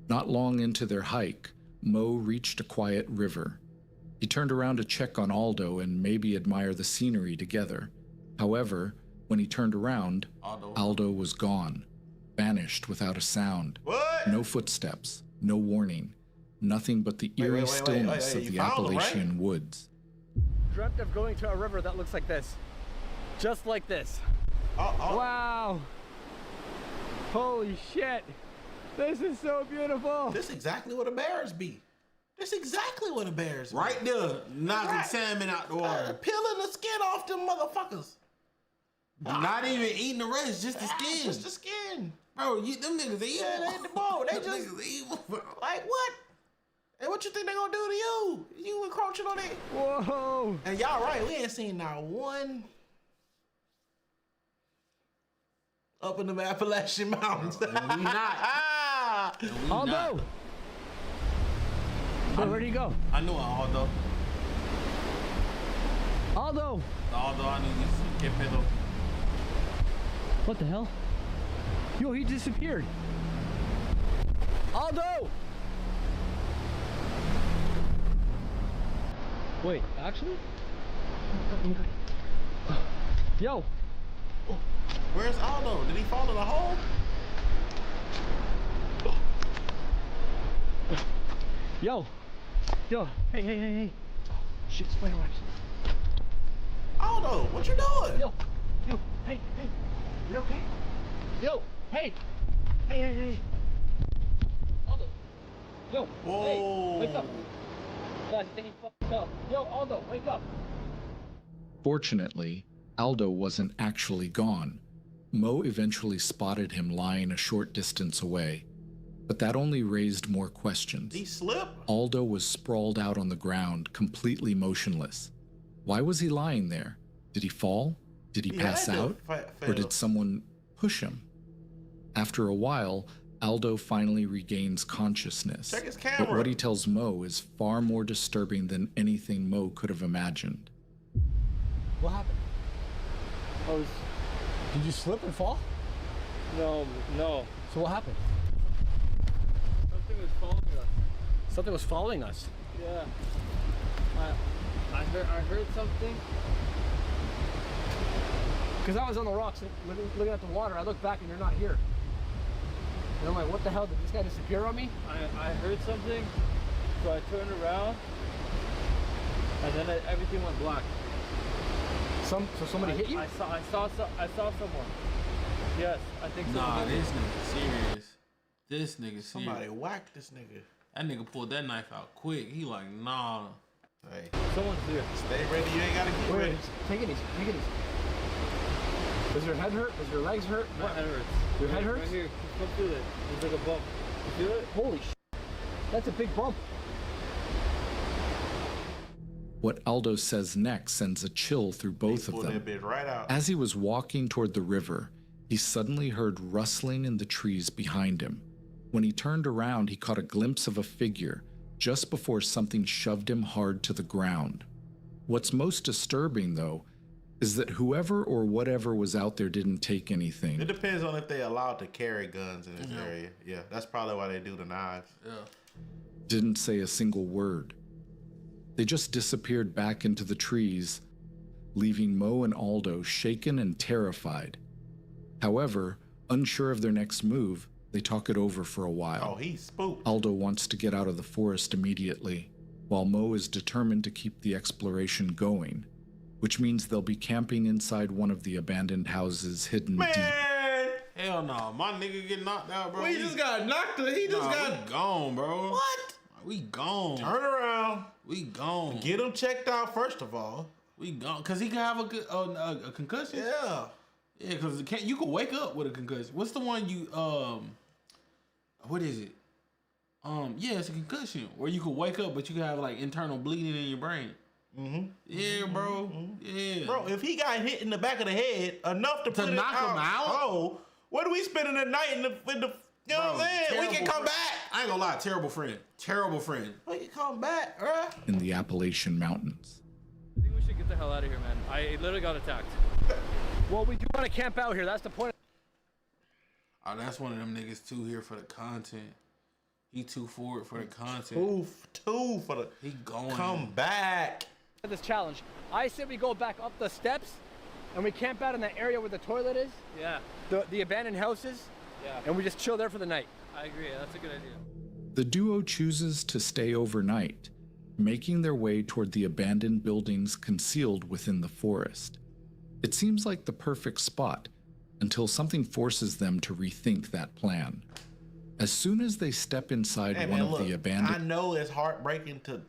Not long into their hike, Mo reached a quiet river. He turned around to check on Aldo and maybe admire the scenery together. However, when he turned around, Aldo was gone, vanished without a sound. What? No footsteps, no warning, nothing but the eerie stillness of the Appalachian woods. Dreamt of going to a river that looks like this. Just like this. Wow. Holy shit. This is so beautiful. This is exactly what a bears be. That's exactly what a bear's right there, knocking salmon out the water. Peeling the skin off them motherfuckers. Not even eating the rest, just the skin. Just the skin. Bro, them niggas are evil. Yeah, they ain't the bone. They just evil, bro. Like what? And what you think they gonna do to you? You encroaching on it? Whoa. And y'all right, we ain't seen not one up in the Appalachian Mountains. We not. Aldo! Where'd he go? I knew Aldo. Aldo! Aldo, I knew you. Que pedo. What the hell? Yo, he disappeared. Aldo! Wait, actually? Yo! Where's Aldo? Did he fall in a hole? Yo! Yo! Hey! Shit, spider webs. Aldo, what you doing? Yo! Hey! You okay? Yo! Hey! Aldo! Yo! Whoa! Hey! Wake up! Guys, I think he fucked up. Yo, Aldo, wake up! Fortunately, Aldo wasn't actually gone. Mo eventually spotted him lying a short distance away, but that only raised more questions. Did he slip? Aldo was sprawled out on the ground, completely motionless. Why was he lying there? Did he fall? Did he pass out? Or did someone push him? After a while, Aldo finally regains consciousness. Check his camera. But what he tells Mo is far more disturbing than anything Mo could have imagined. What happened? Did you slip and fall? No. So what happened? Something was following us. Something was following us? Yeah. I heard something. Because I was on the rocks looking at the water. I looked back and you're not here. And I'm like, what the hell? Did this guy disappear on me? I heard something, so I turned around, and then everything went black. So somebody hit you? I saw someone. Yes, I think so. Nah, this nigga serious. This nigga serious. Somebody whacked this nigga. That nigga pulled that knife out quick. He like, nah. Hey. Someone's here. Stay ready. You ain't gotta get ready. Take it easy. Does your head hurt? Does your legs hurt? My head hurts. Your head hurts? Right here. Come feel it. There's like a bump. You feel it? Holy shit. That's a big bump. What Aldo says next sends a chill through both of them. That bitch right out. As he was walking toward the river, he suddenly heard rustling in the trees behind him. When he turned around, he caught a glimpse of a figure just before something shoved him hard to the ground. What's most disturbing, though, is that whoever or whatever was out there didn't take anything. It depends on if they allowed to carry guns in this area. Yeah, that's probably why they do the knives. Yeah. Didn't say a single word. They just disappeared back into the trees, leaving Mo and Aldo shaken and terrified. However, unsure of their next move, they talk it over for a while. Oh, he's spooked. Aldo wants to get out of the forest immediately, while Mo is determined to keep the exploration going, which means they'll be camping inside one of the abandoned houses hidden deep. Hell no. My nigga get knocked out, bro. He just got knocked. He just we gone, bro. What? We gone. Turn around. We gone. Get him checked out first of all. We gone. Cause he could have a concussion. Yeah. Yeah, cause you could wake up with a concussion. What's the one you what is it? Yeah, it's a concussion where you could wake up, but you could have like internal bleeding in your brain. Mm-hmm. Yeah, bro. Yeah, bro. If he got hit in the back of the head enough to put knock him out, oh, what are we spending the night in the? You know what I'm saying? We can come back. I ain't gonna lie, terrible friend. We can come back, bruh. In the Appalachian Mountains. I think we should get the hell out of here, man. I literally got attacked. Well, we do want to camp out here. That's the point. Oh, that's one of them niggas too here for the content. He too forward for the content. Too for the. He going. Come back. This challenge. I said we go back up the steps, and we camp out in that area where the toilet is. Yeah. The abandoned houses. Yeah. And we just chill there for the night. I agree. That's a good idea. The duo chooses to stay overnight, making their way toward the abandoned buildings concealed within the forest. It seems like the perfect spot until something forces them to rethink that plan. As soon as they step inside the abandoned... I know it's heartbreaking to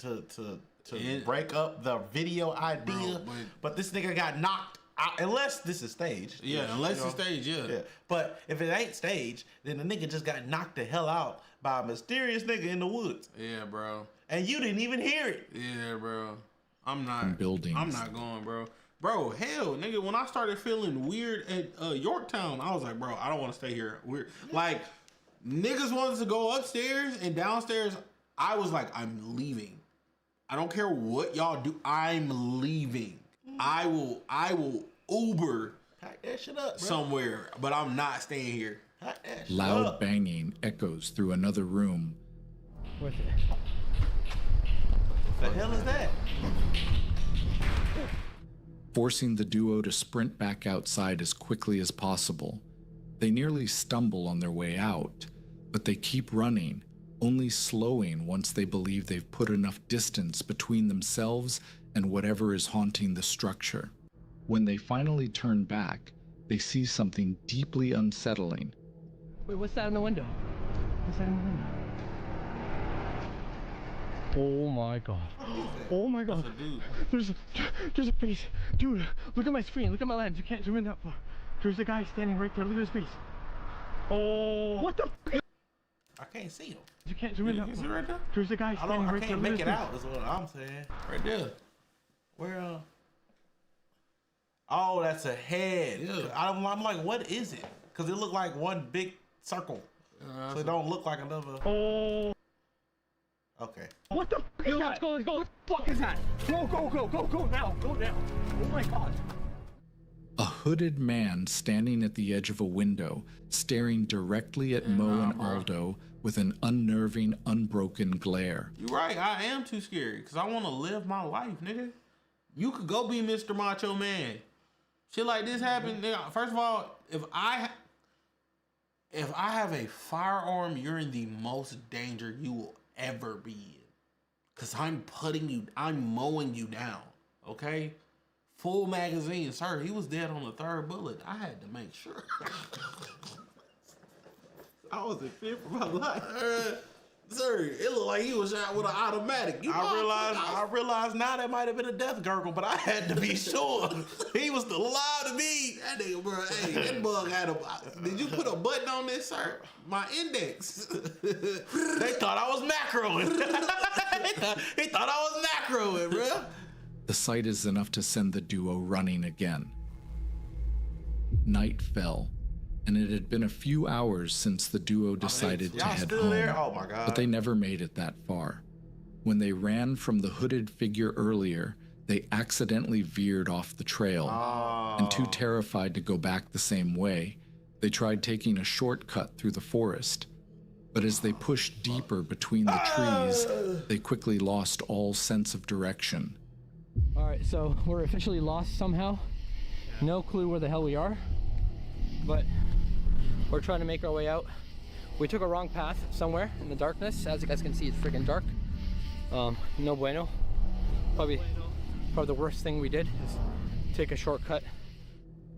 break up the video idea, but this nigga got knocked out, unless this is staged. Yeah, unless it's staged, yeah. But if it ain't staged, then the nigga just got knocked the hell out by a mysterious nigga in the woods. Yeah, bro. And you didn't even hear it. Yeah, bro. I'm not buildings. I'm not going, bro. Bro, hell, nigga, when I started feeling weird at Yorktown, I was like, bro, I don't want to stay here. Weird. Like, Niggas wanted to go upstairs and downstairs. I was like, I'm leaving. I don't care what y'all do. I'm leaving. I will Uber Pack that shit up, bro. somewhere, but I'm not staying here. Pack that shit Loud up. banging echoes through another room. What's it? The hell is that? Forcing the duo to sprint back outside as quickly as possible. They nearly stumble on their way out, but they keep running, only slowing once they believe they've put enough distance between themselves and whatever is haunting the structure. When they finally turn back, they see something deeply unsettling. Wait, what's that in the window? What's that in the window? Oh my god. Oh my god. There's a face. Dude, look at my screen. Look at my lens. You can't zoom in that far. There's a guy standing right there. Look at his face. Oh, what the f? I can't see him. You can't zoom in that see far. right there? There's a guy standing right there. I can't Look make at it his out, face. is what I'm saying. Right there. Where, Oh, that's a head. Yeah. I'm like, what is it? Because it looked like one big circle. So it don't look like another. Oh. Okay. What the f is that? Let's go, let's go. What the fuck is that? Go, go, go, go, go now. Go now. Oh my god. A hooded man standing at the edge of a window, staring directly at Mo and Aldo with an unnerving, unbroken glare. You right, I am too scared because I want to live my life, nigga. You could go be Mr. Macho Man. Shit like this happen, nigga. First of all, if I have a firearm, you're in the most danger you will ever be in. Cause I'm mowing you down, okay? Full magazine, sir. He was dead on the third bullet. I had to make sure. I was in fear for my life. Sir, it looked like he was shot with an automatic. I realized now that might have been a death gurgle, but I had to be sure. He was still alive to me. That nigga, bro, hey, that bug had a... Did you put a button on this, sir? My index. They thought I was macroing. He thought I was macroing, bro. The sight is enough to send the duo running again. Night fell, and it had been a few hours since the duo decided to head home. Oh my god. But they never made it that far. When they ran from the hooded figure earlier, they accidentally veered off the trail, and too terrified to go back the same way, they tried taking a shortcut through the forest. But as they pushed deeper between the trees, they quickly lost all sense of direction. Alright, so we're officially lost somehow. No clue where the hell we are. But we're trying to make our way out. We took a wrong path somewhere in the darkness. As you guys can see, it's freaking dark. No bueno. Probably the worst thing we did is take a shortcut.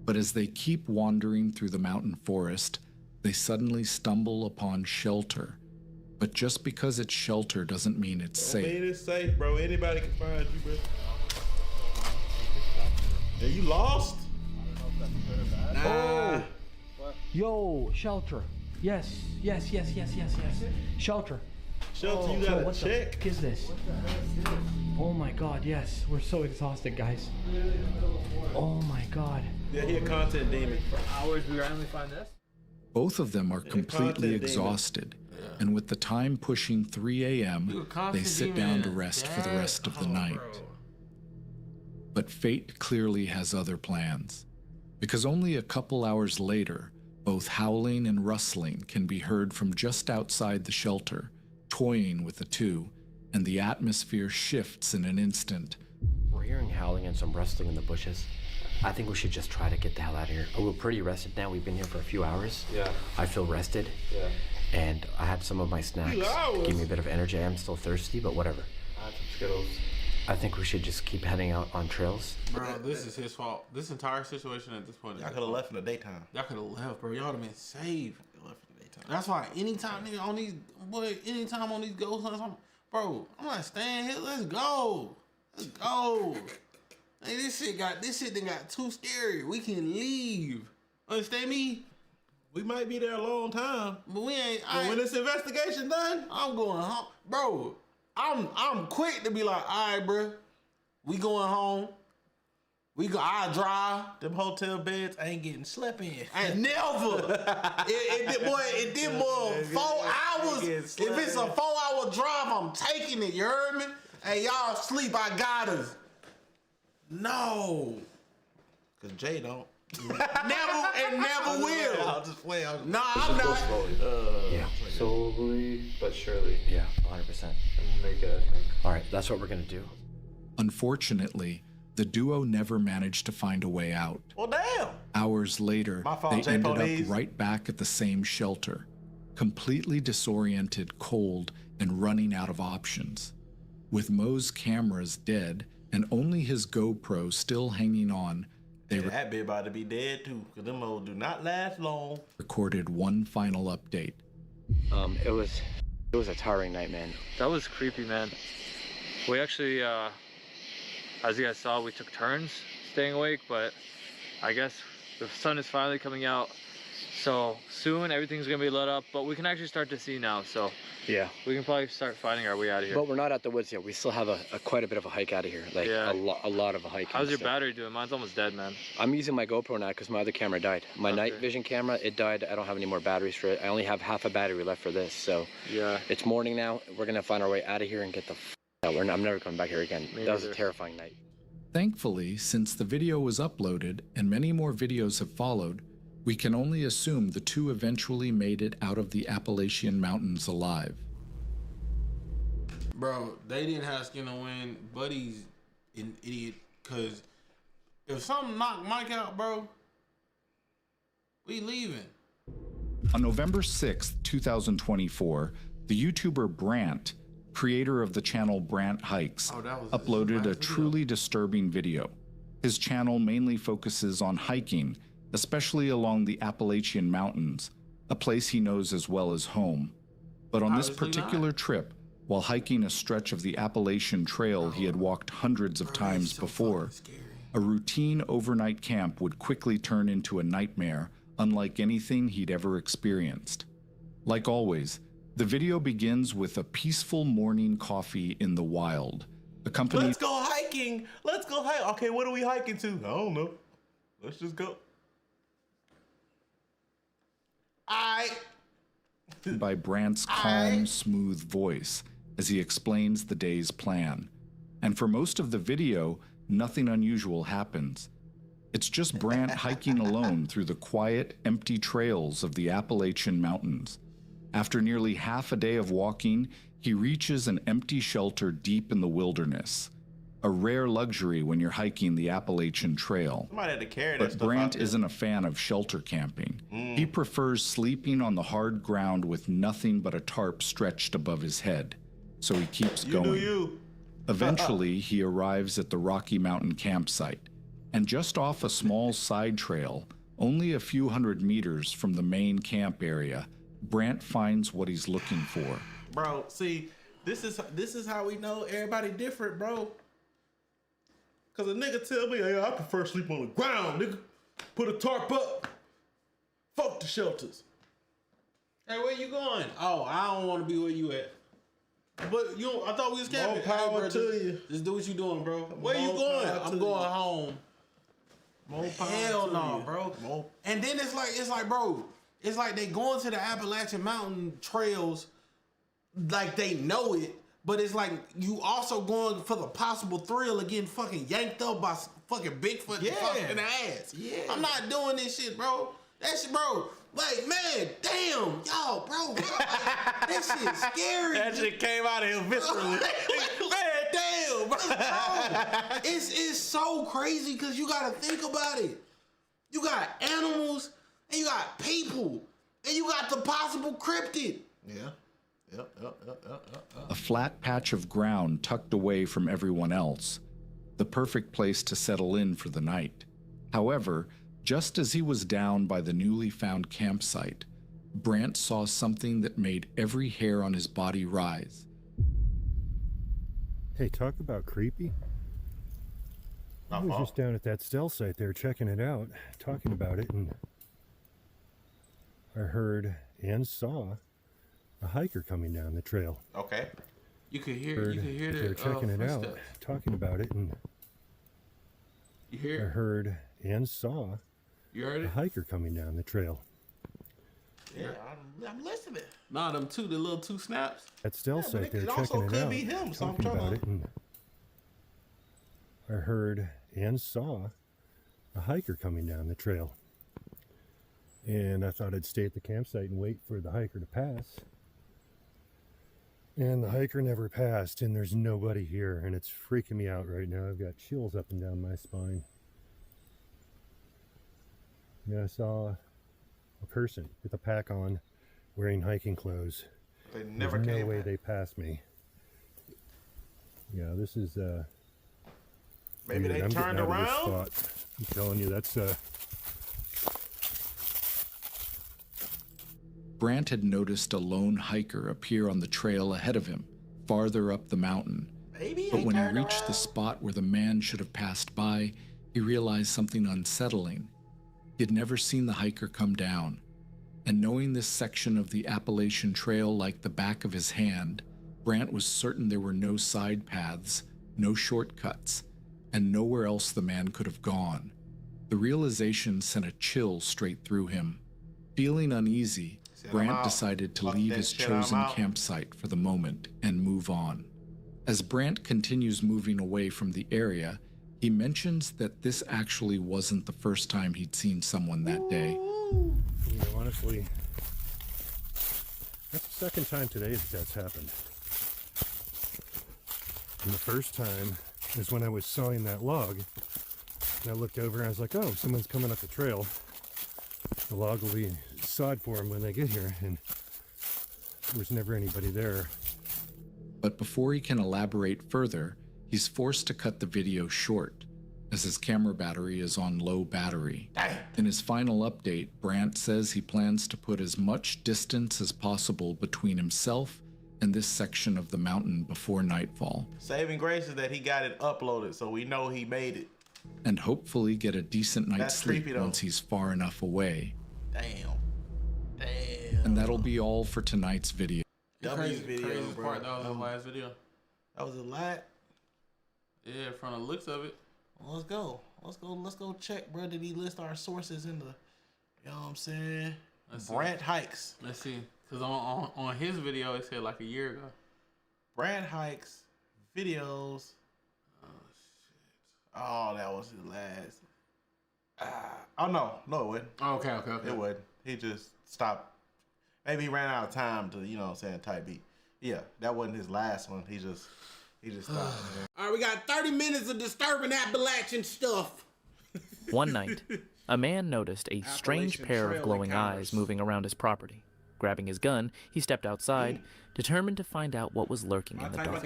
But as they keep wandering through the mountain forest, they suddenly stumble upon shelter. But just because it's shelter doesn't mean it's safe. I mean, it's safe, bro. Anybody can find you, bro. Are you lost? Oh! Yo, shelter. Yes. Shelter. Shelter, you gotta what check. The fuck is this? Oh my god, yes. We're so exhausted, guys. Oh my god. Yeah, he a content demon. For hours we randomly find this? Both of them are completely exhausted, and with the time pushing 3 a.m., they sit down to rest for the rest of the night. But fate clearly has other plans, because only a couple hours later, both howling and rustling can be heard from just outside the shelter, toying with the two, and the atmosphere shifts in an instant. We're hearing howling and some rustling in the bushes. I think we should just try to get the hell out of here. We're pretty rested now. We've been here for a few hours. Yeah. I feel rested. Yeah. And I had some of my snacks to give me a bit of energy. I am still thirsty, but whatever. I had some Skittles. I think we should just keep heading out on trails. Bro, this is his fault. This entire situation at this point. Y'all could have left in the daytime. Y'all could have left, bro. Y'all would have been safe. Left in the daytime. That's why anytime nigga on these anytime on these ghost hunts, I'm not staying here. Let's go. Let's go. Hey, this shit done got too scary. We can leave. Understand me? We might be there a long time, but we ain't. But when this investigation done, I'm going home, bro. I'm quick to be like, all right, bro. We going home. I drive. Them hotel beds ain't getting slept in. I never. It did more 4 hours. If it's a 4-hour drive, I'm taking it. You heard me? Hey, y'all sleep. I got us. No. Cause Jay don't. Never will. I'll just play. Nah, I'm not. Yeah. Slowly but surely. Yeah, 100%. Make it. All right, that's what we're gonna do. Unfortunately, the duo never managed to find a way out. Well, damn. Hours later, My fault, they Jay ended Police. up right back at the same shelter, completely disoriented, cold, and running out of options. With Mo's cameras dead and only his GoPro still hanging on, they That bitch about to be dead too, cause them old do not last long. recorded one final update. It was a tiring night, man. That was creepy, man. We actually, as you guys saw, we took turns staying awake, but I guess the sun is finally coming out. So soon everything's gonna be lit up, but we can actually start to see now. So Yeah. we can probably start finding our way out of here. But we're not at the woods yet. We still have quite a bit of a hike out of here. Like Yeah. a lot of a hike. How's your battery doing? Mine's almost dead, man. I'm using my GoPro now because my other camera died. My night vision camera, it died. I don't have any more batteries for it. I only have half a battery left for this. So yeah, it's morning now. We're gonna find our way out of here and get the out. I'm never coming back here again. Me That was a neither. terrifying night. Thankfully, since the video was uploaded and many more videos have followed, we can only assume the two eventually made it out of the Appalachian Mountains alive. Bro, they didn't have skin to win. Buddy's an idiot. Cause if something knocked Mike out, bro, we leaving. On November 6th, 2024, the YouTuber Brant, creator of the channel Brant Hikes, uploaded a truly disturbing video. His channel mainly focuses on hiking, especially along the Appalachian Mountains, a place he knows as well as home. But on this particular trip, while hiking a stretch of the Appalachian Trail he had walked hundreds of times before, a routine overnight camp would quickly turn into a nightmare unlike anything he'd ever experienced. Like always, the video begins with a peaceful morning coffee in the wild, accompanied... Let's go hiking. Let's go hike. Okay, what are we hiking to? I don't know. Let's just go. by Brant's calm, smooth voice as he explains the day's plan. And for most of the video, nothing unusual happens. It's just Brant hiking alone through the quiet, empty trails of the Appalachian Mountains. After nearly half a day of walking, he reaches an empty shelter deep in the wilderness. A rare luxury when you're hiking the Appalachian Trail. Somebody had to carry that But stuff Brant out there. isn't a fan of shelter camping. He prefers sleeping on the hard ground with nothing but a tarp stretched above his head. So he keeps You going. do you. Eventually, he arrives at the Rocky Mountain campsite. And just off a small side trail, only a few hundred meters from the main camp area, Brant finds what he's looking for. Bro, see, this is how we know everybody different, bro. Cause a nigga tell me, hey, I prefer sleep on the ground, nigga. Put a tarp up. Fuck the shelters. Hey, where you going? Oh, I don't want to be where you at. But you, I thought we was camping. More power bro, to you. Just do what you doing, bro. Where you More going? power I'm to going you. home. More power Hell to no, you. bro. More. And then it's like, bro, it's like they going to the Appalachian Mountain trails like they know it, but it's like you also going for the possible thrill of getting fucking yanked up by fucking Bigfoot Yeah. fucking in the ass. Yeah. I'm not doing this shit, bro. That shit, bro. Like, man, damn, y'all, bro. Like, that shit's scary. That shit came out of him viscerally. Man, damn, bro. It's so crazy because you gotta think about it. You got animals and you got people and you got the possible cryptid. Yeah. Yep. A flat patch of ground tucked away from everyone else. The perfect place to settle in for the night. However, just as he was down by the newly found campsite, Brant saw something that made every hair on his body rise. Hey, talk about creepy. I was just down at that stealth site there checking it out, talking about it, and I heard and saw a hiker coming down the trail. Okay. You could hear They're the checking it out, footsteps. talking about it, and You hear? I heard and saw You heard a it? hiker coming down the trail. Yeah, I'm listening. Nah, the little two snaps. At stealth but site, they're it also checking it could out, be him, so I'm talking trying about to- it, and I heard and saw a hiker coming down the trail. And I thought I'd stay at the campsite and wait for the hiker to pass. And the hiker never passed, and there's nobody here, and it's freaking me out right now. I've got chills up and down my spine. Yeah, I saw a person with a pack on, wearing hiking clothes. They never There's came no way back. they passed me. Yeah, this is Maybe weird. they I'm getting turned out of this around? spot. I'm telling you, that's Brant had noticed a lone hiker appear on the trail ahead of him, farther up the mountain. Maybe But when he reached the spot where the man should have passed by, he realized something unsettling. He had never seen the hiker come down, and knowing this section of the Appalachian Trail like the back of his hand, Brant was certain there were no side paths, no shortcuts, and nowhere else the man could have gone. The realization sent a chill straight through him. Feeling uneasy, Brant decided to leave his chosen campsite for the moment and move on. As Brant continues moving away from the area, he mentions that this actually wasn't the first time he'd seen someone that day. you know, honestly, that's the second time today that's happened. And the first time is when I was sawing that log, and I looked over and I was like, oh, someone's coming up the trail. The log will be sawed for them when they get here, and there was never anybody there. But before he can elaborate further, he's forced to cut the video short, as his camera battery is on low battery. In his final update, Brant says he plans to put as much distance as possible between himself and this section of the mountain before nightfall, Saving grace is that he got it uploaded, so we know he made it. and hopefully get a decent night's That's sleep creepy, though. once he's far enough away. Damn. And that'll be all for tonight's video. W's video, craziest bro. part, that was the last video. That was a lot. Yeah, from the looks of it. Well, let's go check, bro. Did he list our sources in the, you know what I'm saying? Brant Hikes. Let's see. Because on his video, it said like a year ago. Brant Hikes videos. Oh, that was his last. Oh, no, it wasn't. Oh, okay. It wasn't. He just stopped. Maybe he ran out of time to, you know what I'm saying, type beat. Yeah, that wasn't his last one. He just stopped. Man. All right, we got 30 minutes of disturbing Appalachian stuff. One night, a man noticed a strange pair of Trail glowing encounters. eyes moving around his property. Grabbing his gun, he stepped outside, determined to find out what was lurking in the dark.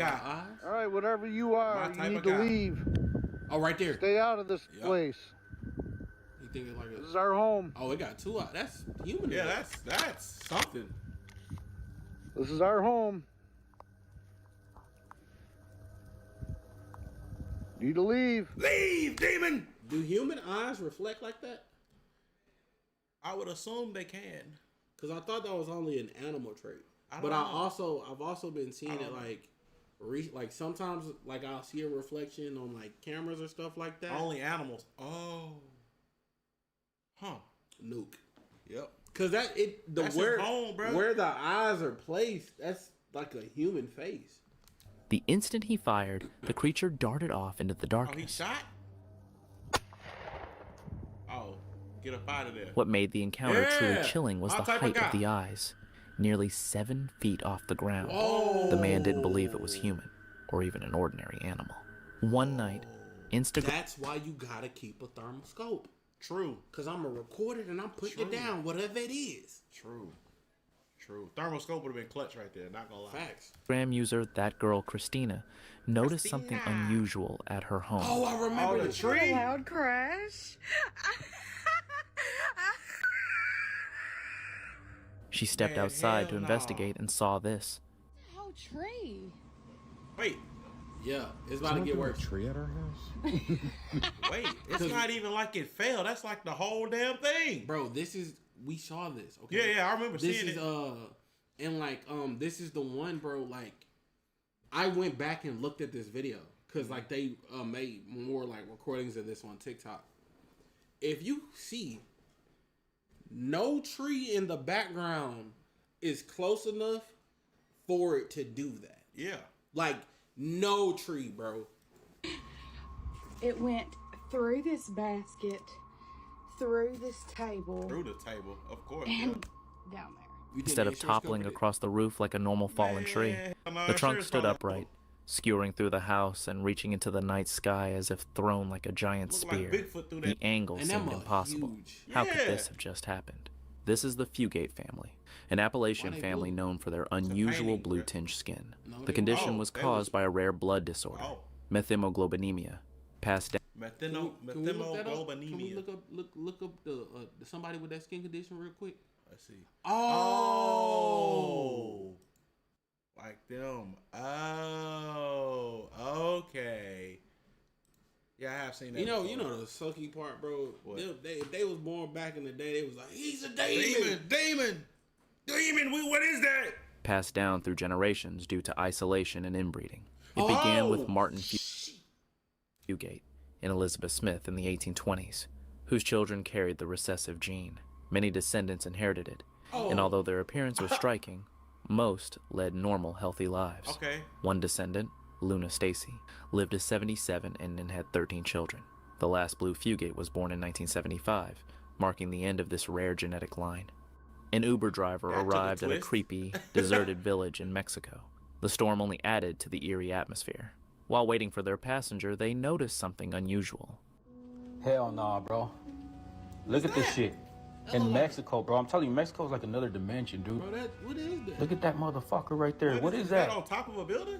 All right, whatever you are, you need to leave. Oh, right there. Stay out of this place. You think it's like This is our home. Oh, it got two eyes. That's human. Yeah, that's something. This is our home. Need to leave. Leave, demon! Do human eyes reflect like that? I would assume they can. Because I thought that was only an animal trait. I've I've also been seeing it like sometimes like I'll see a reflection on like cameras or stuff like that. Only animals. Oh. Huh. Nuke. Yep. Cause that's his home, bro. Where the eyes are placed, that's like a human face. The instant he fired, the creature darted off into the Oh, he darkness. shot? Oh, get up out of there. What made the encounter truly Yeah, chilling was my the type of height guy. of the eyes, nearly 7 feet off the ground. Whoa. The man didn't believe it was human, or even an ordinary animal. One night, Instagram. That's why you gotta keep a thermoscope. True. Cause I'm gonna record it and I'm putting it down, whatever it is. True. Thermoscope would have been clutch right there, not gonna lie. Facts. Instagram user That Girl Christina noticed something unusual at her home. Oh, I remember the tree. Loud crash. She stepped Man, outside to hell no. investigate and saw this. Oh, tree. Wait, Yeah, it's about to get worse. Tree at our house? wait. It's not even like it fell. That's like the whole damn thing. Bro, we saw this. Okay. Yeah, I remember This seeing is it. and like this is the one, bro. Like, I went back and looked at this video because like they made more like recordings of this on TikTok. If you see no tree in the background is close enough for it to do that. Yeah. Like, no tree, bro. It went through this basket, through this table. Through the table, of course. And down there. Instead of toppling across the roof like a normal fallen tree, the trunk stood upright, skewering through the house and reaching into the night sky as if thrown like a giant spear. The angle seemed impossible. How could this have just happened? This is the Fugate family, an Appalachian family known for their unusual blue-tinged skin. The condition was caused by a rare blood disorder, methemoglobinemia, passed down. Methemoglobinemia. Can we look up the somebody with that skin condition real quick? Let's see. Oh, like them. Oh, okay. Yeah, I have seen that. You know before. the sucky part, bro. What? If they was born back in the day, they was like, he's a demon. Demon. What is that? Passed down through generations due to isolation and inbreeding. It began with Martin Fugate and Elizabeth Smith in the 1820s, whose children carried the recessive gene. Many descendants inherited it, and although their appearance was striking, most led normal, healthy lives. Okay. One descendant, Luna Stacy, lived to 77 and had 13 children. The last blue Fugate was born in 1975, marking the end of this rare genetic line. An Uber driver arrived at a creepy, deserted village in Mexico. The storm only added to the eerie atmosphere. While waiting for their passenger, they noticed something unusual. Hell nah, bro. Look at this shit. In Mexico, bro. I'm telling you, Mexico's like another dimension, dude. Bro, what is that? Look at that motherfucker right there. What is that? On top of a building?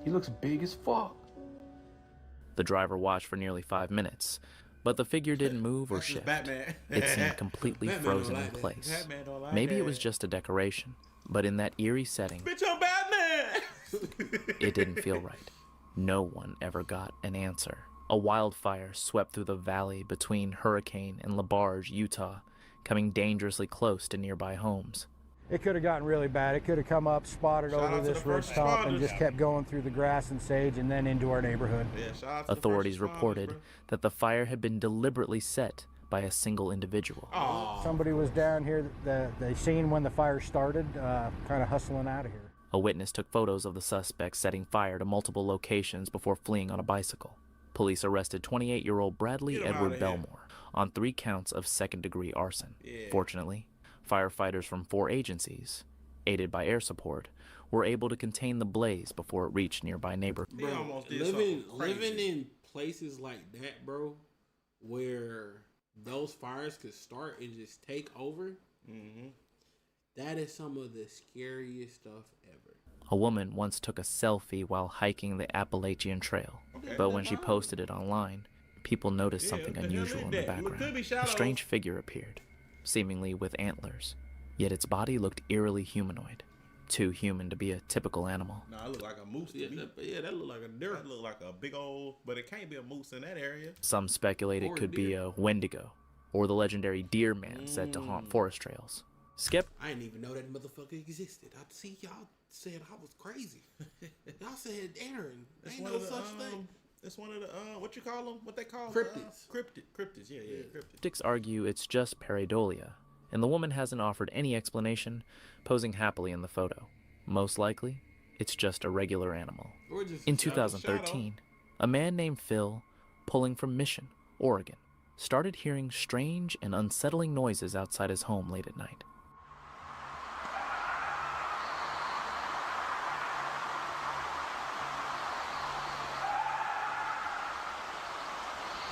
He looks big as fuck. The driver watched for nearly 5 minutes, but the figure didn't move or shift. It seemed completely frozen in place. Maybe it was just a decoration, but in that eerie setting, Bitch, I'm Batman! it didn't feel right. No one ever got an answer. A wildfire swept through the valley between Hurricane and LaBarge, Utah, coming dangerously close to nearby homes. It could have gotten really bad. It could have come up, spotted over this rooftop, and just kept going through the grass and sage and then into our neighborhood. Authorities reported that the fire had been deliberately set by a single individual. Somebody was down here, they seen when the fire started, kind of hustling out of here. A witness took photos of the suspect setting fire to multiple locations before fleeing on a bicycle. Police arrested 28-year-old Bradley Edward Belmore on 3 counts of second-degree arson. Fortunately, firefighters from 4 agencies, aided by air support, were able to contain the blaze before it reached nearby neighborhoods. Bro, living in places like that, bro, where those fires could start and just take over, that is some of the scariest stuff ever. A woman once took a selfie while hiking the Appalachian Trail, but when she posted it online, people noticed something unusual in the background. A strange figure appeared, seemingly with antlers, yet its body looked eerily humanoid, too human to be a typical animal. Nah, it looked like a moose to me. That looked like a deer. That looked like a big old, but it can't be a moose in that area. Some speculate it could be a Wendigo, or the legendary deer man said to haunt forest trails. I didn't even know that motherfucker existed. I see y'all said I was crazy. Y'all said Aaron. Ain't no such thing. It's one of the what you call them? What they call cryptids? Cryptids. Yeah, cryptids. Skeptics argue it's just pareidolia, and the woman hasn't offered any explanation, posing happily in the photo. Most likely, it's just a regular animal. In 2013, a man named Phil, pulling from Mission, Oregon, started hearing strange and unsettling noises outside his home late at night.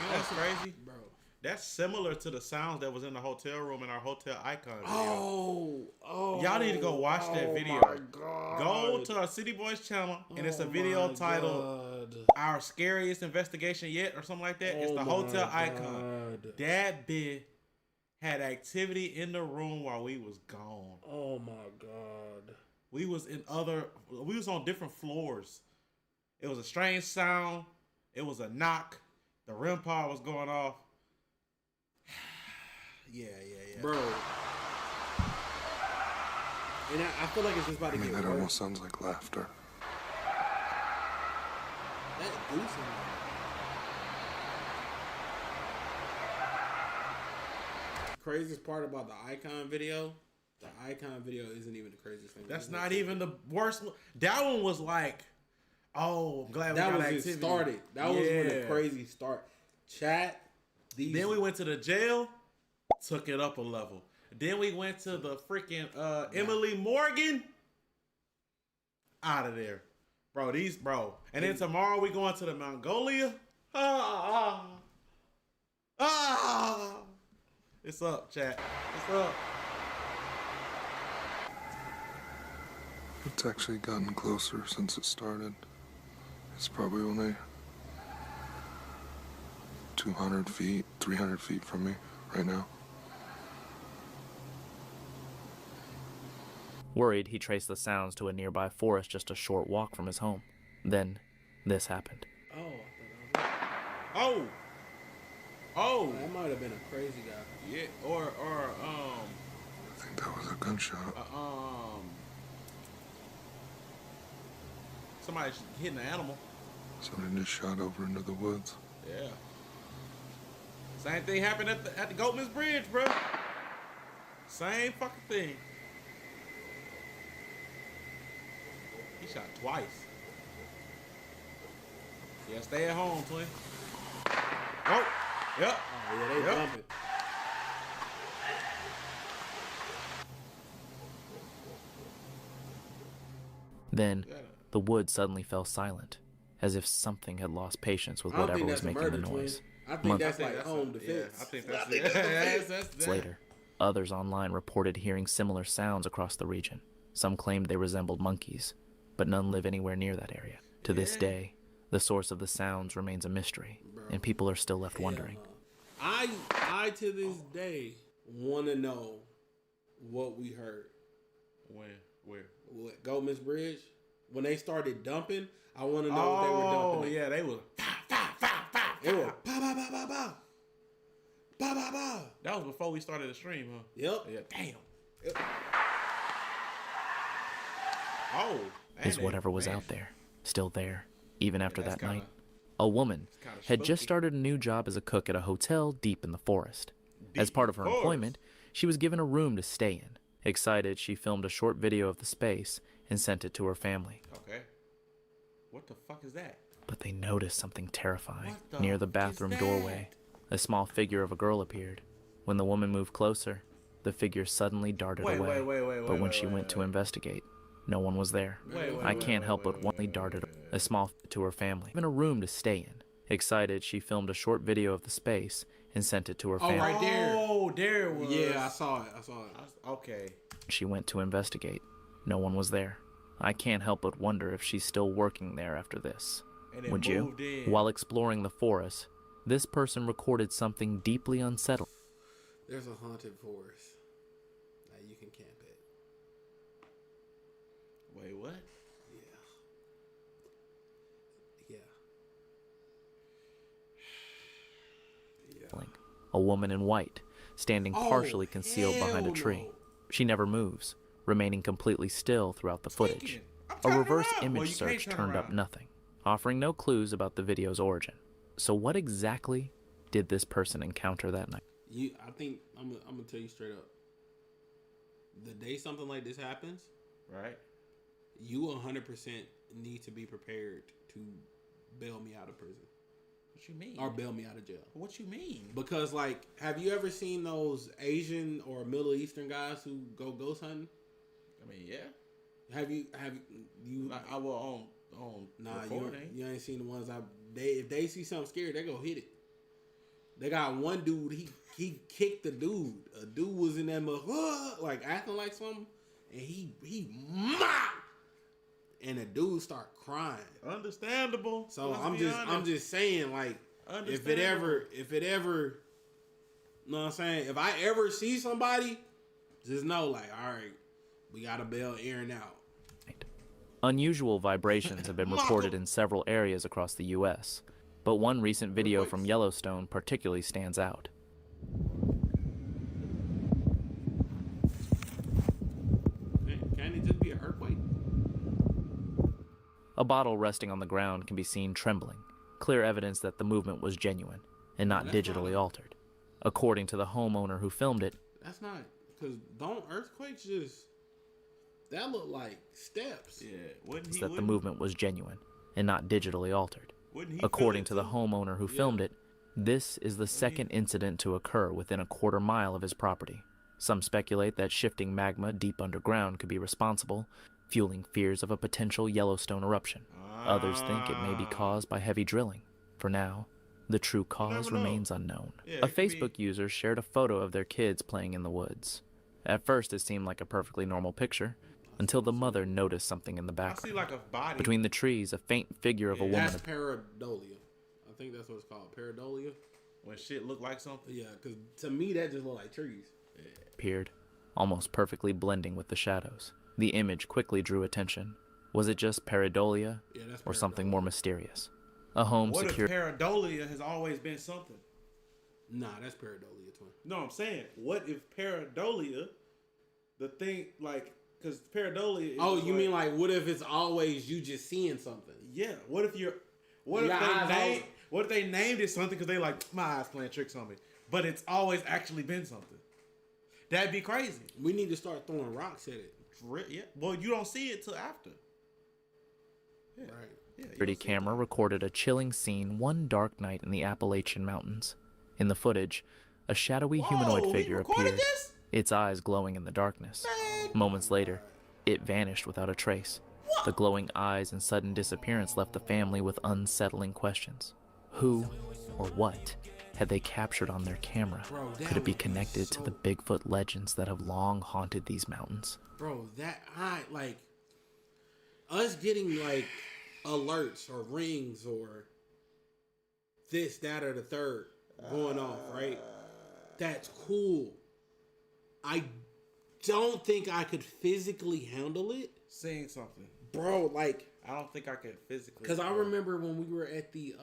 You know what's crazy, bro? That's similar to the sounds that was in the hotel room in our hotel icon video. Y'all need to go watch that video. My God. Go to our City Boys channel, and it's a video titled "Our Scariest Investigation Yet" or something like that. It's the hotel icon. That bit had activity in the room while we was gone. Oh my God. We was on different floors. It was a strange sound. It was a knock. The REM pod was going off. Yeah. Bro. And I feel like it's just about to get That worse. almost sounds like laughter. That goose in there. Craziest part about the Icon video, the Icon video isn't even the craziest thing. That's not even the worst one. That one was like, oh, I'm glad we got activity. It started. That was when the crazy start. Chat. Then we went to the jail, took it up a level. Then we went to the freaking Emily Morgan. Out of there. Bro, And then tomorrow we going to the Mongolia. It's up, chat. It's up. It's actually gotten closer since it started. It's probably only 200 feet, 300 feet from me right now. Worried, he traced the sounds to a nearby forest just a short walk from his home. Then, this happened. Oh! That might have been a crazy guy. Yeah, I think that was a gunshot. Somebody hitting an animal. Somebody just shot over into the woods. Yeah. Same thing happened at the Goatman's Bridge, bro. Same fucking thing. He shot twice. Yeah, stay at home, twin. Oh, yep. Oh, yeah, they dump it. Then, the woods suddenly fell silent, as if something had lost patience with whatever was making the noise. I think that's like home defense. I think that's it. Months later, others online reported hearing similar sounds across the region. Some claimed they resembled monkeys, but none live anywhere near that area. To this day, the source of the sounds remains a mystery, and people are still left wondering. I to this day want to know what we heard. Where? What, Goldman's Bridge? When they started dumping, I want to know what they were dumping. Oh, yeah, they were. They were ba ba ba ba ba. Ba ba ba. That was before we started the stream, huh? Yep. Yeah, damn. Oh. Is whatever was out there still there, even after that night? A woman had just started a new job as a cook at a hotel deep in the forest. As part of her employment, she was given a room to stay in. Excited, she filmed a short video of the space and sent it to her family. Okay. What the fuck is that? But they noticed something terrifying. Near the bathroom doorway, a small figure of a girl appeared. When the woman moved closer, the figure suddenly darted away. But when she went to investigate, no one was there. I can't help but only darted a small to her family. Given a room to stay in. Excited, she filmed a short video of the space and sent it to her family. Oh, right there. Oh, there it was. Yeah, I saw it. Okay. She went to investigate. No one was there. I can't help but wonder if she's still working there after this. Would you? While exploring the forest, this person recorded something deeply unsettling. There's a haunted forest. Now you can camp it. Wait, what? Yeah. A woman in white, standing partially concealed behind a tree. She never moves, remaining completely still throughout the footage. A reverse image search turned up nothing, offering no clues about the video's origin. So what exactly did this person encounter that night? I think I'm gonna tell you straight up. The day something like this happens, right? You 100% need to be prepared to bail me out of prison. What you mean? Or bail me out of jail. What you mean? Because, like, have you ever seen those Asian or Middle Eastern guys who go ghost hunting? I mean, yeah. Have you? I will on. Nah, you ain't seen the ones. If they see something scary, they go hit it. They got one dude. He kicked the dude. A dude was in that like acting like something, and he mocked. And the dude start crying. Understandable. So I'm just saying, like, if it ever, you know what I'm saying? If I ever see somebody, just know, like, all right, we gotta bail Aaron out. Unusual vibrations have been reported in several areas across the U.S., but one recent video from Yellowstone particularly stands out. Can it just be an earthquake? A bottle resting on the ground can be seen trembling, clear evidence that the movement was genuine and not digitally altered. According to the homeowner who filmed it, That's not, because don't earthquakes just, that look like steps. Yeah, wouldn't he? that the movement was genuine and not digitally altered. According to the homeowner who filmed it, this is the second incident to occur within a quarter mile of his property. Some speculate that shifting magma deep underground could be responsible, fueling fears of a potential Yellowstone eruption. Others think it may be caused by heavy drilling. For now, the true cause remains unknown. A Facebook user shared a photo of their kids playing in the woods. At first, it seemed like a perfectly normal picture, until the mother noticed something in the background. I see like a body. Between the trees, a faint figure of a woman. That's pareidolia. I think that's what it's called, pareidolia. When shit look like something? Yeah, because to me, that just look like trees. Appeared, almost perfectly blending with the shadows. The image quickly drew attention. Was it just pareidolia, or something more mysterious? A home What secure. if pareidolia has always been something? Nah, that's pareidolia, twin. No, I'm saying, what if pareidolia, the thing, like, because pareidolia is Oh, you mean like, what if it's always you just seeing something? Yeah, what if you're, what if they named it something because they like, my eyes playing tricks on me, but it's always actually been something? That'd be crazy. We need to start throwing rocks at it. Yeah, well, you don't see it till after. Yeah. Right. Yeah, Security camera recorded a chilling scene one dark night in the Appalachian Mountains. In the footage, a shadowy humanoid figure appeared, its eyes glowing in the darkness. Moments later, it vanished without a trace. The glowing eyes and sudden disappearance left the family with unsettling questions. Who or what had they captured on their camera? Could it be connected to the Bigfoot legends that have long haunted these mountains? Bro, like, us getting, like, alerts or rings or this, that, or the third going off, right? That's cool. I don't think I could physically handle it. Seeing something. Bro, like, I don't think I could physically. Because I remember when we were at the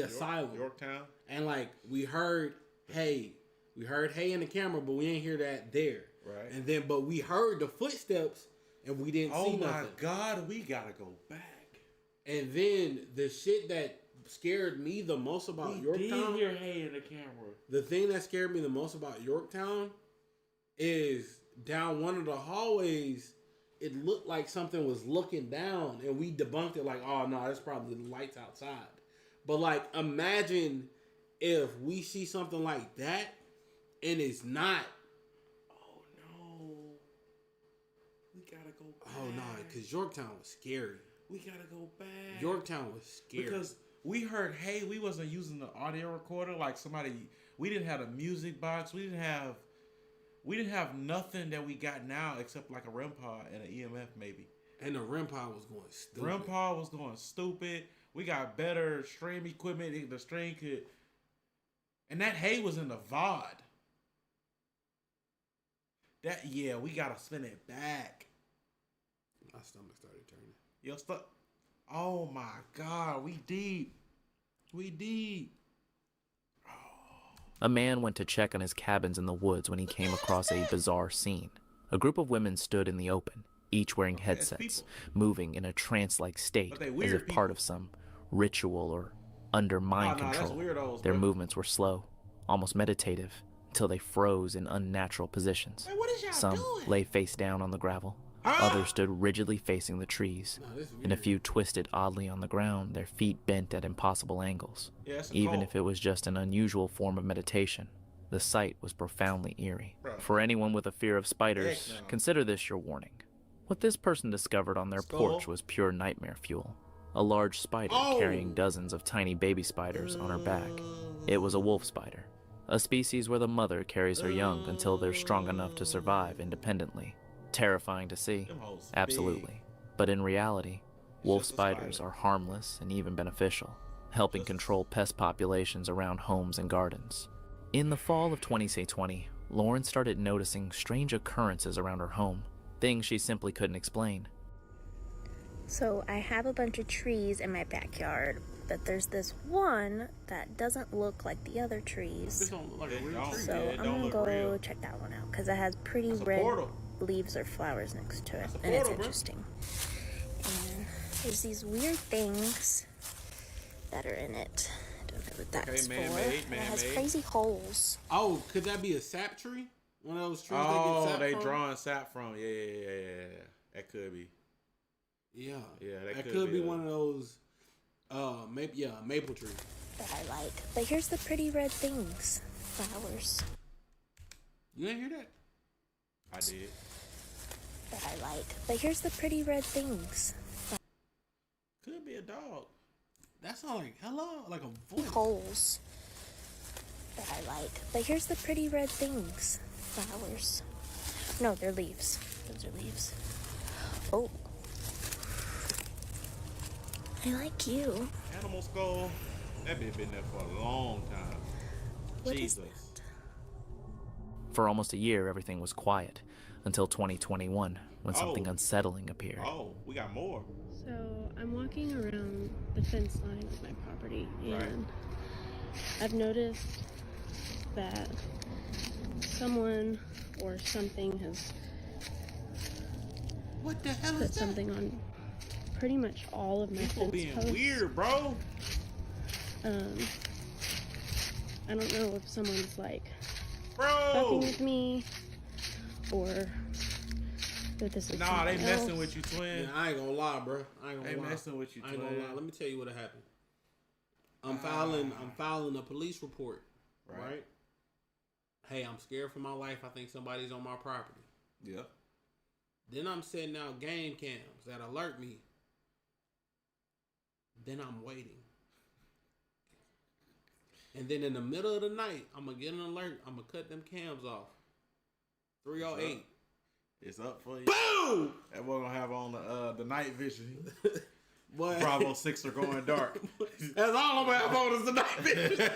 asylum. Yorktown. And, like, we heard hey in the camera, but we didn't hear that there. Right. And then, but we heard the footsteps and we didn't see nothing. Oh my God, we gotta go back. And then the shit that scared me the most about Yorktown. Did hear hey in the camera. The thing that scared me the most about Yorktown is down one of the hallways, it looked like something was looking down, and we debunked it like, oh no, that's probably the lights outside. But like, imagine if we see something like that and it's not. Oh no. We gotta go back. Oh no, because Yorktown was scary. We gotta go back. Yorktown was scary. Because we heard, hey, we wasn't using the audio recorder like somebody. We didn't have a music box. We didn't have nothing that we got now except like a REM pod and an EMF maybe. And the REM pod was going stupid. REM pod was going stupid. We got better stream equipment. The stream could, and that hay was in the VOD. We gotta spin it back. My stomach started turning. Yo, oh my God, we deep. We deep. A man went to check on his cabins in the woods when he came across a bizarre scene. A group of women stood in the open, each wearing headsets, moving in a trance-like state as if part of some ritual or under mind control. Their movements were slow, almost meditative, until they froze in unnatural positions. Some lay face down on the gravel. Others stood rigidly facing the trees, and a few twisted oddly on the ground, their feet bent at impossible angles. Even if it was just an unusual form of meditation, the sight was profoundly eerie. For anyone with a fear of spiders, consider this your warning. What this person discovered on their porch was pure nightmare fuel. A large spider carrying dozens of tiny baby spiders on her back. It was a wolf spider, a species where the mother carries her young until they're strong enough to survive independently. Terrifying to see, absolutely. But in reality, wolf spiders are harmless and even beneficial, helping control pest populations around homes and gardens. In the fall of 2020, Lauren started noticing strange occurrences around her home, things she simply couldn't explain. So I have a bunch of trees in my backyard, but there's this one that doesn't look like the other trees. So I'm gonna go check that one out because it has pretty red leaves or flowers next to it, and it's interesting. There's these weird things that are in it. I don't know what that's for. Man-made. It has crazy holes. Oh, could that be a sap tree? One of those trees they get sap they from? drawing sap from. Yeah. That could be. Yeah. Yeah, that could be one of those maple trees. That I like. But here's the pretty red things. Flowers. You didn't hear that? I did. That I like. But here's the pretty red things. Could be a dog. That sounds like hello, like a voice. Holes. That I like. But here's the pretty red things. Flowers. No, they're leaves. Those are leaves. Oh. I like you. Animal skull. That bitch been there for a long time. What Jesus. For almost a year, everything was quiet until 2021, when something unsettling appeared. Oh, we got more. So I'm walking around the fence line of my property, and I've noticed that someone or something has What the hell put something on pretty much all of my People fence being posts. weird, bro. I don't know if someone's like Bro. fucking with me or if this is Nah, they something messing else. with you, twin. Yeah, I ain't gonna lie, bro. I ain't gonna They lie. messing with you, I ain't gonna twin. lie. Let me tell you what happened. I'm filing a police report. Right. Hey, I'm scared for my life. I think somebody's on my property. Yeah. Then I'm setting out game cams that alert me. Then I'm waiting. And then in the middle of the night, I'm going to get an alert. I'm going to cut them cams off. 308. It's up for you. Boom! And we're going to have on the night vision. Boy. Bravo 6 are going dark. That's all I'm going to have on is the night vision.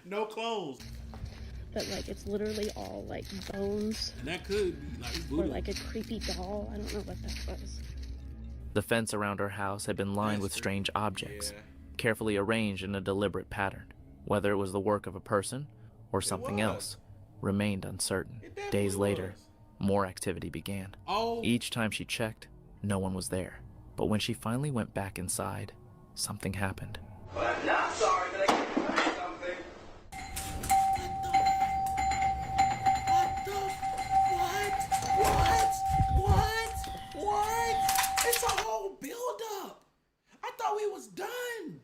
No clothes. But like it's literally all like bones. And that could be like or voodoo. like a creepy doll. I don't know what that was. The fence around her house had been lined with strange objects, carefully arranged in a deliberate pattern. Whether it was the work of a person or something else remained uncertain. Days later, more activity began. Each time she checked, no one was there. But when she finally went back inside, something happened. Well, I'm not sorry, but I can find something. What? It's a whole build-up. I thought we was done.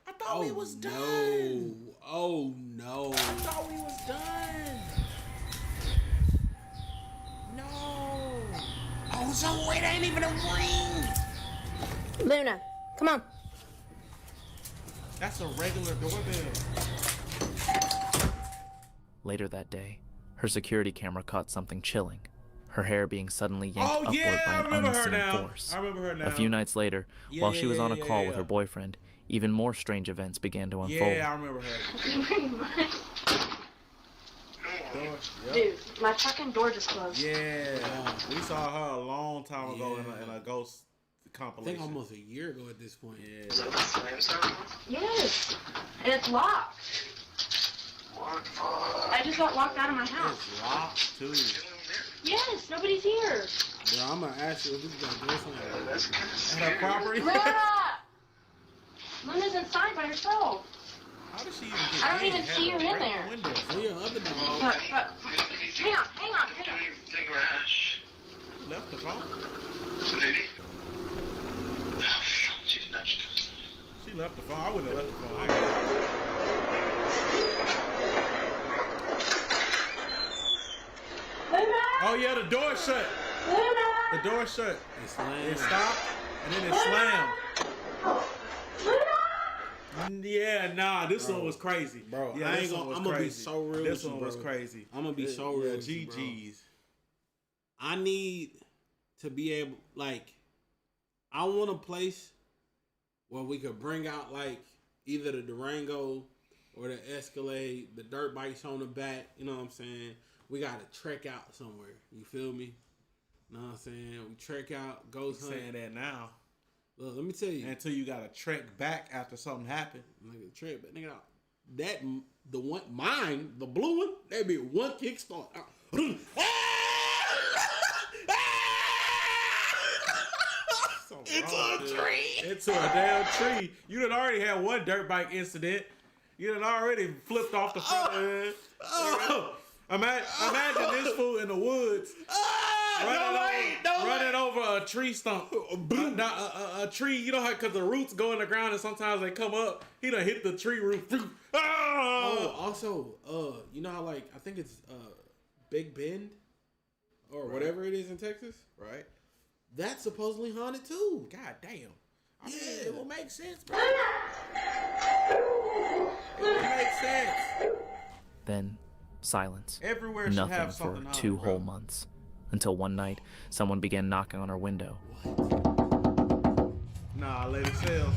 I thought we was done. Oh, no. I thought we was done. No. Oh, so it ain't even a ring. Luna, come on. That's a regular doorbell. Later that day, her security camera caught something chilling. Her hair being suddenly yanked Oh, upward yeah, I by an remember her unseen now. force. I remember her now. A few nights later, Yeah, while she was on a yeah, call yeah, with her yeah. boyfriend, even more strange events began to unfold. Yeah, I remember her. Dude, my fucking door just closed. Yeah, we saw her a long time ago in a ghost I compilation. think almost a year ago at this point. Yeah. Yes, and it's locked. I just got locked out of my house. It's locked too. Yes, nobody's here. Bro, I'm gonna ask you if this is gonna do something. At her property? Luna! Luna's inside by herself. How did she even get I don't in? even see her in there. Oh, yeah, other dog. Hang on. Left the phone. She left the phone. I wouldn't have left the phone. Oh yeah, the door shut. The door shut. It slammed. It stopped and then it slammed. Yeah, nah, this one was crazy, Bro, Yeah, I this ain't one gonna, was I'm gonna be crazy. so real This with you, one bro. was crazy. I'm gonna be so real Yeah, with you, bro. GG's. I need to be able, like, I want a place where we could bring out, like, either the Durango or the Escalade, the dirt bikes on the back, you know what I'm saying? We got to trek out somewhere, you feel me? You know what I'm saying? We trek out, ghost hunt. Saying that now. Look, let me tell you. Until you gotta trek back after something happened. Nigga, trek back. Nigga, that, the one, mine, the blue one, that'd be one kickstart. Into a tree. Into a damn tree. You done already had one dirt bike incident. You done already flipped off the front of it. Imagine this fool in the woods. Running over a tree stump. A tree, you know how, because the roots go in the ground and sometimes they come up. He done hit the tree root. Oh, also, you know how, like, I think it's Big Bend or whatever it is in Texas, right? That's supposedly haunted too. God damn. I mean, it will make sense, bro. It will make sense. Then, silence. Everywhere should Nothing have for something haunted, 2 bro. whole months. Until one night, someone began knocking on our window. Nah, lady, sail.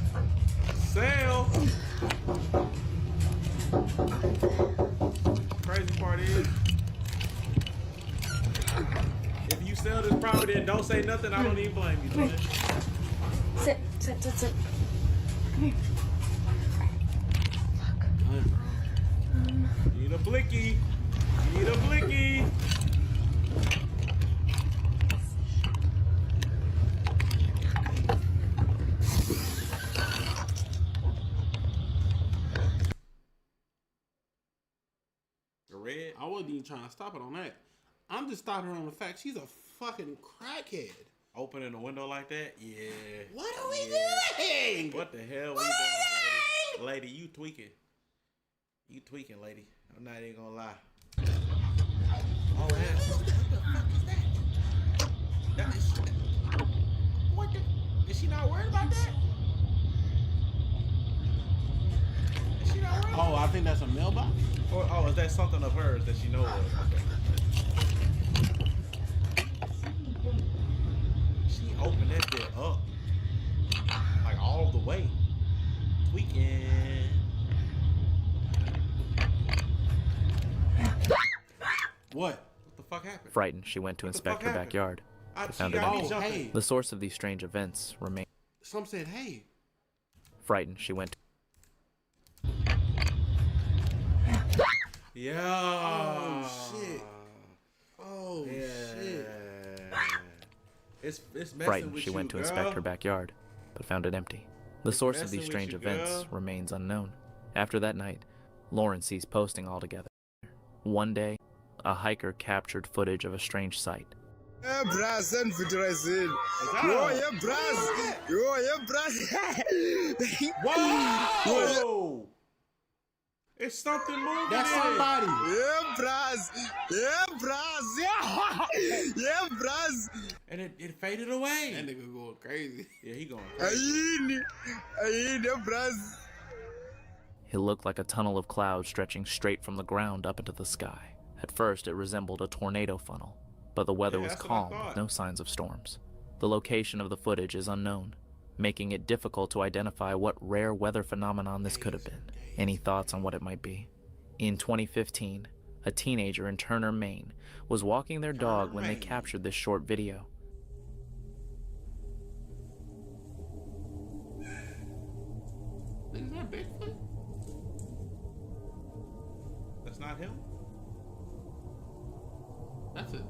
Sail! Crazy part is, if you sell this property and don't say nothing, I don't even blame you. Man. Sit. Come here. Need a blicky. Need a blicky. Red. I wasn't even trying to stop it on that. I'm just stopping her on the fact she's a fucking crackhead. Opening a window like that? Yeah. What are we doing? What the hell we doing, lady? Lady, you tweaking. You tweaking, lady. I'm not even gonna lie. Oh, that's... What the fuck is that? That is... What the... Is she not worried about that? Is she not worried about I think that's a mailbox. Or, is that something of hers that she knows of? Okay. She opened that bit up. Like all the way. Tweaking. What the fuck happened? Frightened, she went to inspect her backyard, but found it empty. The source of these strange events remained. Some said, hey. Frightened, she went. Yeah. Oh shit. Oh shit. It's messing Frightened, with she you, went to girl. inspect her backyard, but found it empty. The source of these strange events remains unknown. After that night, Lauren ceased posting altogether. One day, a hiker captured footage of a strange sight. Yeah, brass and Brazil. Oh, yeah, brass. Oh, yeah, brass. Whoa! It's something moving. That's somebody. Yeah, brass. Yeah, brass. Yeah, yeah, brass. And it faded away. That nigga going crazy. Yeah, he going crazy. Yeah, brass. It looked like a tunnel of clouds stretching straight from the ground up into the sky. At first, it resembled a tornado funnel, but the weather was calm with no signs of storms. The location of the footage is unknown, making it difficult to identify what rare weather phenomenon this could have been. Any thoughts on what it might be? In 2015, a teenager in Turner, Maine, was walking their dog when they captured this short video. Is that Bigfoot? That's not him? That's it.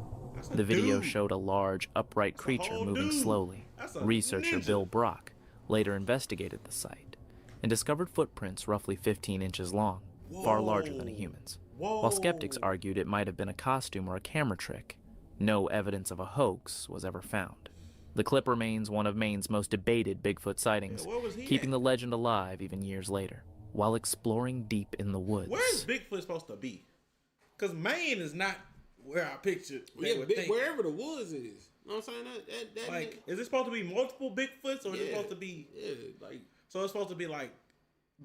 The video showed a large, upright creature moving slowly. Researcher Bill Brock later investigated the site and discovered footprints roughly 15 inches long, far larger than a human's. While skeptics argued it might have been a costume or a camera trick, no evidence of a hoax was ever found. The clip remains one of Maine's most debated Bigfoot sightings, keeping the legend alive even years later, while exploring deep in the woods. Where's Bigfoot supposed to be? Because Maine is not where I pictured. Wherever the woods is. You know what I'm saying? That like, is it supposed to be multiple Bigfoots, or is it supposed to be? Yeah, like, so it's supposed to be like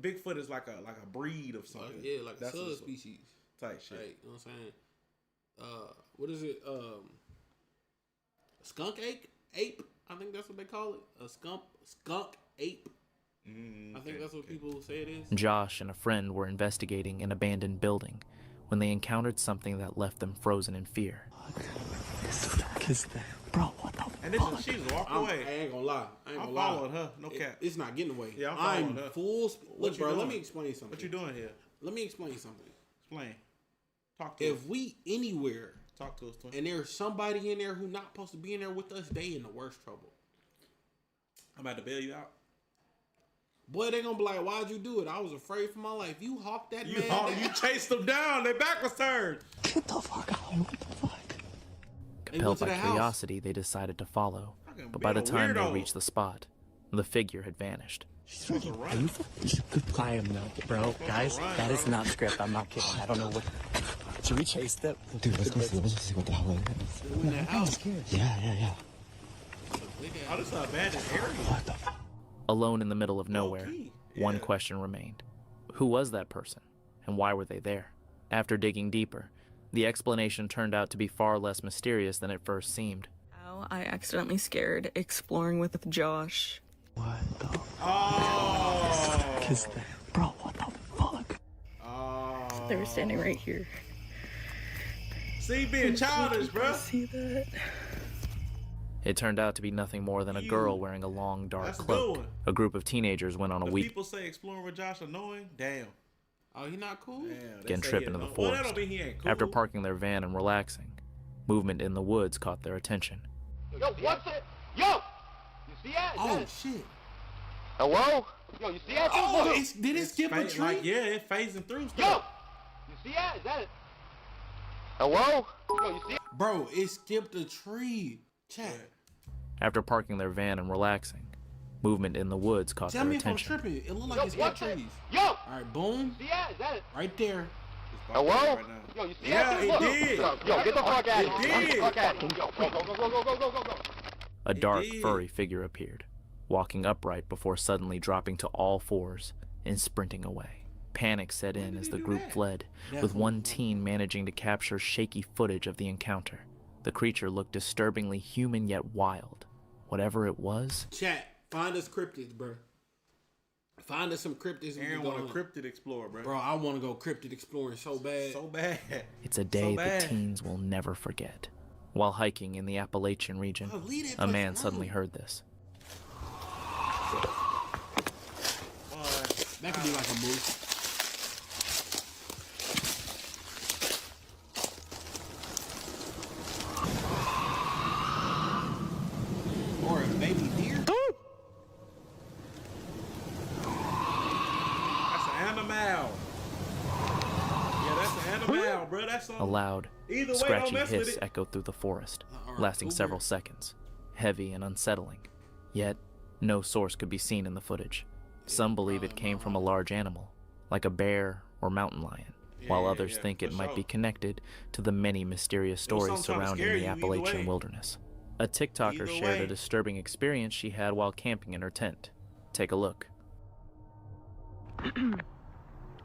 Bigfoot is like a breed of something. Like a subspecies type shit. Like, you know what I'm saying? What is it? Skunk ape? I think that's what they call it. A skunk ape. I think that's what people say it is. Josh and a friend were investigating an abandoned building when they encountered something that left them frozen in fear. What the fuck is that? Bro, what the fuck? And she's walking away. I ain't gonna lie. I'm following her. No cap. It's not getting away. Yeah, I'm following her. Full speed. Look, bro, let me explain something. What you doing here? Let me explain something. Explain. Talk to us. If we anywhere, talk to us. And there's somebody in there who not supposed to be in there with us, they in the worst trouble. I'm about to bail you out. Boy, they gonna be like, why'd you do it? I was afraid for my life. You hawked that man down. You chased them down. Their back was turned. Get the fuck out. What the fuck? Compelled by curiosity, they decided to follow. But by the time they reached the spot, the figure had vanished. Are you I am not, bro. Guys, that is not script. I'm not kidding. I don't know what. Should we chase them? Dude, let's go see what the hell it is. In that house. Yeah. Oh, this is an abandoned area. What the fuck? Alone in the middle of nowhere, one question remained. Who was that person, and why were they there? After digging deeper, the explanation turned out to be far less mysterious than it first seemed. I accidentally scared exploring with Josh. What the Oh! Bro, what the fuck? Oh. They were standing right here. See, being childish, bro. See that? It turned out to be nothing more than a girl wearing a long, dark cloak. A group of teenagers went on a week. People say exploring with Josh annoying. Damn. Oh, he not cool? Again, trip into the forest. That don't mean he ain't cool. After parking their van and relaxing, movement in the woods caught their attention. Yo, what's it? Yo! You see that? Oh, shit. Hello? Yo, you see that? Oh, did it skip a tree? Like, yeah, it's phasing through stuff. Yo! You see that? Is that it? Hello? Yo, you see it? Bro, it skipped a tree. Chat. After parking their van and relaxing, movement in the woods caught Tell their me attention. if I'm tripping. It looked like it skipped trees. Yo! All right, boom. See that? Is that it? Right there. Hello? Yo, you see that? Yeah, it did. Yo, get the fuck out of here. It Get did. the fuck out of here. Yo, go. A dark, furry figure appeared, walking upright before suddenly dropping to all fours and sprinting away. Panic set in as the group fled, with one teen managing to capture shaky footage of the encounter. The creature looked disturbingly human yet wild. Whatever it was. Chat, find us cryptids, bro. Find us some cryptids. Aaron want a cryptid explorer, bro. Bro, I want to go cryptid exploring so bad. So bad. It's a day the teens will never forget. While hiking in the Appalachian region, a man suddenly heard this. That could be like a moose. Or a baby deer. That's an animal. Yeah, that's an animal, bro. That's something. A loud, Either way, scratchy don't mess with hiss it. echoed through the forest, lasting several seconds, heavy and unsettling. Yet, no source could be seen in the footage. Some believe it came from a large animal, like a bear or mountain lion, while others think it might be connected to the many mysterious stories surrounding the Appalachian wilderness. A TikToker shared a disturbing experience she had while camping in her tent. Take a look.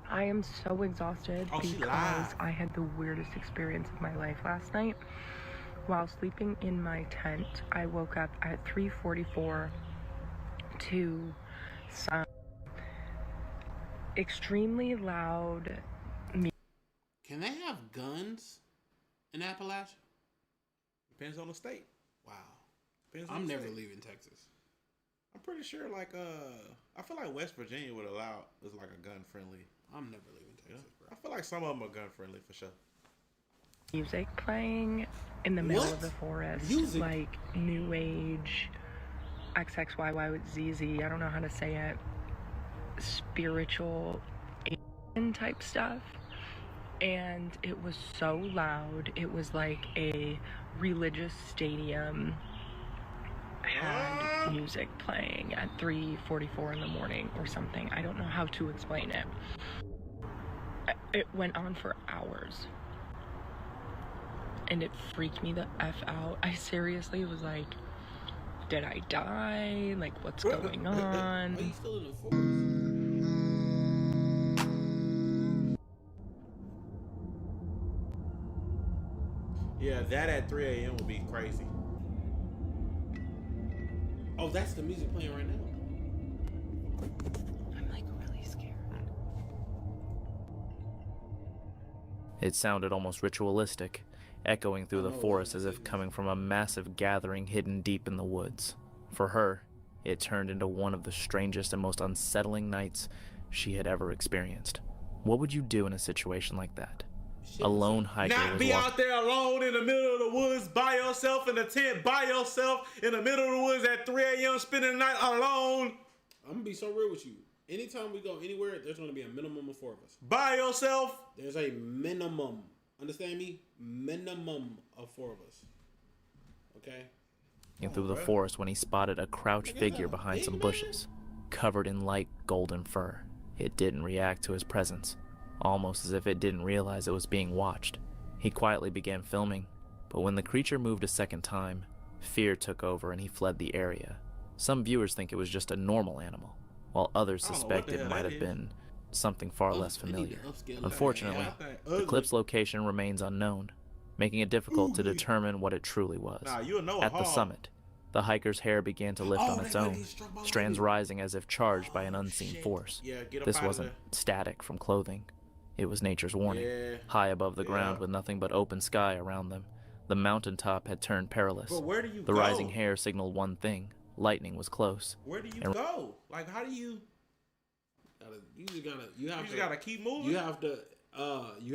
I am so exhausted because I had the weirdest experience of my life last night. While sleeping in my tent, I woke up at 3:44 to some extremely loud music. Can they have guns in Appalachia? Depends on the state. Wow. Depends on I'm the never state. leaving Texas. I'm pretty sure, like, I feel like West Virginia would allow it's like a gun friendly. I'm never leaving Texas, bro. I feel like some of them are gun friendly for sure. Music playing in the middle What? of the forest, Music? like new age, XXYY with ZZ. I don't know how to say it. Spiritual alien type stuff. And it was so loud. It was like a religious stadium had music playing at 3:44 in the morning or something. I don't know how to explain it. It went on for hours. And it freaked me the F out. I seriously was like, did I die? Like, what's going on? Are you still in the forest? Yeah, that at 3 a.m. would be crazy. Oh, that's the music playing right now. I'm like really scared. It sounded almost ritualistic, echoing through the forest as if coming from a massive gathering hidden deep in the woods. For her, it turned into one of the strangest and most unsettling nights she had ever experienced. What would you do in a situation like that? A lone hiker Not was be walking. out there alone in the middle of the woods by yourself in a tent by yourself in the middle of the woods at 3 a.m. spending the night alone. I'm gonna be so real with you. Anytime we go anywhere, there's gonna be a minimum of 4 of us. By yourself? There's a minimum. Understand me? Minimum of 4 of us. Okay? Through the forest when he spotted a crouched figure behind some bushes, covered in light golden fur. It didn't react to his presence, almost as if it didn't realize it was being watched. He quietly began filming, but when the creature moved a second time, fear took over and he fled the area. Some viewers think it was just a normal animal, while others suspect it might have been something far less familiar. Unfortunately, the clip's location remains unknown, making it difficult to determine what it truly was. At the summit, the hiker's hair began to lift on its own, strands rising as if charged by an unseen force. This wasn't static from clothing. It was nature's warning. High above the ground with nothing but open sky around them, the mountaintop had turned perilous. But where do you The go? rising hair signaled one thing. Lightning was close. Where do you go? Like, how do you? You just gotta keep moving. You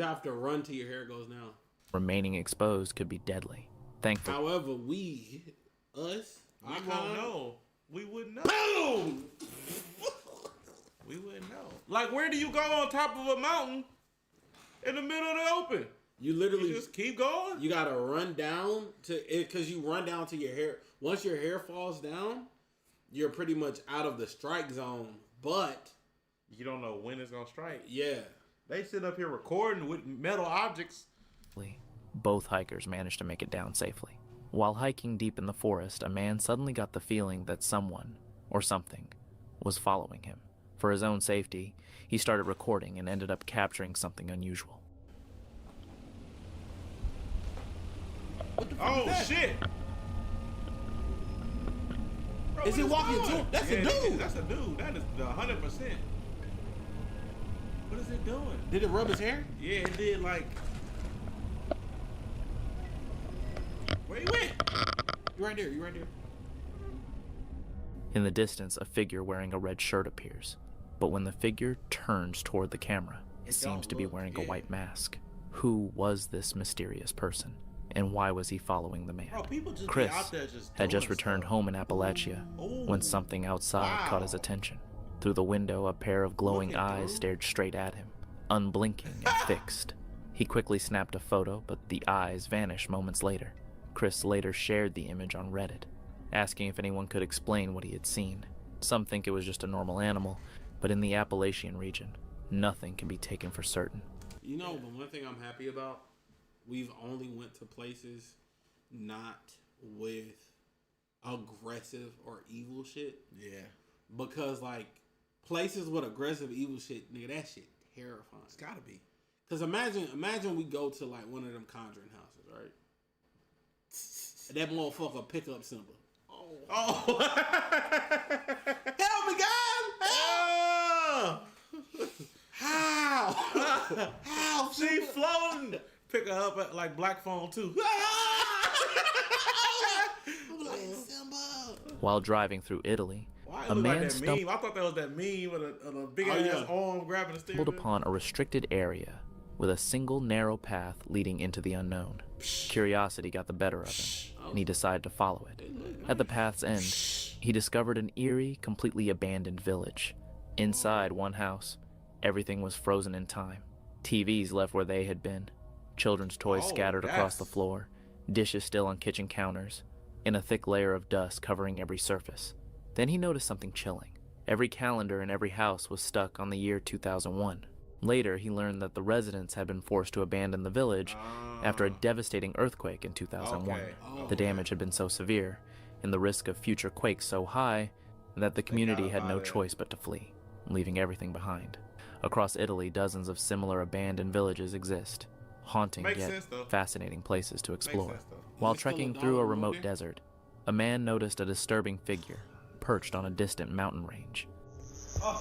have to run till your hair goes down. Remaining exposed could be deadly. Thankfully, However, we won't know. We wouldn't know. Boom! We wouldn't know. Like, where do you go on top of a mountain in the middle of the open? You literally just keep going. You gotta run down to it because you run down to your hair. Once your hair falls down, you're pretty much out of the strike zone. But you don't know when it's gonna strike. Yeah, they sit up here recording with metal objects. both hikers managed to make it down safely. While hiking deep in the forest, a man suddenly got the feeling that someone, or something, was following him. For his own safety, he started recording and ended up capturing something unusual. Oh shit! Bro, is he walking too? That's a dude. That's a dude. That is 100%. What is it doing? Did it rub his hair? Yeah, it did. Like, where he went? You right there. You right there. In the distance, a figure wearing a red shirt appears. But when the figure turns toward the camera, it seems to be wearing a white mask. Who was this mysterious person? And why was he following the man? Bro, people just Chris be out there just had just doing returned stuff. home in Appalachia when something outside caught his attention. Through the window, a pair of glowing eyes stared straight at him, unblinking and fixed. He quickly snapped a photo, but the eyes vanished moments later. Chris later shared the image on Reddit, asking if anyone could explain what he had seen. Some think it was just a normal animal, but in the Appalachian region, nothing can be taken for certain. You know, the one thing I'm happy about, we've only went to places not with aggressive or evil shit. Yeah. Because, like, places with aggressive evil shit, nigga, that shit terrifying. It's gotta be. Because imagine we go to, like, one of them conjuring houses, right? And that motherfucker pick up Simba. Oh. Help me, guys! Oh. How? How? She floating. Pick her up at like Black Phone too. While driving through Italy, a man stumbled I thought that was that meme with a big ass arm grabbing the steering. upon a restricted area with a single narrow path leading into the unknown. Curiosity got the better of him, and he decided to follow it. At the path's end, he discovered an eerie, completely abandoned village. Inside one house, everything was frozen in time. TVs left where they had been, children's toys scattered across the floor, dishes still on kitchen counters, in a thick layer of dust covering every surface. Then he noticed something chilling. Every calendar in every house was stuck on the year 2001. Later, he learned that the residents had been forced to abandon the village after a devastating earthquake in 2001. The damage had been so severe, and the risk of future quakes so high, that the community had no choice but to flee, leaving everything behind. Across Italy, dozens of similar abandoned villages exist, haunting yet fascinating places to explore. While trekking through a remote desert, a man noticed a disturbing figure perched on a distant mountain range. Man,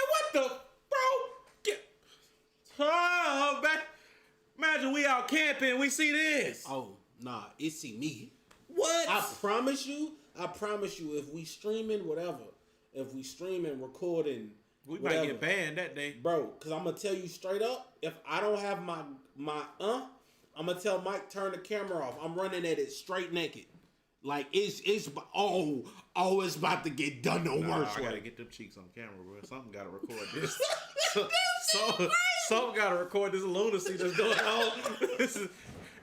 what the, bro? Oh, man. Imagine we out camping, we see this. Oh, nah, it see me. What? I promise you, if we streaming whatever, if we stream and recording. We might get banned that day, bro. Cause I'm gonna tell you straight up, if I don't have my I'm gonna tell Mike turn the camera off. I'm running at it straight naked, like it's it's about to get done the worst way. I gotta get them cheeks on camera, bro. Something gotta record this. Something gotta record this lunacy that's going on. This is.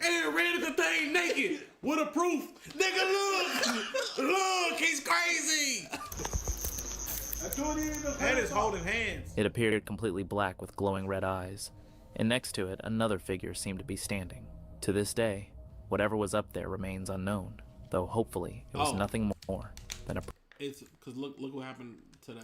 And ran the thing naked with a proof. Nigga, look, he's crazy. And it's holding hands. It appeared completely black with glowing red eyes, and next to it, another figure seemed to be standing. To this day, whatever was up there remains unknown, though hopefully it was nothing more than a It's because look what happened to the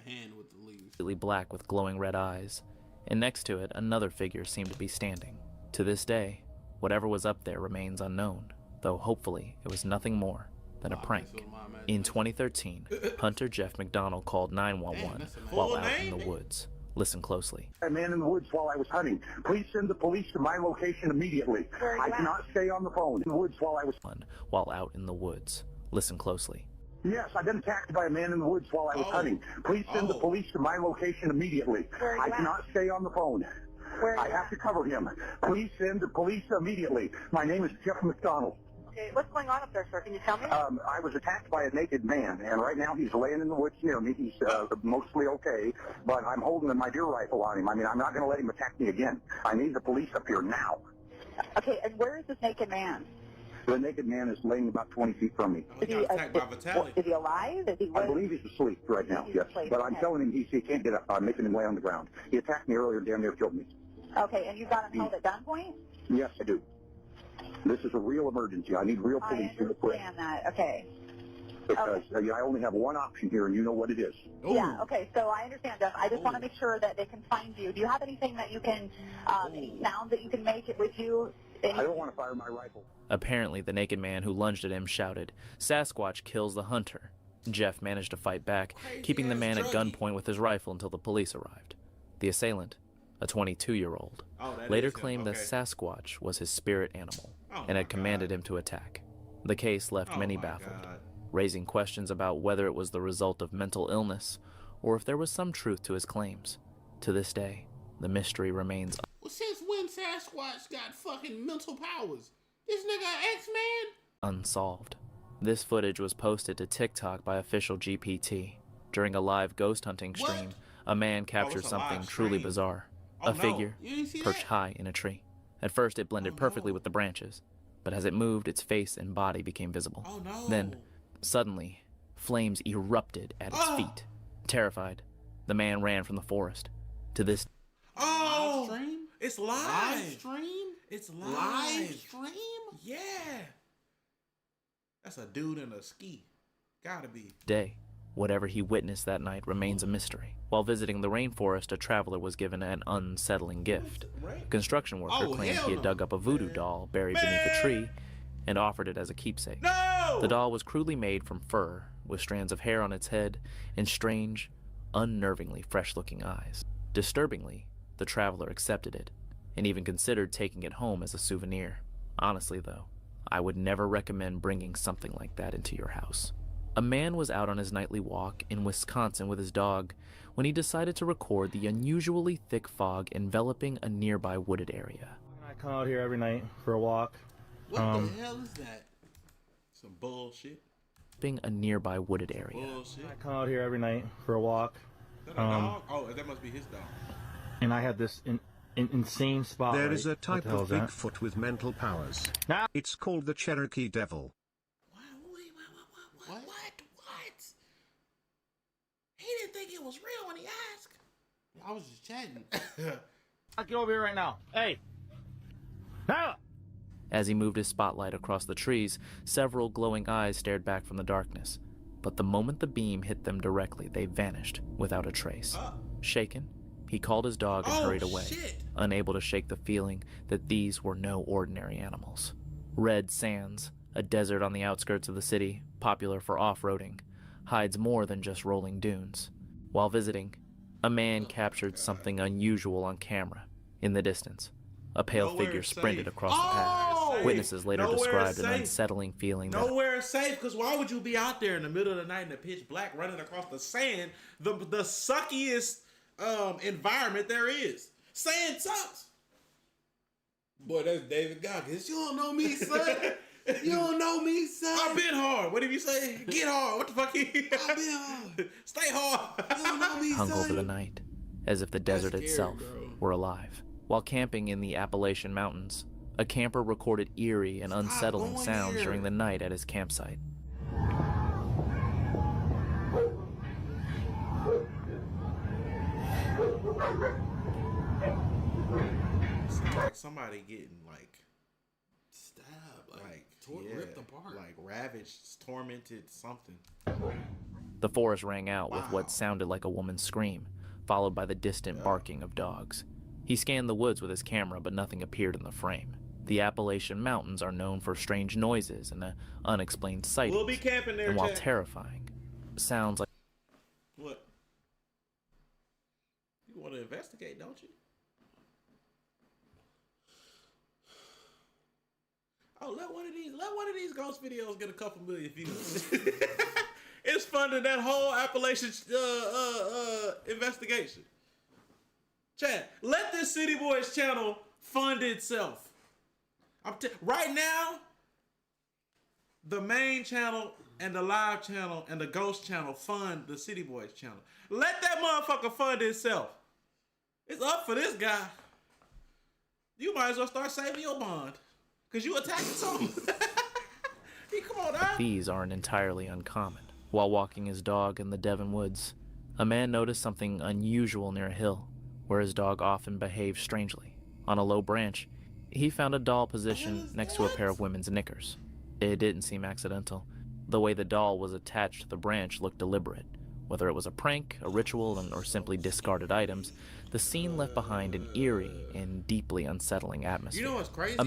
hand with the leaves. Completely black with glowing red eyes, and next to it, another figure seemed to be standing. To this day, whatever was up there remains unknown, though hopefully it was nothing more than a prank. In 2013, Hunter Jeff McDonald called 911 while out in the woods. Listen closely. A man in the woods while I was hunting. Please send the police to my location immediately. I cannot stay on the phone. In the woods while out in the woods. Listen closely. Yes, I've been attacked by a man in the woods while I was hunting. Please send the police to my location immediately. I cannot stay on the phone. I have to cover him. Please send the police immediately. My name is Jeff McDonald. Okay, what's going on up there, sir? Can you tell me? I was attacked by a naked man, and right now he's laying in the woods near me. He's mostly okay, but I'm holding my deer rifle on him. I mean, I'm not going to let him attack me again. I need the police up here now. Okay, and where is this naked man? The naked man is laying about 20 feet from me. Is he alive? Is he I believe he's asleep right now, yes. But I'm telling him he can't get up. I'm making him lay on the ground. He attacked me earlier, damn near killed me. Okay, and you've got him held at gunpoint? Yes, I do. This is a real emergency. I need real police to quit. I understand that. Okay. Because I only have one option here, and you know what it is. Yeah, okay, so I understand, Jeff. I just want to make sure that they can find you. Do you have anything that you can, any sound that you can make it with you? I don't want to fire my rifle. Apparently, the naked man who lunged at him shouted, "Sasquatch kills the hunter." Jeff managed to fight back, keeping the man at gunpoint with his rifle until the police arrived. The assailant, a 22-year-old, later claimed that Sasquatch was his spirit animal and had commanded him to attack. The case left many baffled, raising questions about whether it was the result of mental illness or if there was some truth to his claims. To this day, the mystery remains Well, since when Sasquatch got fucking mental powers? This nigga X-Man? unsolved. This footage was posted to TikTok by official GPT. During a live ghost hunting stream, a man captured something truly bizarre. A figure perched high in a tree. At first, it blended perfectly with the branches, but as it moved, its face and body became visible. Then, suddenly, flames erupted at its feet. Terrified, the man ran from the forest. To this it's live. Live stream? It's live. Live stream? Yeah. That's a dude in a ski. Gotta be. day, whatever he witnessed that night remains a mystery. While visiting the rainforest, a traveler was given an unsettling gift. A construction worker claimed he had dug up a voodoo doll buried beneath a tree and offered it as a keepsake. The doll was crudely made from fur, with strands of hair on its head and strange, unnervingly fresh-looking eyes. Disturbingly, the traveler accepted it and even considered taking it home as a souvenir. Honestly, though, I would never recommend bringing something like that into your house. A man was out on his nightly walk in Wisconsin with his dog when he decided to record the unusually thick fog enveloping a nearby wooded area. I come out here every night for a walk. What the hell is that? Some bullshit. A nearby wooded area. Bullshit. I come out here every night for a walk. Is that a dog? Oh, that must be his dog. And I had this insane spot. There is a type of Bigfoot with mental powers. Now it's called the Cherokee Devil. What? He didn't think it was real when he asked. I was just chatting. I'll get over here right now. Hey! Now! As he moved his spotlight across the trees, several glowing eyes stared back from the darkness. But the moment the beam hit them directly, they vanished without a trace. Shaken, he called his dog and hurried away, unable to shake the feeling that these were no ordinary animals. Red Sands, a desert on the outskirts of the city, popular for off-roading, hides more than just rolling dunes. While visiting, a man captured something unusual on camera. In the distance, a pale figure sprinted across the path. No. Witnesses later Nowhere described an safe. unsettling feeling that Nowhere safe, because why would you be out there in the middle of the night in the pitch black running across the sand, the suckiest environment there is? Sand sucks. Boy, that's David Goggins. You don't know me, son. You don't know me, son. I've been hard. What did you say? Get hard. What the fuck? I've been hard. Stay hard. You don't know me, hung son. over the night, as if the desert scary, itself were alive. While camping in the Appalachian Mountains, a camper recorded eerie and unsettling sounds during the night at his campsite. Sounds like somebody getting like stabbed, ripped apart, like ravaged, tormented, something. The forest rang out with what sounded like a woman's scream, followed by the distant barking of dogs. He scanned the woods with his camera, but nothing appeared in the frame. The Appalachian Mountains are known for strange noises and unexplained sightings. We'll be camping there, and while Chad. terrifying, sounds like... What? You want to investigate, don't you? Oh, let one of these ghost videos get a couple million views. It's funding that whole Appalachian investigation. Chad, let this City Boys channel fund itself. Right now, the main channel and the live channel and the ghost channel fund the City Boys channel. Let that motherfucker fund itself. It's up for this guy. You might as well start saving your bond. Because you attacking something. Come on, now. These aren't entirely uncommon. While walking his dog in the Devon woods, a man noticed something unusual near a hill, where his dog often behaved strangely. On a low branch, he found a doll positioned next to a pair of women's knickers. It didn't seem accidental. The way the doll was attached to the branch looked deliberate. Whether it was a prank, a ritual, or simply discarded items, the scene left behind an eerie and deeply unsettling atmosphere. You know what's crazy?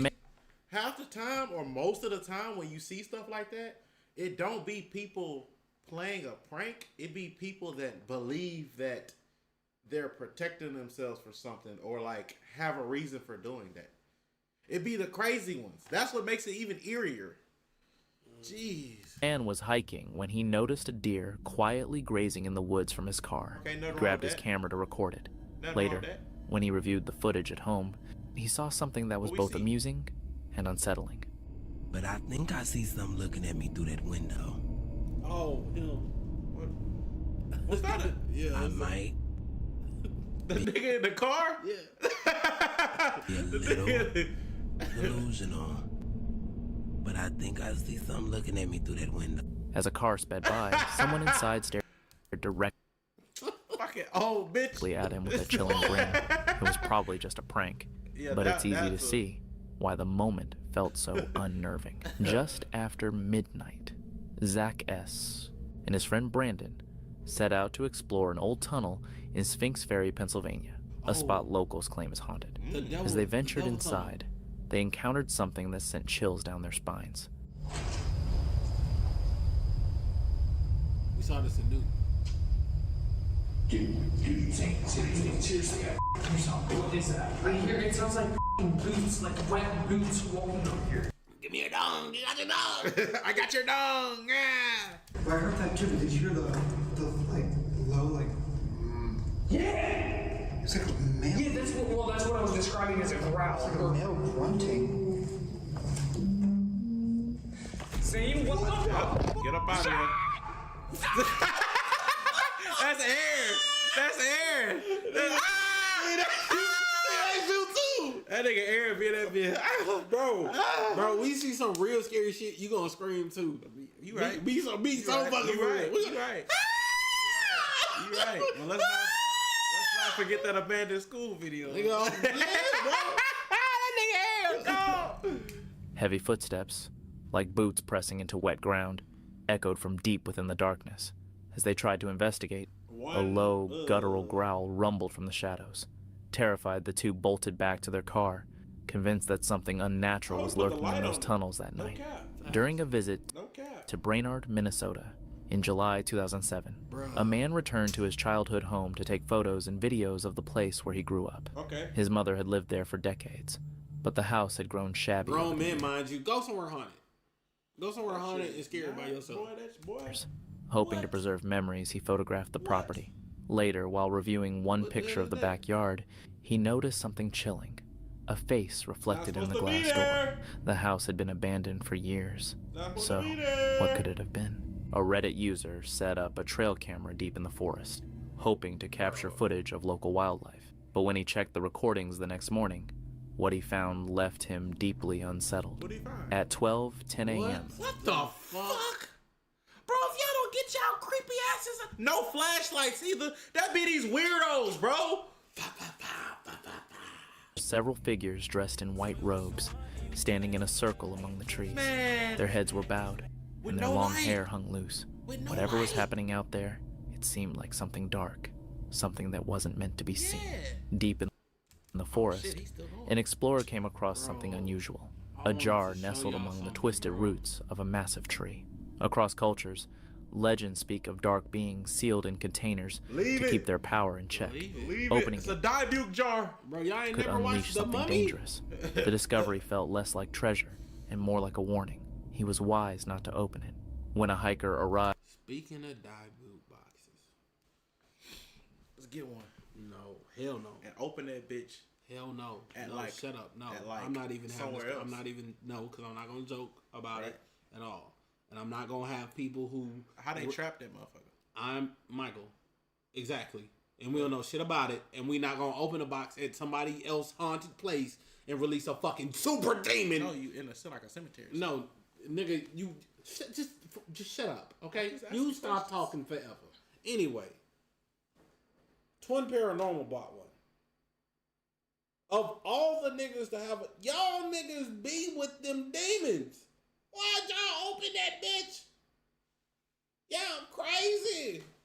Half the time, or most of the time, when you see stuff like that, it don't be people playing a prank. It be people that believe that they're protecting themselves for something, or like have a reason for doing that. It be the crazy ones. That's what makes it even eerier. Jeez. Man was hiking when he noticed a deer quietly grazing in the woods from his car. Okay, He grabbed his camera to record it. Later, when he reviewed the footage at home, he saw something that was both amusing and unsettling. But I think I see something looking at me through that window. Oh, what's that? Yeah, I might. The nigga in the car? Yeah. Be a little delusional. But I think I see something looking at me through that window. As a car sped by, someone inside stared directly at him with a chilling grin. It was probably just a prank, but it's easy to see why the moment felt so unnerving. Just after midnight, Zach S. and his friend Brandon set out to explore an old tunnel in Sphinx Ferry, Pennsylvania, a spot locals claim is haunted. As they ventured inside, they encountered something that sent chills down their spines. We saw this in Newton. What is that? I hear it sounds like boots, like wet boots walking up here. Give me your dong. You got your dong. I got your dong. Yeah. Well, I heard that too, but did you hear the like low like? Yeah. It's like a male. Yeah, that's what I was describing as a growl. It's like a male grunting. See what the fuck? Get up out of here. That's air. That's air. That nigga Aaron be that bitch. Bro, we see some real scary shit, you gonna scream too. You right. Be so fucking You right. real. You right. You right. Well, let's not forget that abandoned school video. Nigga, that nigga Aaron, Heavy footsteps, like boots pressing into wet ground, echoed from deep within the darkness. As they tried to investigate, a low, guttural growl rumbled from the shadows. Terrified, the two bolted back to their car, convinced that something unnatural was lurking in those tunnels that night. During a visit to Brainerd, Minnesota, in July 2007, a man returned to his childhood home to take photos and videos of the place where he grew up. His mother had lived there for decades. but the house had grown shabby. Grown men, mind you. Go somewhere haunted. Go somewhere haunted and scared by yourself. Hoping to preserve memories, he photographed the property. Later, while reviewing one picture of the backyard, he noticed something chilling. A face reflected in the glass door. The house had been abandoned for years. So, what could it have been? A Reddit user set up a trail camera deep in the forest, hoping to capture footage of local wildlife. But when he checked the recordings the next morning, what he found left him deeply unsettled. At 12:10 a.m. What the fuck? Bro, if y'all don't get y'all creepy asses, no flashlights either. That be these weirdos, bro. Several figures dressed in white robes, standing in a circle among the trees. Man. Their heads were bowed, and their long hair hung loose. Whatever was happening out there, it seemed like something dark, something that wasn't meant to be seen. Deep in the forest, an explorer came across something unusual. A jar nestled among the twisted roots of a massive tree. Across cultures, legends speak of dark beings sealed in containers to keep their power in check. Opening it's a debut jar. Bro, y'all ain't could never unleash watched The something Mummy? dangerous. The discovery felt less like treasure and more like a warning. He was wise not to open it. When a hiker arrived... Speaking of debut boxes. Let's get one. No, hell no. And open that bitch. Hell no. At no, like, shut up. No, like I'm not even having somewhere else. I'm not even, no, because I'm not going to joke about it at all. And I'm not going to have people who... How they trap that motherfucker? I'm Michael. Exactly. And we don't know shit about it. And we not going to open a box at somebody else's haunted place and release a fucking super demon. No, you in a like a cemetery. No, nigga, you... Just shut up, okay? You stop talking forever. Anyway. Twin Paranormal bought one. Of all the niggas to have y'all niggas be with them demons. Why'd y'all open that bitch? Y'all crazy.